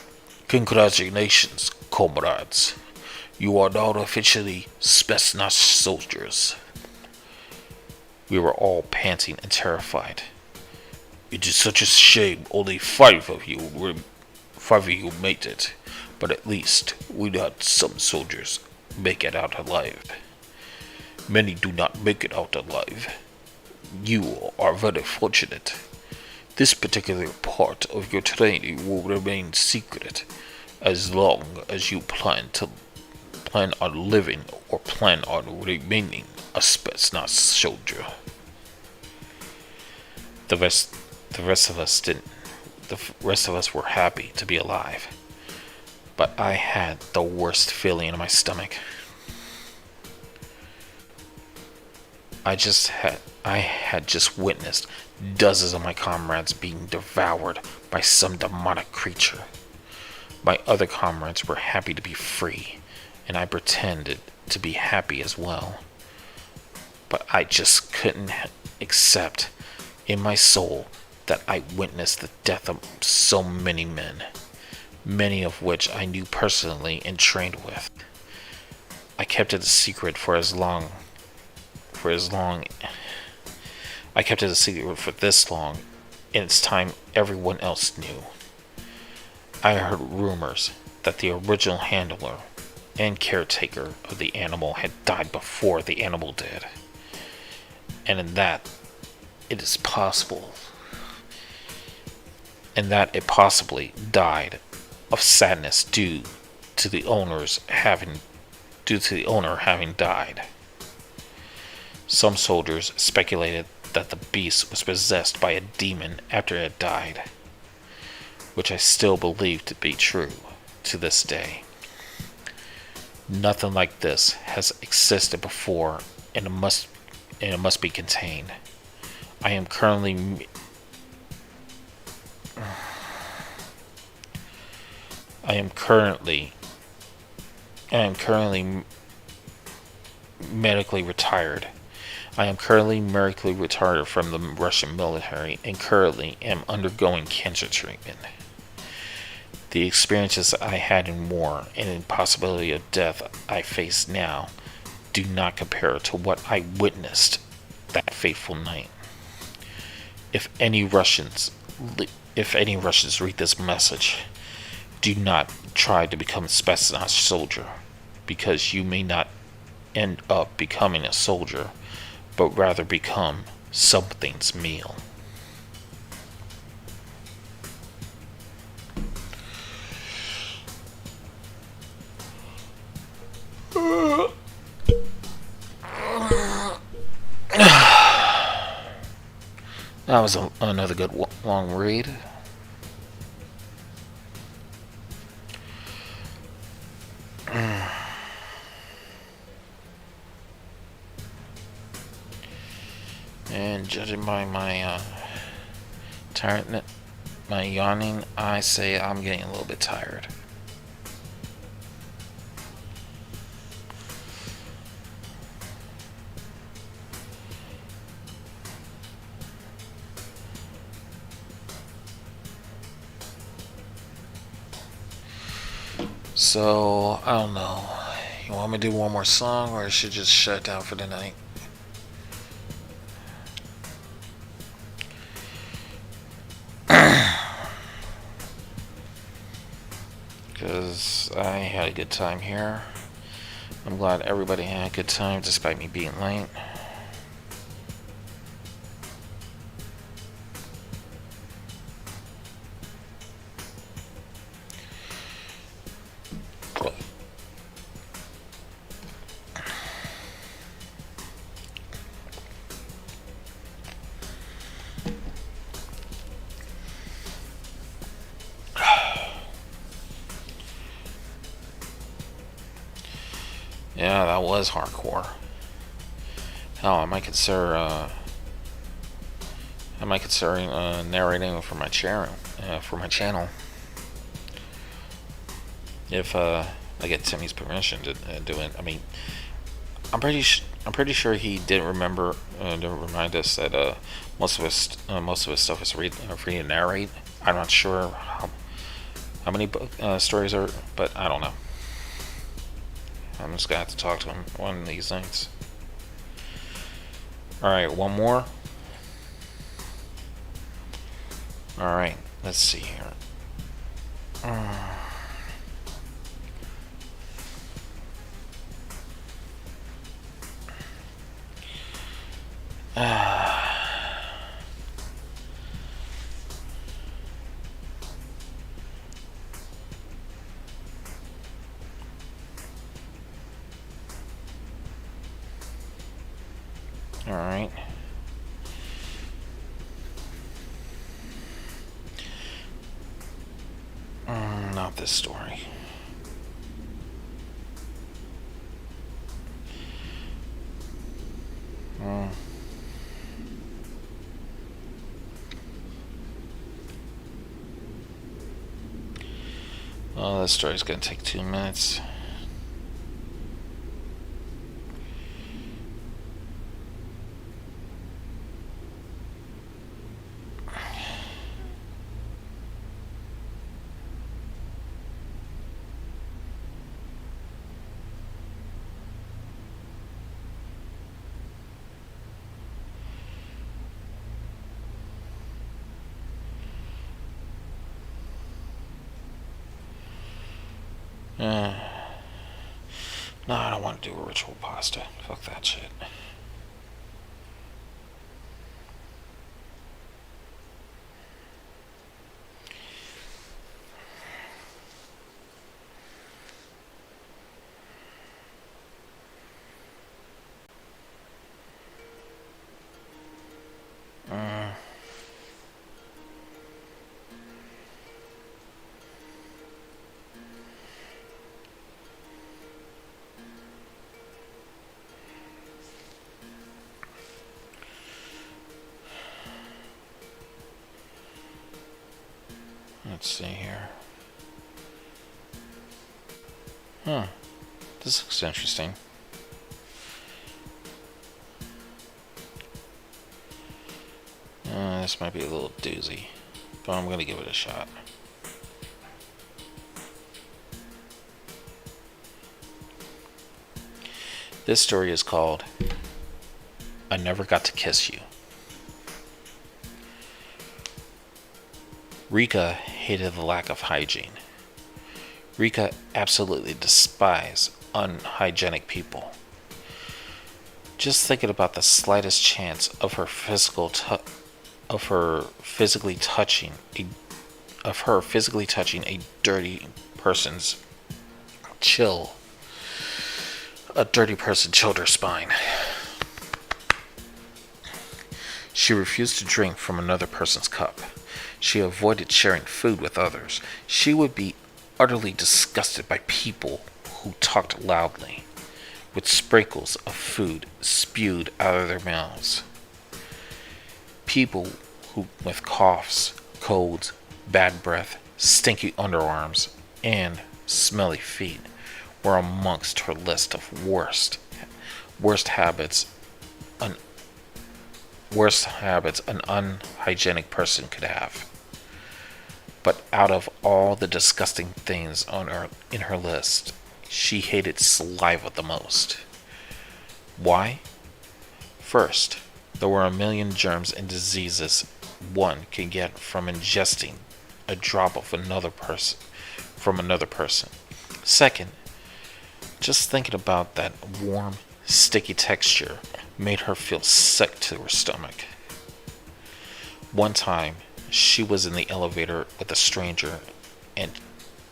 Congratulations, comrades. You are now officially Spetsnaz soldiers. We were all panting and terrified. It is such a shame only five of you made it, but at least we had some soldiers make it out alive. Many do not make it out alive. You are very fortunate. This particular part of your training will remain secret as long as you plan on living or plan on remaining a Spetsnaz soldier. The rest of us didn't. The rest of us were happy to be alive, but I had the worst feeling in my stomach. I had just witnessed dozens of my comrades being devoured by some demonic creature. My other comrades were happy to be free, and I pretended to be happy as well. But I just couldn't accept in my soul that I witnessed the death of so many men, many of which I knew personally and trained with. I kept it a secret for this long, and it's time everyone else knew. I heard rumors that the original handler and caretaker of the animal had died before the animal did, and that it possibly died of sadness due to the owner having died. Some soldiers speculated that the beast was possessed by a demon after it had died, which I still believe to be true to this day. Nothing like this has existed before, and it must be contained. I am currently medically retired. I am currently medically retired from the Russian military and currently am undergoing cancer treatment. The experiences I had in war and the possibility of death I face now do not compare to what I witnessed that fateful night. If any Russians read this message, do not try to become a Spetsnaz soldier, because you may not end up becoming a soldier, but rather become something's meal. That was another good long read. And judging by my my yawning, I say I'm getting a little bit tired. So, I don't know. You want me to do one more song, or I should just shut it down for the night? Because I had a good time here. I'm glad everybody had a good time despite me being late. Yeah, that was hardcore. Hell, I might consider narrating for my channel. If I get Timmy's permission to do it. I mean, I'm pretty sure he didn't remember to remind us that most of his stuff is free to narrate. I'm not sure how many stories are, but I don't know. I'm just gonna have to talk to him one of these nights. All right, one more. All right, let's see here. All right. Not this story. Oh, this story's gonna take 2 minutes. No, I don't want to do a ritual pasta. Fuck that shit. Let's see here. This looks interesting. This might be a little doozy, but I'm gonna give it a shot. This story is called I Never Got to Kiss You. Rika hated the lack of hygiene. Rika absolutely despised unhygienic people. Just thinking about the slightest chance of her physically touching a dirty person's a dirty person chilled her spine. She refused to drink from another person's cup. She avoided sharing food with others. She would be utterly disgusted by people who talked loudly, with sprinkles of food spewed out of their mouths. People who, with coughs, colds, bad breath, stinky underarms, and smelly feet, were amongst her list of worst habits an unhygienic person could have. But out of all the disgusting things in her list, she hated saliva the most. Why? First, there were a million germs and diseases one can get from ingesting a drop of another person from another person. Second, just thinking about that warm, sticky texture made her feel sick to her stomach. One time, she was in the elevator with a stranger, and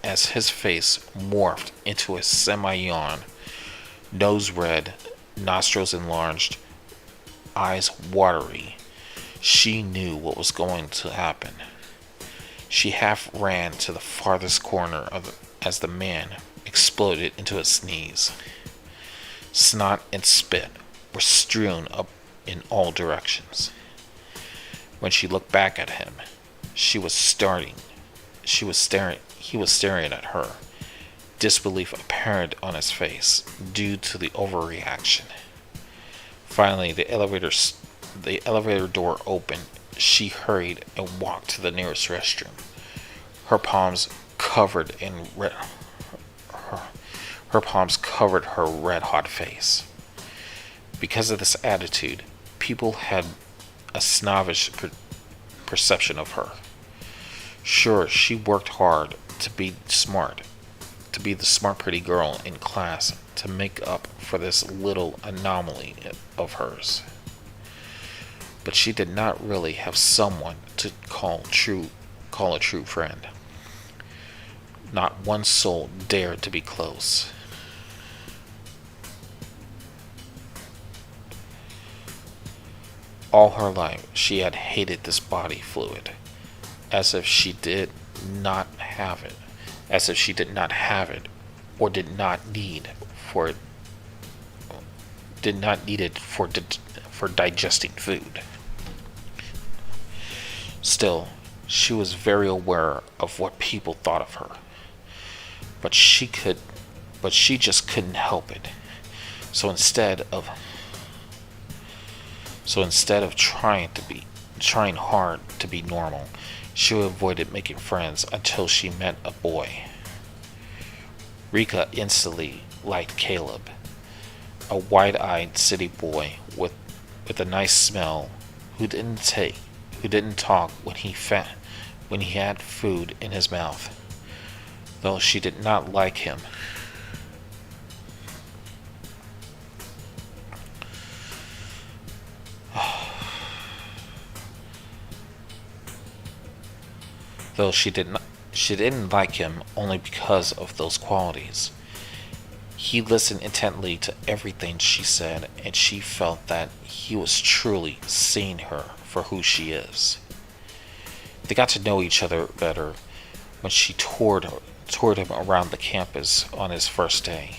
as his face morphed into a semi-yawn, nose red, nostrils enlarged, eyes watery, she knew what was going to happen. She half ran to the farthest corner as the man exploded into a sneeze. Snot and spit were strewn up in all directions. When she looked back at him, she was starting. She was staring. He was staring at her, disbelief apparent on his face due to the overreaction. Finally, the elevator door opened. She hurried and walked to the nearest restroom. Her palms covered in red. Her palms covered her red-hot face. Because of this attitude, people had a snobbish perception of her. Sure, she worked hard to be smart, to be the smart pretty girl in class, to make up for this little anomaly of hers. But she did not really have someone to call a true friend. Not one soul dared to be close. All her life, she had hated this body fluid, as if she did not have it, as if she did not have it, or did not need it for digesting food. Still, she was very aware of what people thought of her, but she just couldn't help it. So instead of trying hard to be normal, she avoided making friends until she met a boy. Rika instantly liked Caleb, a wide-eyed city boy with a nice smell who didn't talk when he had food in his mouth. Though she did not like him. Though she didn't like him only because of those qualities. He listened intently to everything she said, and she felt that he was truly seeing her for who she is. They got to know each other better when she toured him around the campus on his first day.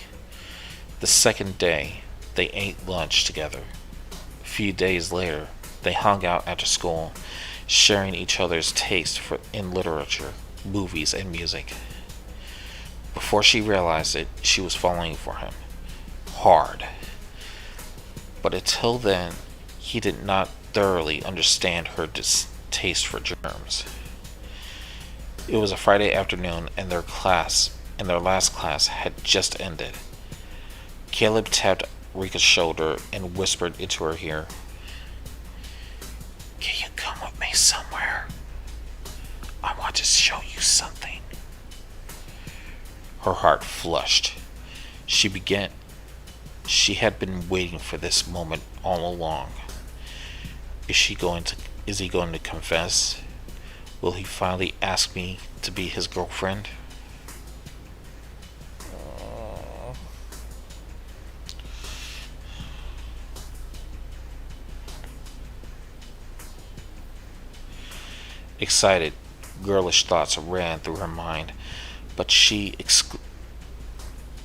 The second day, they ate lunch together. A few days later, they hung out after school, sharing each other's taste in literature, movies, and music. Before she realized it, she was falling for him. Hard. But until then, he did not thoroughly understand her distaste for germs. It was a Friday afternoon and their last class had just ended. Caleb tapped Rika's shoulder and whispered into her ear, "Can you come with me somewhere? I want to show you something." Her heart flushed. She had been waiting for this moment all along. Is he going to confess? Will he finally ask me to be his girlfriend? Excited, girlish thoughts ran through her mind, but she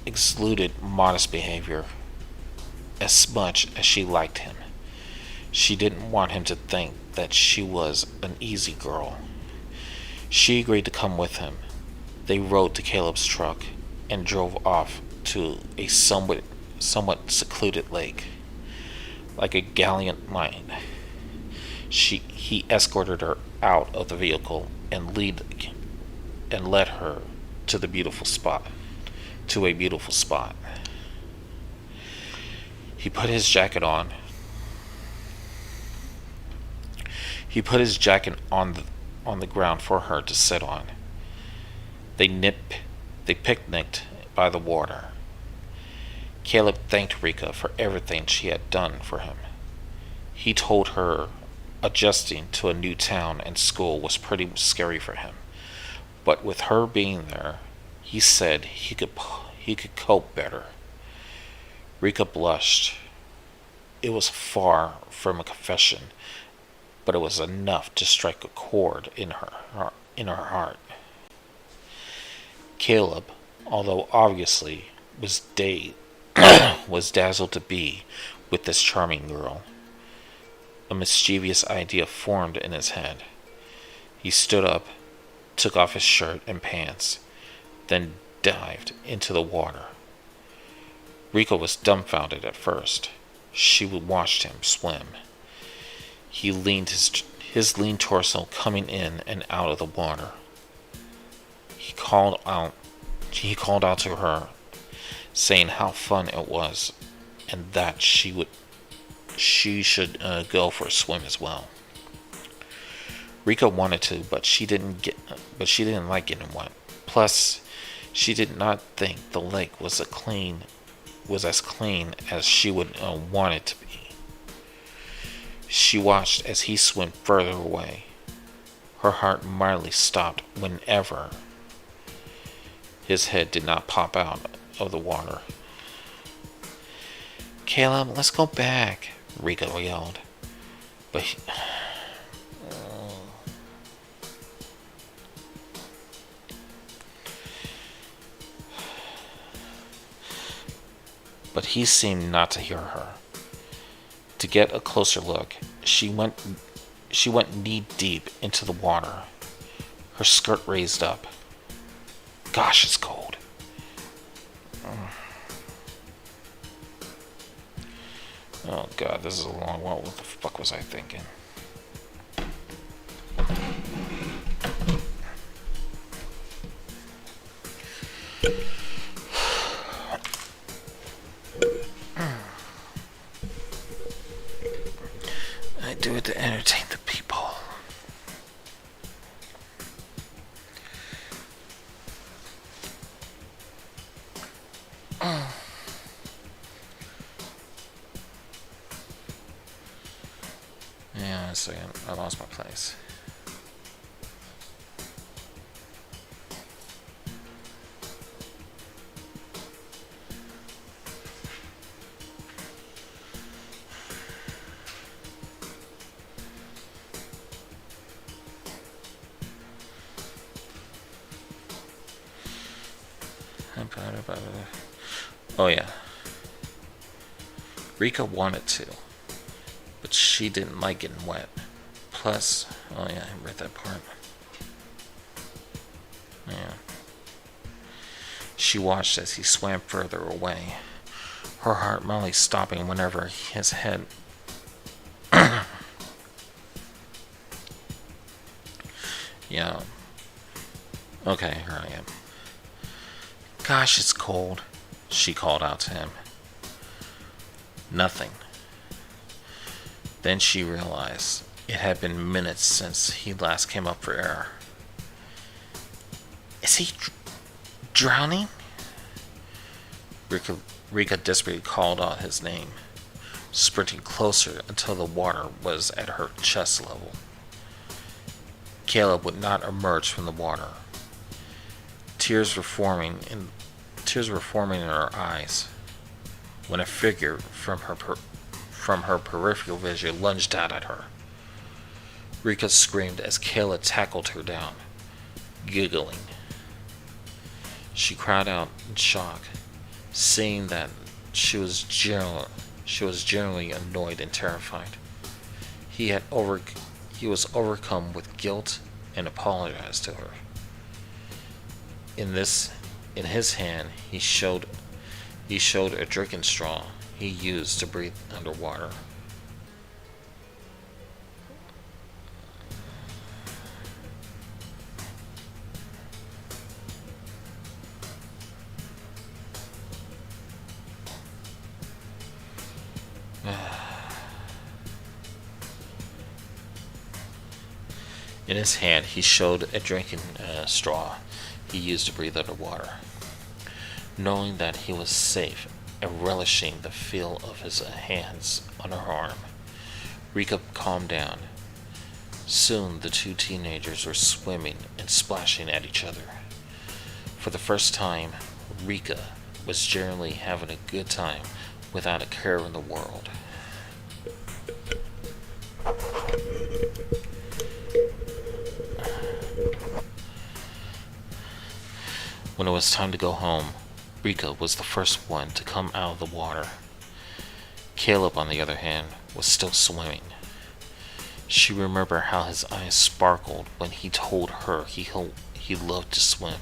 excluded modest behavior as much as she liked him. She didn't want him to think that she was an easy girl. She agreed to come with him. They rode to Caleb's truck and drove off to a somewhat secluded lake. Like a gallant knight, he escorted her out of the vehicle and led her to a beautiful spot. He put his jacket on. On the ground for her to sit on. They picnicked by the water. Caleb thanked Rika for everything she had done for him. He told her adjusting to a new town and school was pretty scary for him, but with her being there, he said he could cope better. Rika blushed. It was far from a confession, but it was enough to strike a chord in her heart. Caleb, although obviously was was dazzled to be with this charming girl. A mischievous idea formed in his head. He stood up, took off his shirt and pants, then dived into the water. Rico was dumbfounded at first. She watched him swim. He leaned his lean torso coming in and out of the water. He called out to her, saying how fun it was, and that she should go for a swim as well. Rika wanted to, but she didn't like getting wet. Plus, she did not think the lake was as clean as she would want it to be. She watched as he swam further away. Her heart mildly stopped whenever his head did not pop out of the water. "Caleb, let's go back," Rika yelled. But he seemed not to hear her. To get a closer look, she went knee deep into the water. Her skirt raised up. Gosh, it's cold. Oh god, this is a long one. What the fuck was I thinking? I do it to entertain the people. Yeah, a second. I lost my place. Oh yeah. Rika wanted to, but she didn't like getting wet. Plus, oh yeah, I read that part. Yeah. She watched as he swam further away, her heart mildly stopping whenever his head yeah. Okay, here I am. "Gosh, it's cold," she called out to him. Nothing. Then she realized it had been minutes since he last came up for air. "Is he drowning?" Rika desperately called out his name, sprinting closer until the water was at her chest level. Caleb would not emerge from the water. Tears were forming in her eyes when a figure from her peripheral vision lunged out at her. Rika screamed as Kayla tackled her down, giggling. She cried out in shock, seeing that she was genuinely annoyed and terrified. He was overcome with guilt and apologized to her. In his hand, he showed a drinking straw he used to breathe underwater. In his hand, he showed a drinking straw he used to breathe underwater. Knowing that he was safe and relishing the feel of his hands on her arm, Rika calmed down. Soon the two teenagers were swimming and splashing at each other. For the first time, Rika was generally having a good time without a care in the world. When it was time to go home, Rika was the first one to come out of the water. Caleb, on the other hand, was still swimming. She remembered how his eyes sparkled when he told her he loved to swim,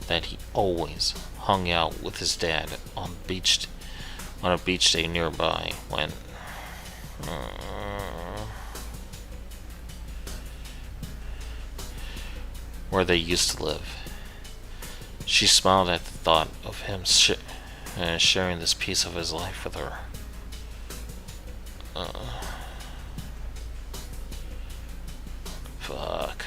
that he always hung out with his dad on a beach day nearby when where they used to live. She smiled at the thought of him sharing this piece of his life with her. Fuck.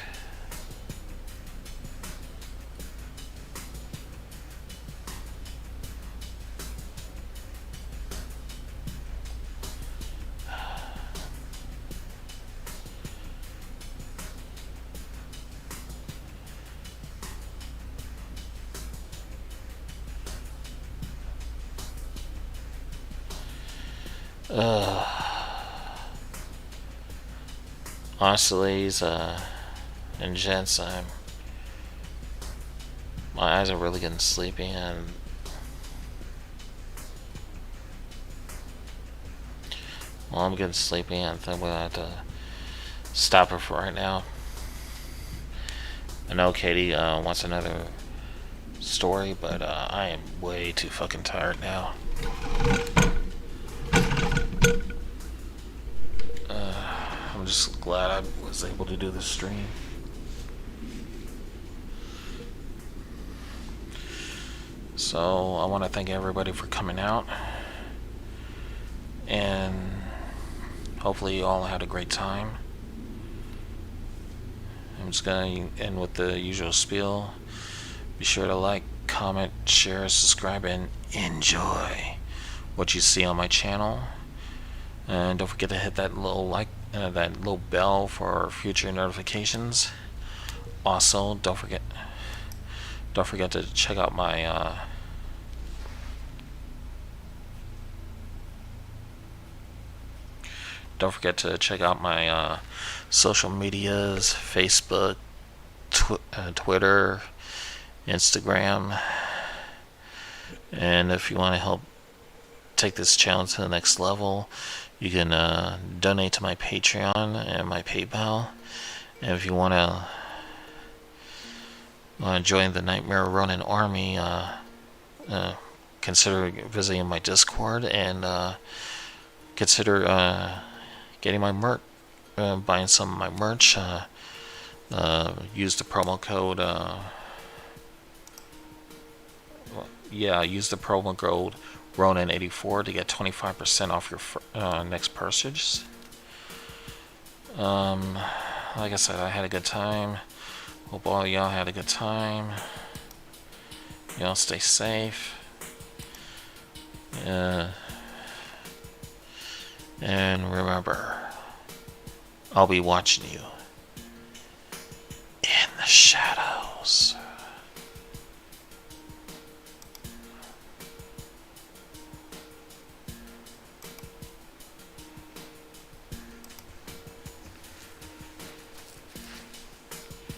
Honestly, ladies and gents, my eyes are really getting sleepy, and well, I'm getting sleepy, and I think we'll have to stop it for right now. I know Katie wants another story, but I am way too fucking tired now. I'm just glad I was able to do this stream. So I want to thank everybody for coming out, and hopefully you all had a great time. I'm just gonna end with the usual spiel. Be sure to like, comment, share, subscribe, and enjoy what you see on my channel. And don't forget to hit that little that little bell for future notifications. Also, don't forget to check out my social medias: Facebook, Twitter, Instagram. And if you want to help take this channel to the next level, you can donate to my Patreon and my PayPal. And if you want to join the Nightmare Ronin army, consider visiting my Discord, and consider getting my merch, buying some of my merch. Use the promo code. Use the promo code Ronin84 to get 25% off your next purchase. Like I said, I had a good time. Hope all y'all had a good time. Y'all stay safe. And remember, I'll be watching you in the shadows.